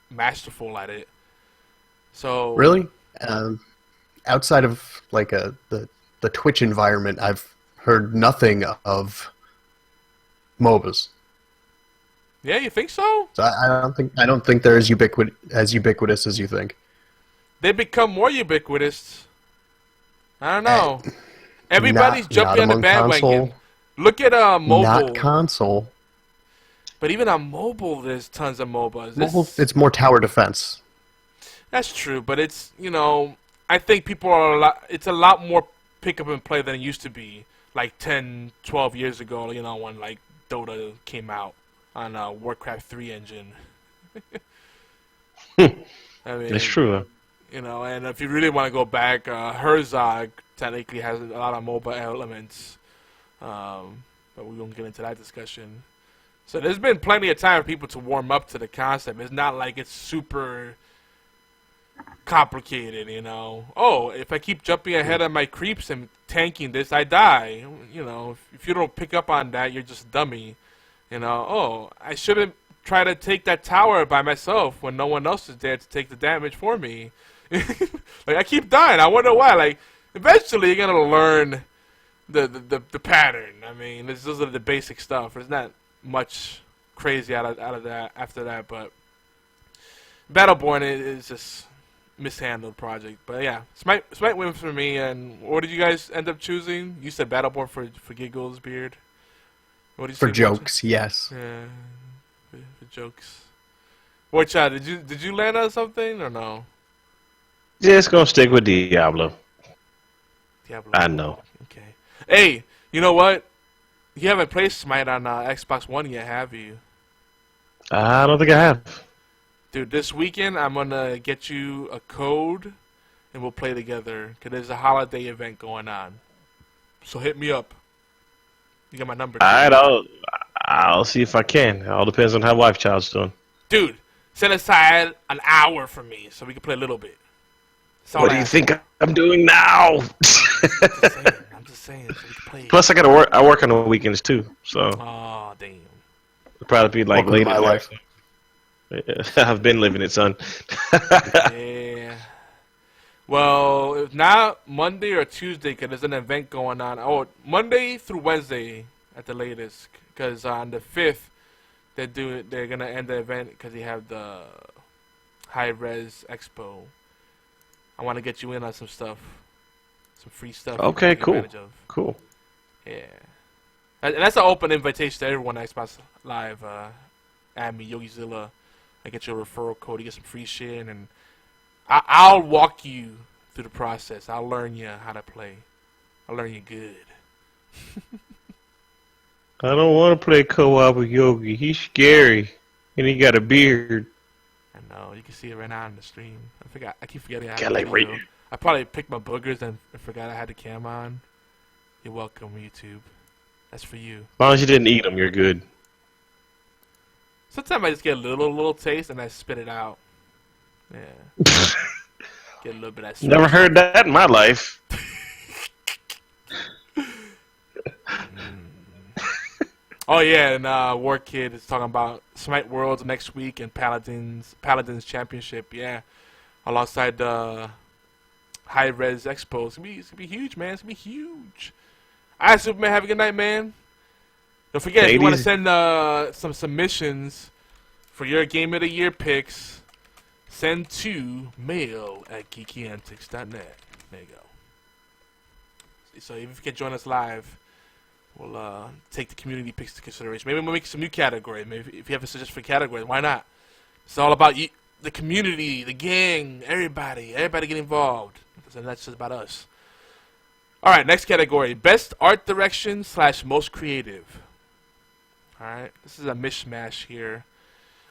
masterful at it. So Really? Outside of like the Twitch environment, I've heard nothing of MOBAs. Yeah, you think so? So I don't think they're as ubiquitous as you think. They become more ubiquitous. I don't know. Everybody's jumping on the among bandwagon. console, Look at mobile. not console. But even on mobile, there's tons of MOBAs. Mobile, it's more tower defense. That's true, but it's, you know, I think people are it's a lot more pick up and play than it used to be. Like 10, 12 years ago, you know, when like Dota came out on Warcraft 3 engine. I mean, It's true. you know, and if you really want to go back, Herzog technically has a lot of mobile elements, but we won't get into that discussion. So there's been plenty of time for people to warm up to the concept. It's not like it's super complicated, you know. Oh, if I keep jumping ahead of my creeps and tanking this, I die. You know, if you don't pick up on that, you're just a dummy. You know, oh, I shouldn't try to take that tower by myself when no one else is there to take the damage for me. Like, I keep dying. I wonder why. Like, eventually you're going to learn the pattern. I mean, those are the basic stuff. There's not much crazy out of that after that, but Battleborn is just mishandled project. But yeah, Smite wins for me. And what did you guys end up choosing? You said Battleborn for giggles, Beard. What did you For say, jokes, yes. yeah, for jokes. What, Chad? Did you land on something or no? Yeah, it's gonna stick with Diablo. Diablo. I know. Okay. Hey, you know what? You haven't played Smite on Xbox One yet, have you? I don't think I have. Dude, this weekend I'm gonna get you a code, and we'll play together. Cause there's a holiday event going on. So hit me up. You got my number. I'll I'll see if I can. It all depends on how wife child's doing. Dude, set aside an hour for me so we can play a little bit. What do you think I'm doing now? I'm just saying so we can play. Plus, I gotta work. I work on the weekends too, so. Oh damn. It'll probably be like Welcome to late my at life. night. I've been living it, son. Yeah. Well, it's not Monday or Tuesday because there's an event going on. Oh, Monday through Wednesday at the latest. Because on the 5th, they're gonna end the event because they have the High Res Expo. I want to get you in on some stuff, some free stuff. Okay, cool. Cool. Yeah. And that's an open invitation to everyone at Xbox Live. Add me, YogiZilla. I get your referral code. You get some free shit, and I'll walk you through the process. I'll learn you how to play. I'll learn you good. I don't want to play co-op with Yogi. He's scary, and he got a beard. I know. You can see it right now on the stream. I keep forgetting. I probably picked my boogers and forgot I had the cam on. You're welcome, YouTube. That's for you. As long as you didn't eat them, you're good. Sometimes I just get a little taste and I spit it out. Yeah. Get a little bit of that. Never heard that in my life. Oh yeah, and War Kid is talking about Smite Worlds next week and Paladins Championship. Yeah, alongside the High Res Expo. It's gonna be huge, man. It's gonna be huge. All right, Superman. Have a good night, man. Don't forget, if you want to send some submissions for your Game of the Year picks, send to mail@geekyantics.net. There you go. So if you can join us live, we'll take the community picks into consideration. Maybe we'll make some new category. Maybe if you have a suggestion for a category, why not? It's all about you, the community, the gang, everybody get involved. And that's just about us. All right, next category: best art direction / most creative. All right, this is a mishmash here.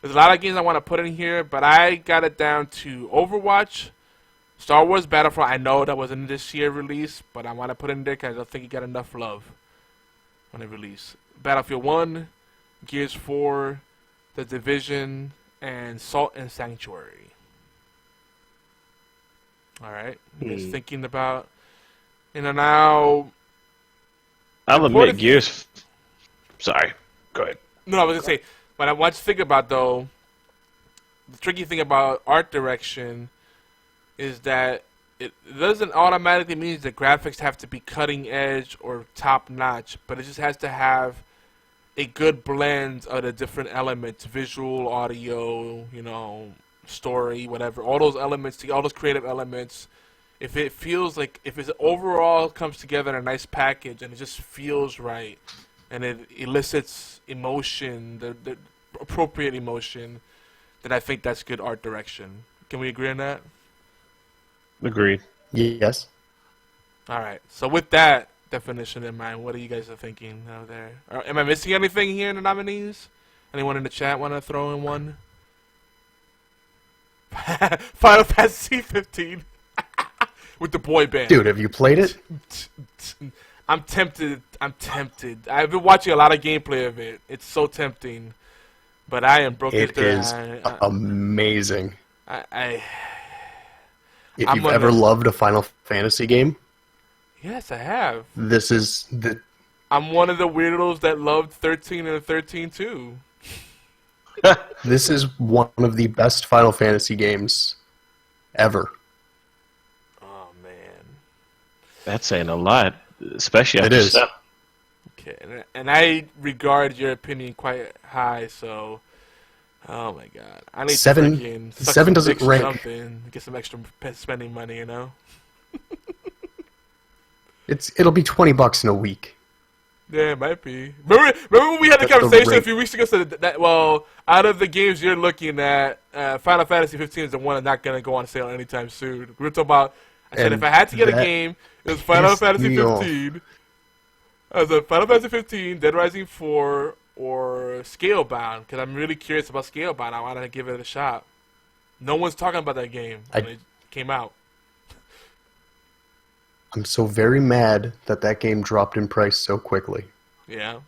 There's a lot of games I want to put in here, but I got it down to Overwatch, Star Wars Battlefront. I know that wasn't this year release, but I want to put it in there because I don't think it got enough love when it released. Battlefield 1, Gears 4, The Division, and Salt and Sanctuary. All right, just thinking about, now. I'll admit Gears. Sorry, go ahead. No, I was gonna say, what I want you to think about though, the tricky thing about art direction is that it doesn't automatically mean that graphics have to be cutting edge or top notch, but it just has to have a good blend of the different elements: visual, audio, story, whatever. All those elements, all those creative elements. If it feels like, if it overall comes together in a nice package and it just feels right, and it elicits emotion, the appropriate emotion, then I think that's good art direction. Can we agree on that? Agreed. Yes. All right. So with that definition in mind, what are you guys thinking out there? Am I missing anything here in the nominees? Anyone in the chat want to throw in one? Final Fantasy 15 with the boy band. Dude, have you played it? I'm tempted. I've been watching a lot of gameplay of it. It's so tempting, but I am broken. It is amazing. If you've ever loved a Final Fantasy game, yes, I have. This is the. I'm one of the weirdos that loved 13 and 13 too. This is one of the best Final Fantasy games ever. Oh man, that's saying a lot, especially after it is. Stuff. Okay, and I regard your opinion quite high, so. Oh my god! I need seven doesn't rank. Get some extra spending money, It'll be $20 in a week. Yeah, it might be. Remember when we had the conversation a few weeks ago? Said that out of the games you're looking at, Final Fantasy 15 is the one that's not gonna go on sale anytime soon. We were talking about. I said if I had to get a game, it was Final Fantasy 15. I was like Final Fantasy 15, Dead Rising 4. Or Scalebound, because I'm really curious about Scalebound. I want to give it a shot. No one's talking about that game when it came out. I'm so very mad that game dropped in price so quickly. Yeah.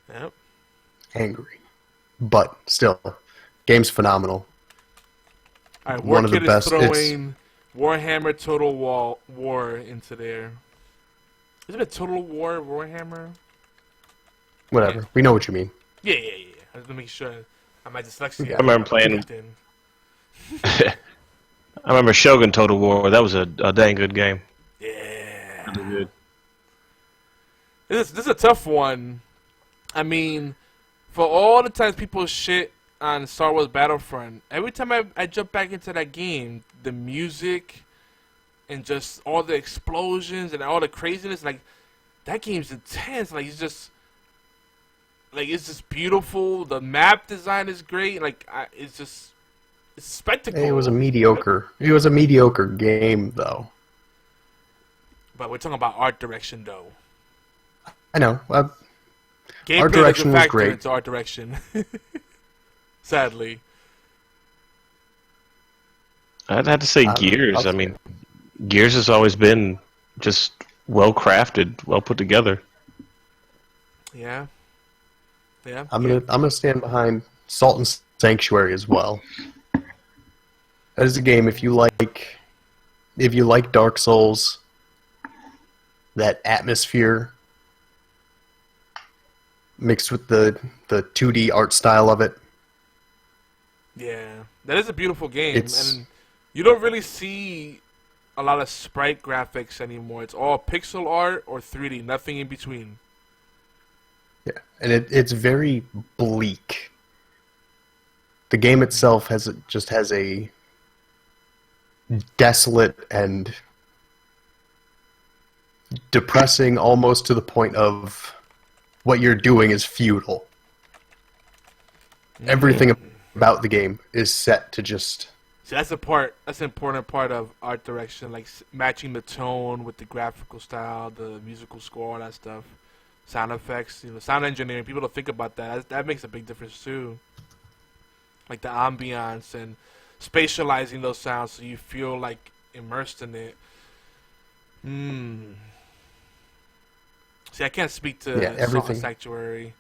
Yep. Angry. But still, game's phenomenal. All right, One of the Warkid best. is throwing Warhammer Total War into there. Is it a Total War Warhammer? Whatever. Yeah. We know what you mean. Yeah. I was gonna make sure. My dyslexia. I remember playing. kicked in. I remember Shogun Total War. That was a dang good game. Yeah. Really good. This is a tough one. I mean, for all the times people shit on Star Wars Battlefront, every time I jump back into that game, the music and just all the explosions and all the craziness, like, that game's intense. Like, it's just beautiful. The map design is great. Like, it's spectacle. It was a mediocre. It was a mediocre game, though. But we're talking about art direction, though. I know. Gameplay Art direction doesn't was factor great. into art direction. Sadly. I'd have to say Gears. I mean, Gears has always been just well crafted, well put together. Yeah. I'm gonna stand behind Salt and Sanctuary as well. That is a game if you like Dark Souls, that atmosphere mixed with the 2D art style of it. Yeah, that is a beautiful game, It's- and you don't really see a lot of sprite graphics anymore. It's all pixel art or 3D, nothing in between. Yeah, and it's very bleak. The game itself has a desolate and depressing, almost to the point of what you're doing is futile. Everything about the game is set to just... See, that's an important part of art direction, like matching the tone with the graphical style, the musical score, all that stuff. Sound effects, sound engineering. People don't think about that. That makes a big difference too. Like the ambiance and spatializing those sounds so you feel like immersed in it. See, I can't speak to Salt and everything. Sanctuary.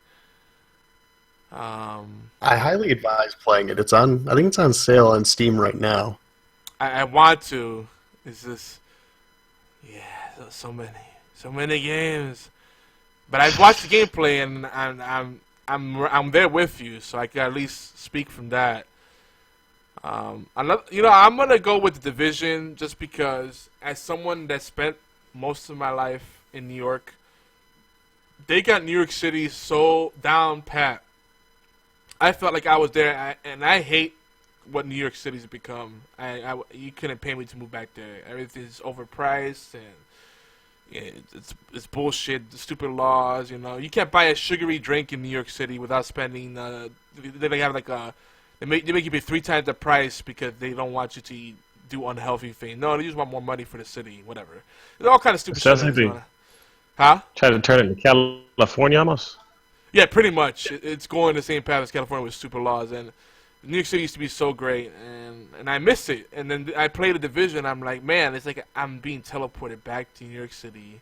I highly advise playing it. I think it's on sale on Steam right now. I want to. It's just, so many games. But I've watched the gameplay and I'm there with you, so I can at least speak from that. I'm gonna go with The Division just because, as someone that spent most of my life in New York, they got New York City so down pat. I felt like I was there, and I hate what New York City's become. You couldn't pay me to move back there. Everything's overpriced and. Yeah, it's bullshit. The stupid laws, You can't buy a sugary drink in New York City without spending. They have they make you pay 3 times the price because they don't want you to do unhealthy things. No, they just want more money for the city. Whatever. There's all kind of stupid Sounds shit. like Huh? Try to turn it into California almost. Yeah, pretty much. It's going the same path as California with stupid laws, and New York City used to be so great, and I miss it. And then I play The Division. I'm like, man, it's like I'm being teleported back to New York City,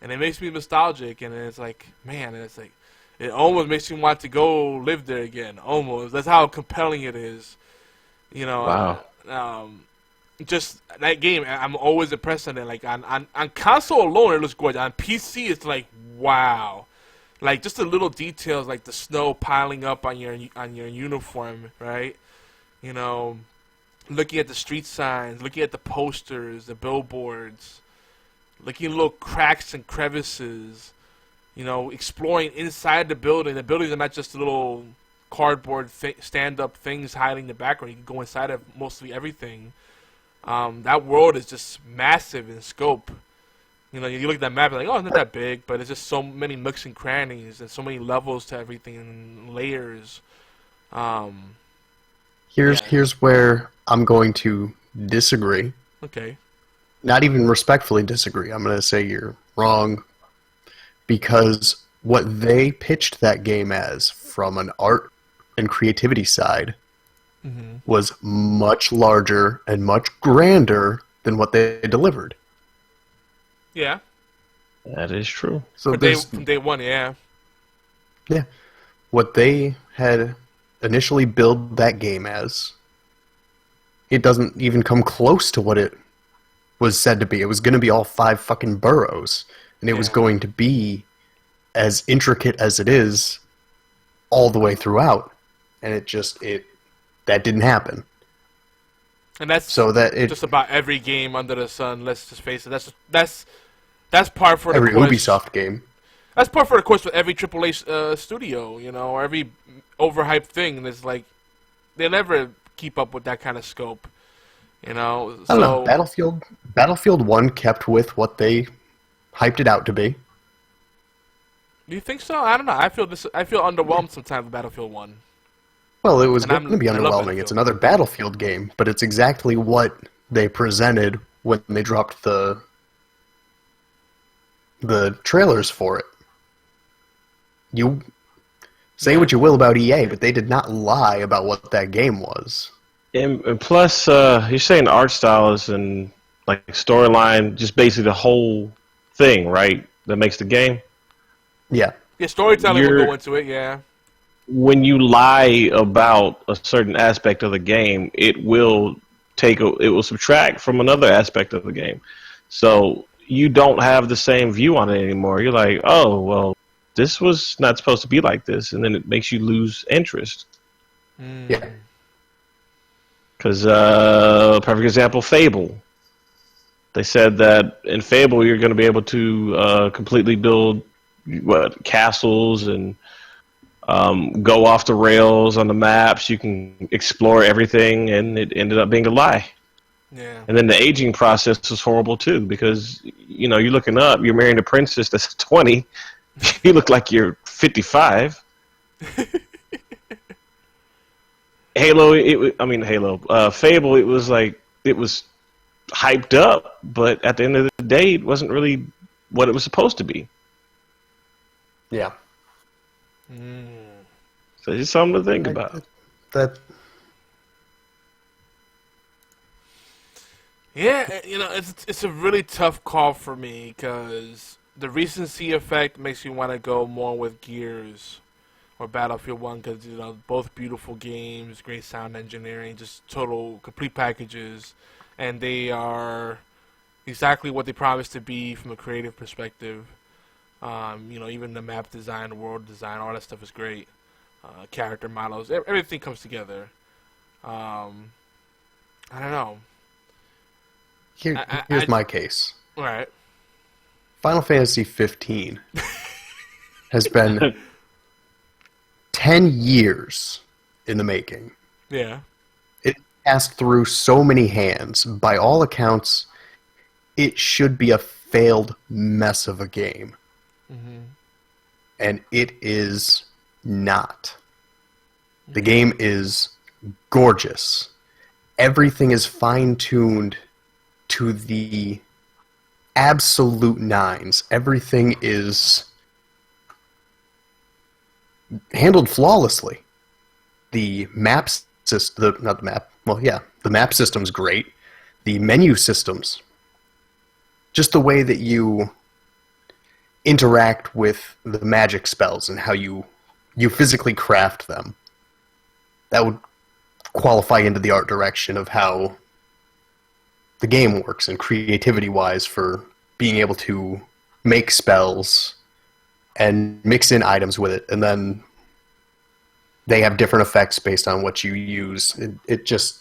and it makes me nostalgic. And it's like, man, it's like it almost makes me want to go live there again. Almost. That's how compelling it is. Wow. Just that game, I'm always impressed on it. Like on console alone, it looks gorgeous. On PC, it's like wow. Like just the little details, like the snow piling up on your uniform, right? Looking at the street signs, looking at the posters, the billboards, looking at little cracks and crevices. Exploring inside the building. The buildings are not just little cardboard stand-up things hiding in the background. You can go inside of mostly everything. That world is just massive in scope. You look at that map, you're like, oh, it's not that big, but it's just so many nooks and crannies and so many levels to everything and layers. Here's where I'm going to disagree. Okay. Not even respectfully disagree. I'm going to say you're wrong because what they pitched that game as from an art and creativity side was much larger and much grander than what they delivered. Yeah. That is true. So from day one, yeah. Yeah. what they had initially billed that game as, it doesn't even come close to what it was said to be. It was going to be all 5 fucking boroughs, and it was going to be as intricate as it is all the way throughout, and that didn't happen. And that's so that just about every game under the sun. Let's just face it. That's par for the course. Every Ubisoft game. That's par for the course with every AAA studio, or every overhyped thing. There's like they never keep up with that kind of scope, I don't know. Battlefield 1 kept with what they hyped it out to be. Do you think so? I don't know. I feel underwhelmed sometimes with Battlefield 1. Well, it was going to be underwhelming. It's another Battlefield game, but it's exactly what they presented when they dropped the trailers for it. You say what you will about EA, but they did not lie about what that game was. And plus, you're saying art styles and like storyline, just basically the whole thing, right? That makes the game. Yeah. Yeah, storytelling will go into it. Yeah. When you lie about a certain aspect of the game, it will subtract from another aspect of the game. So you don't have the same view on it anymore. You're like, oh, well, this was not supposed to be like this, and then it makes you lose interest. Yeah. Because, perfect example, Fable. They said that in Fable you're going to be able to completely build castles and go off the rails on the maps. You can explore everything, and it ended up being a lie. Yeah. And then the aging process was horrible too, because you're looking up, you're marrying a princess that's 20, you look like you're 55. Fable, it was hyped up, but at the end of the day, it wasn't really what it was supposed to be. Yeah. So it's something to think about. Yeah, it's a really tough call for me because the recency effect makes me want to go more with Gears or Battlefield 1 because both beautiful games, great sound engineering, just total complete packages, and they are exactly what they promised to be from a creative perspective. Even the map design, the world design, all that stuff is great. Character models, everything comes together. I don't know. Here's my case. All right. Final Fantasy 15 has been 10 years in the making. Yeah. It passed through so many hands. By all accounts, it should be a failed mess of a game. Mm-hmm. And it is not. The game is gorgeous. Everything is fine-tuned to the absolute nines. Everything is handled flawlessly. The map system, the map system's great. The menu systems, just the way that you interact with the magic spells and how you physically craft them, that would qualify into the art direction of how the game works and creativity-wise for being able to make spells and mix in items with it, and then they have different effects based on what you use. It just...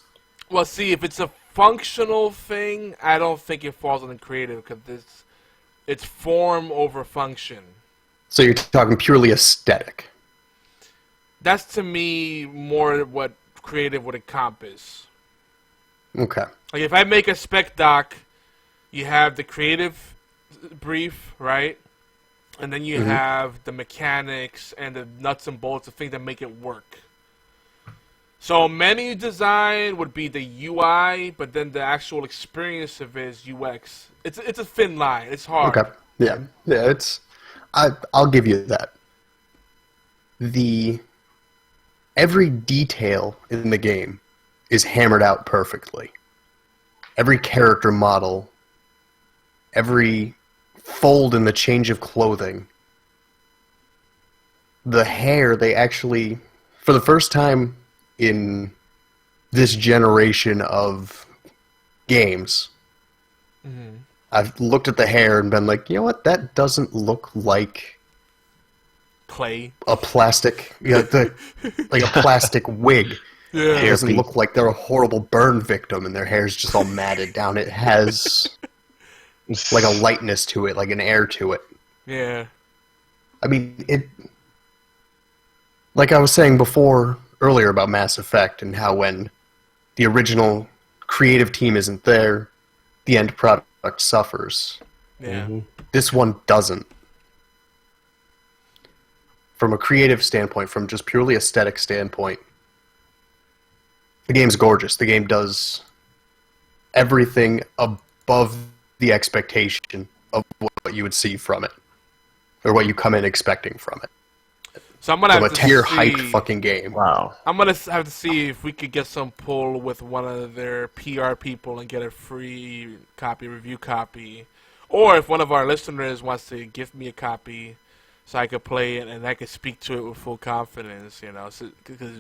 Well, see, if it's a functional thing, I don't think it falls on the creative, because it's form over function. So you're talking purely aesthetic. That's, to me, more what creative would encompass. Okay. Like, if I make a spec doc, you have the creative brief, right? And then you have the mechanics and the nuts and bolts, the things that make it work. So menu design would be the UI, but then the actual experience of it is UX. It's a thin line. It's hard. Okay. Yeah. I'll give you that. Every detail in the game is hammered out perfectly. Every character model, every fold in the change of clothing, the hair, they actually, for the first time in this generation of games, I've looked at the hair and been like, you know what, that doesn't look like clay, a plastic, like a plastic wig. Yeah. It doesn't look like they're a horrible burn victim and their hair's just all matted down. It has like a lightness to it, like an air to it. Yeah. I mean, like I was saying earlier about Mass Effect and how when the original creative team isn't there, the end product suffers. Yeah. This one doesn't. From a creative standpoint, from just purely aesthetic standpoint, the game's gorgeous. The game does everything above the expectation of what you would see from it, or what you come in expecting from it. So I'm gonna have a to 10-year see, hyped fucking game. Wow. I'm gonna have to see if we could get some pull with one of their PR people and get a free review copy, or if one of our listeners wants to give me a copy so I could play it and I could speak to it with full confidence, you know, because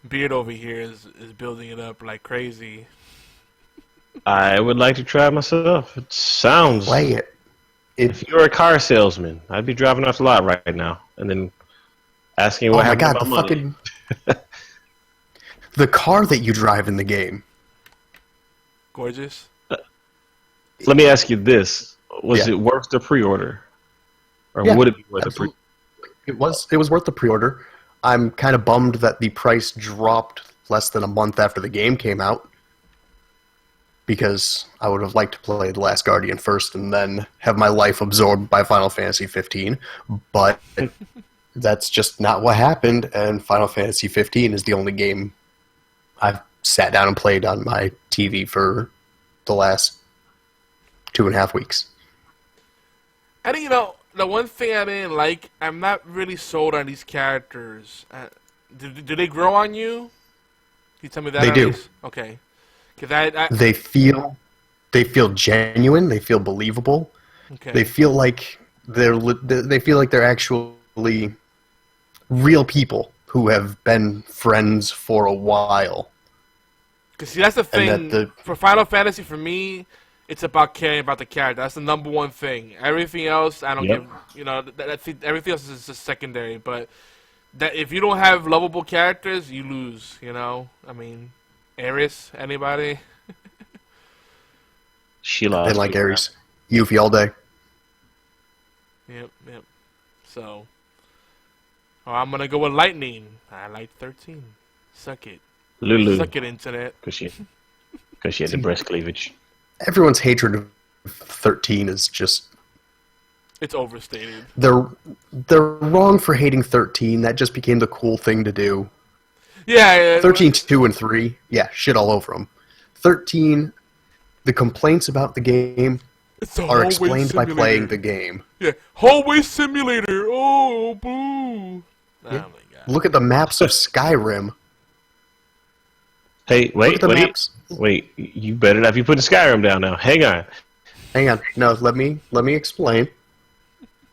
Beard over here is building it up like crazy. I would like to try it myself. It sounds. Play it. If you're a car salesman, I'd be driving off the lot right now, and then asking what happened to my money. The car that you drive in the game. Gorgeous. Let me ask you this: was it worth the pre-order, or would it be worth the pre? It was worth the pre-order. I'm kind of bummed that the price dropped less than a month after the game came out, because I would have liked to play The Last Guardian first and then have my life absorbed by Final Fantasy 15, but that's just not what happened, and Final Fantasy 15 is the only game I've sat down and played on my TV for the last 2.5 weeks. And you know, the one thing I didn't like, I'm not really sold on these characters. Do they grow on you? Can you tell me that? They do. Least? Okay. Cause they feel genuine. They feel believable. Okay. They feel like they're actually real people who have been friends for a while. Because see, that's the thing. For Final Fantasy, for me, it's about caring about the character. That's the number one thing. Everything else, I don't give. You know, everything else is just secondary. But that if you don't have lovable characters, you lose. You know, I mean, Ares, anybody? She lost. I like Ares. Yuffie all day. Yep. So, I'm gonna go with Lightning. I like 13. Suck it. Lulu. Suck it, internet. Because she had the breast cleavage. Everyone's hatred of 13 is just... It's overstated. They're wrong for hating 13. That just became the cool thing to do. Yeah. 13, 2, and 3, shit all over them. 13, the complaints about the game are explained by playing the game. Yeah, hallway simulator. Oh, boo. Oh my god. Look at the maps of Skyrim. Hey, wait. You better not be putting Skyrim down now. Hang on. No, let me explain.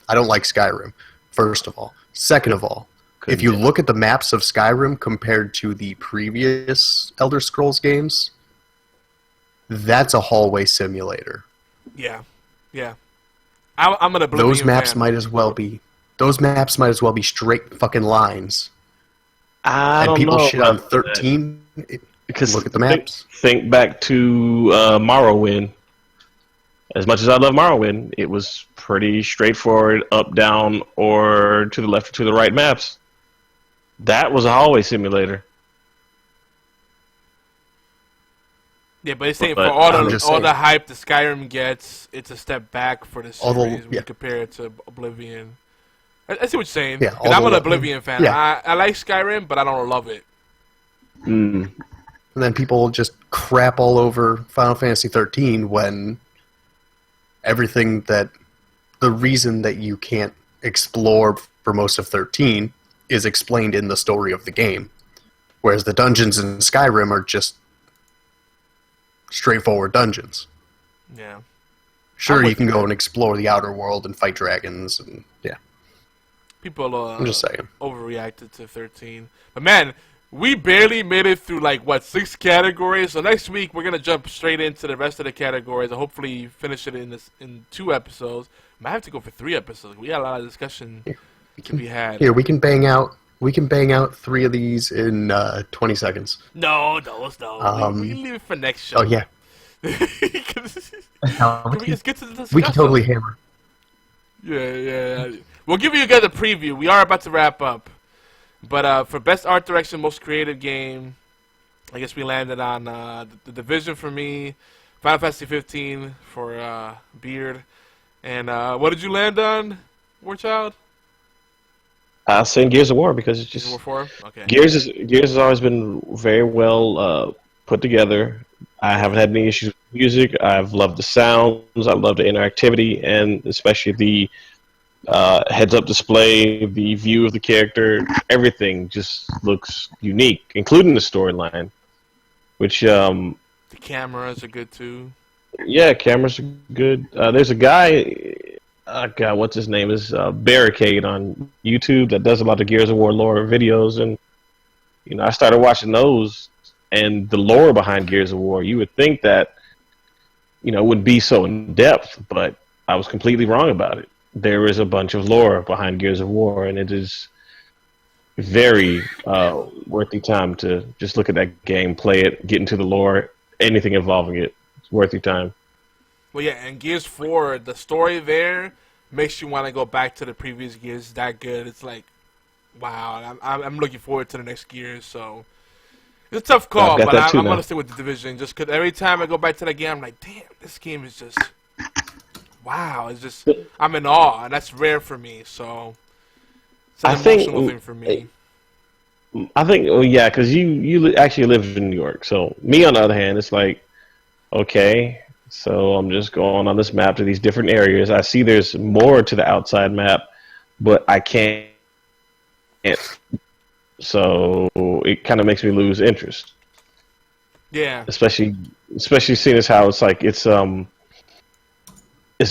I don't like Skyrim, first of all. Second of all, if you look at the maps of Skyrim compared to the previous Elder Scrolls games, that's a hallway simulator. Yeah. I'm an Oblivion Those maps fan. might as well be straight fucking lines. I don't people know shit on 13. Because look at the maps. Think back to Morrowind. As much as I love Morrowind, it was pretty straightforward, up, down, or to the left or to the right maps. That was a hallway simulator. Yeah, but it's saying for all the hype the Skyrim gets, it's a step back for the series when you compare it to Oblivion. I see what you're saying. Yeah, I'm an Oblivion fan. Yeah. I like Skyrim, but I don't love it. And then people just crap all over Final Fantasy 13 when the reason that you can't explore for most of 13 is explained in the story of the game. Whereas the dungeons in Skyrim are just straightforward dungeons. Yeah. Sure, you can go and explore the outer world and fight dragons and People I'm just saying. overreacted to 13. But man, we barely made it through like what 6 categories. So next week we're gonna jump straight into the rest of the categories and hopefully finish it in 2 episodes. Might have to go for 3 episodes. We got a lot of discussion to be had. Here, we can bang out 3 of these in 20 seconds. No. We can leave it for next show. Oh yeah. Can we just get to the discussion? We can totally hammer. Yeah. We'll give you guys a preview. We are about to wrap up. But for Best Art Direction, Most Creative Game, I guess we landed on The Division for me, Final Fantasy 15 for Beard. And what did you land on, Warchild? I saying Gears of War because it's just Gears of War 4? Okay. Gears has always been very well put together. I haven't had any issues with music. I've loved the sounds. I love the interactivity, and especially the heads-up display, the view of the character. Everything just looks unique, including the storyline. Which the cameras are good too. Yeah, cameras are good. There's a guy. God, what's his name? Is Barricade on YouTube that does a lot of Gears of War lore videos, and I started watching those. And the lore behind Gears of War, you would think that, it wouldn't be so in depth, but I was completely wrong about it. There is a bunch of lore behind Gears of War, and it is very worth the time to just look at that game, play it, get into the lore, anything involving it. It's worth your time. Well, yeah, and Gears 4, the story there makes you want to go back to the previous Gears. It's that good. It's like, wow, I'm looking forward to the next Gears, so... It's a tough call, but I'm going to stick with The Division just because every time I go back to that game, I'm like, damn, this game is just, wow. It's just, I'm in awe, and that's rare for me, so it's an emotional thing for me. I think, yeah, because you actually live in New York. So me, on the other hand, it's like, okay, so I'm just going on this map to these different areas. I see there's more to the outside map, but I can't. So it kind of makes me lose interest. Yeah. Especially seeing as how it's like it's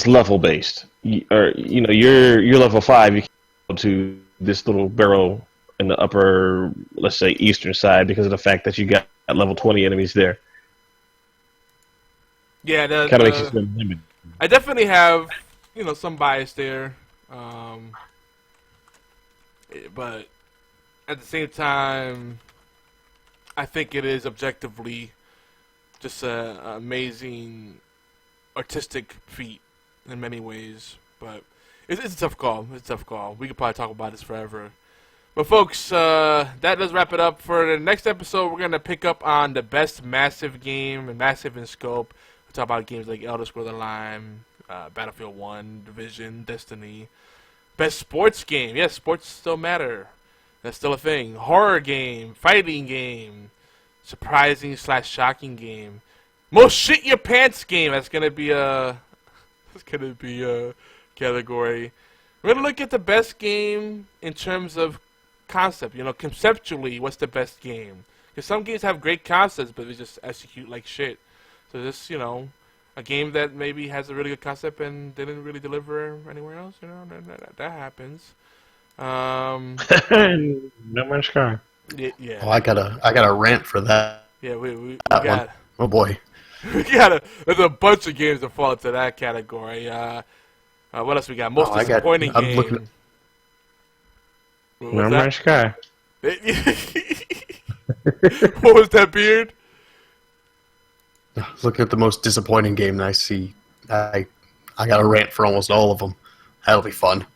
level based. You're level 5. You can go to this little barrel in the upper, let's say, eastern side because of the fact that you got level 20 enemies there. Yeah, kind of makes you limited. I definitely have some bias there, but. At the same time, I think it is objectively just an amazing artistic feat in many ways. But it's a tough call. It's a tough call. We could probably talk about this forever. But folks, that does wrap it up. For the next episode, we're going to pick up on the best massive game, and massive in scope. We'll talk about games like Elder Scrolls Online, Battlefield 1, Division, Destiny. Best sports game. Yes, sports still matter. That's still a thing. Horror game, fighting game, surprising/shocking game, most shit your pants game. That's gonna be a category. We're gonna look at the best game in terms of concept. Conceptually, what's the best game? Because some games have great concepts, but they just execute like shit. So this, a game that maybe has a really good concept and didn't really deliver anywhere else. That happens. No Man's Sky. Yeah. Oh, I got a rant for that. Yeah, we got one. One. Oh boy. There's a bunch of games that fall into that category. What else we got? Most disappointing game. No Man's Sky. What was that, Beard? Looking at the most disappointing game that I see, I got a rant for almost all of them. That'll be fun.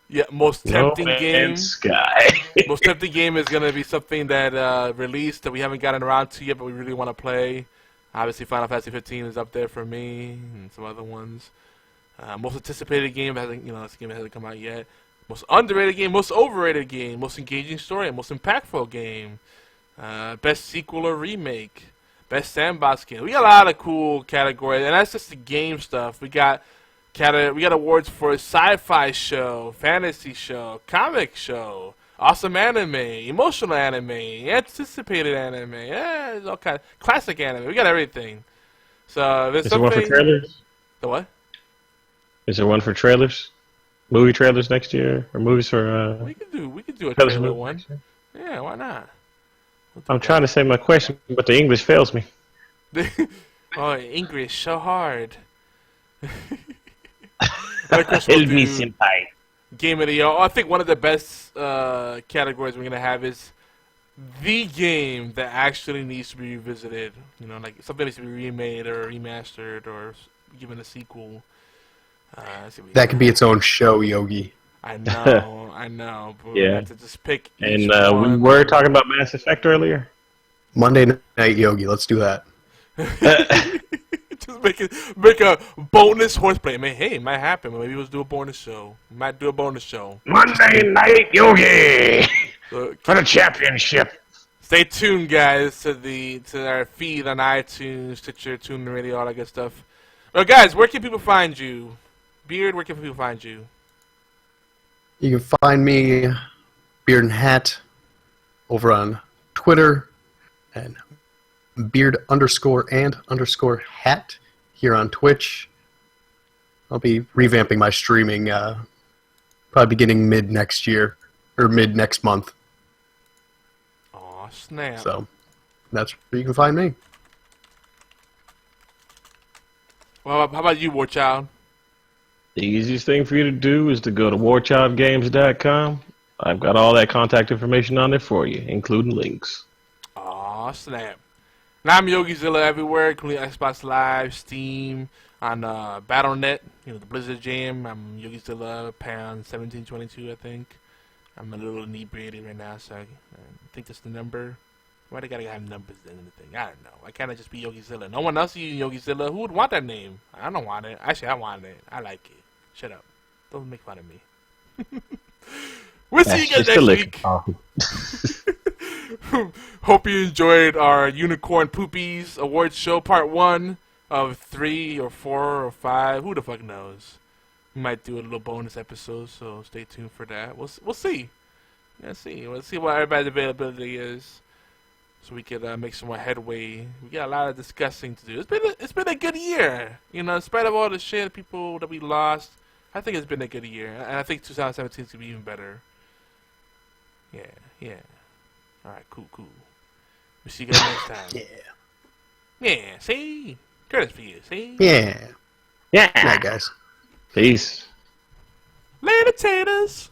Yeah, most tempting game. Sky. Most tempting game is gonna be something that released that we haven't gotten around to yet, but we really want to play. Obviously, Final Fantasy 15 is up there for me, and some other ones. Most anticipated game hasn't, this game hasn't come out yet. Most underrated game, most overrated game, most engaging story, most impactful game. Best sequel or remake, best sandbox game. We got a lot of cool categories, and that's just the game stuff. We got awards for sci-fi show, fantasy show, comic show, awesome anime, emotional anime, anticipated anime. Yeah, there's all kind of classic anime. We got everything. So there's Is there one for trailers? The what? Is there one for trailers? movie trailers next year, or movies for. We could do a television trailer movie one. next year? Yeah, why not? I'm trying to say my question, but the English fails me. Oh, English so hard. Help me, senpai. Game of the year. Oh, I think one of the best categories we're gonna have is the game that actually needs to be revisited. You know, like something needs to be remade or remastered or given a sequel. That could be its own show, Yogi. I know. But we have to just pick. And we were talking about Mass Effect earlier. Monday Night Yogi. Let's do that. Just make a bonus horseplay. I mean, hey, it might happen. Maybe we'll do a bonus show. We might do a bonus show. Monday Night Yogi for the championship. Stay tuned, guys, to our feed on iTunes, Stitcher, TuneIn Radio, all that good stuff. Well, guys, where can people find you? Beard, where can people find you? You can find me, Beard and Hat, over on Twitter, and Beard_and_hat here on Twitch. I'll be revamping my streaming probably beginning mid next year, or mid next month. Aw, snap. So that's where you can find me. Well, how about you, War Child? The easiest thing for you to do is to go to warchildgames.com. I've got all that contact information on there for you, including links. Aw, snap. Now I'm YogiZilla everywhere, including Xbox Live, Steam, on Battle.net, the Blizzard Jam. I'm YogiZilla, pound 1722, I think. I'm a little inebriated right now, so I think that's the number. Why they gotta have numbers in anything? I don't know. Why can't I just be YogiZilla? No one else using YogiZilla. Who would want that name? I don't want it. Actually, I want it. I like it. Shut up. Don't make fun of me. We'll see you guys next week. Hope you enjoyed our Unicorn Poopies Awards Show Part 1 of 3 or 4 or 5. Who the fuck knows? We might do a little bonus episode, so stay tuned for that. We'll see. Let's see. We'll see what everybody's availability is, so we can make some more headway. We got a lot of discussing to do. It's been a good year. In spite of all the shit, people that we lost, I think it's been a good year, and I think 2017 is gonna be even better. Yeah. All right, cool. We'll see you guys next time. Yeah. See, Curtis for you. See. Yeah. Yeah, guys. Peace. Later, taters.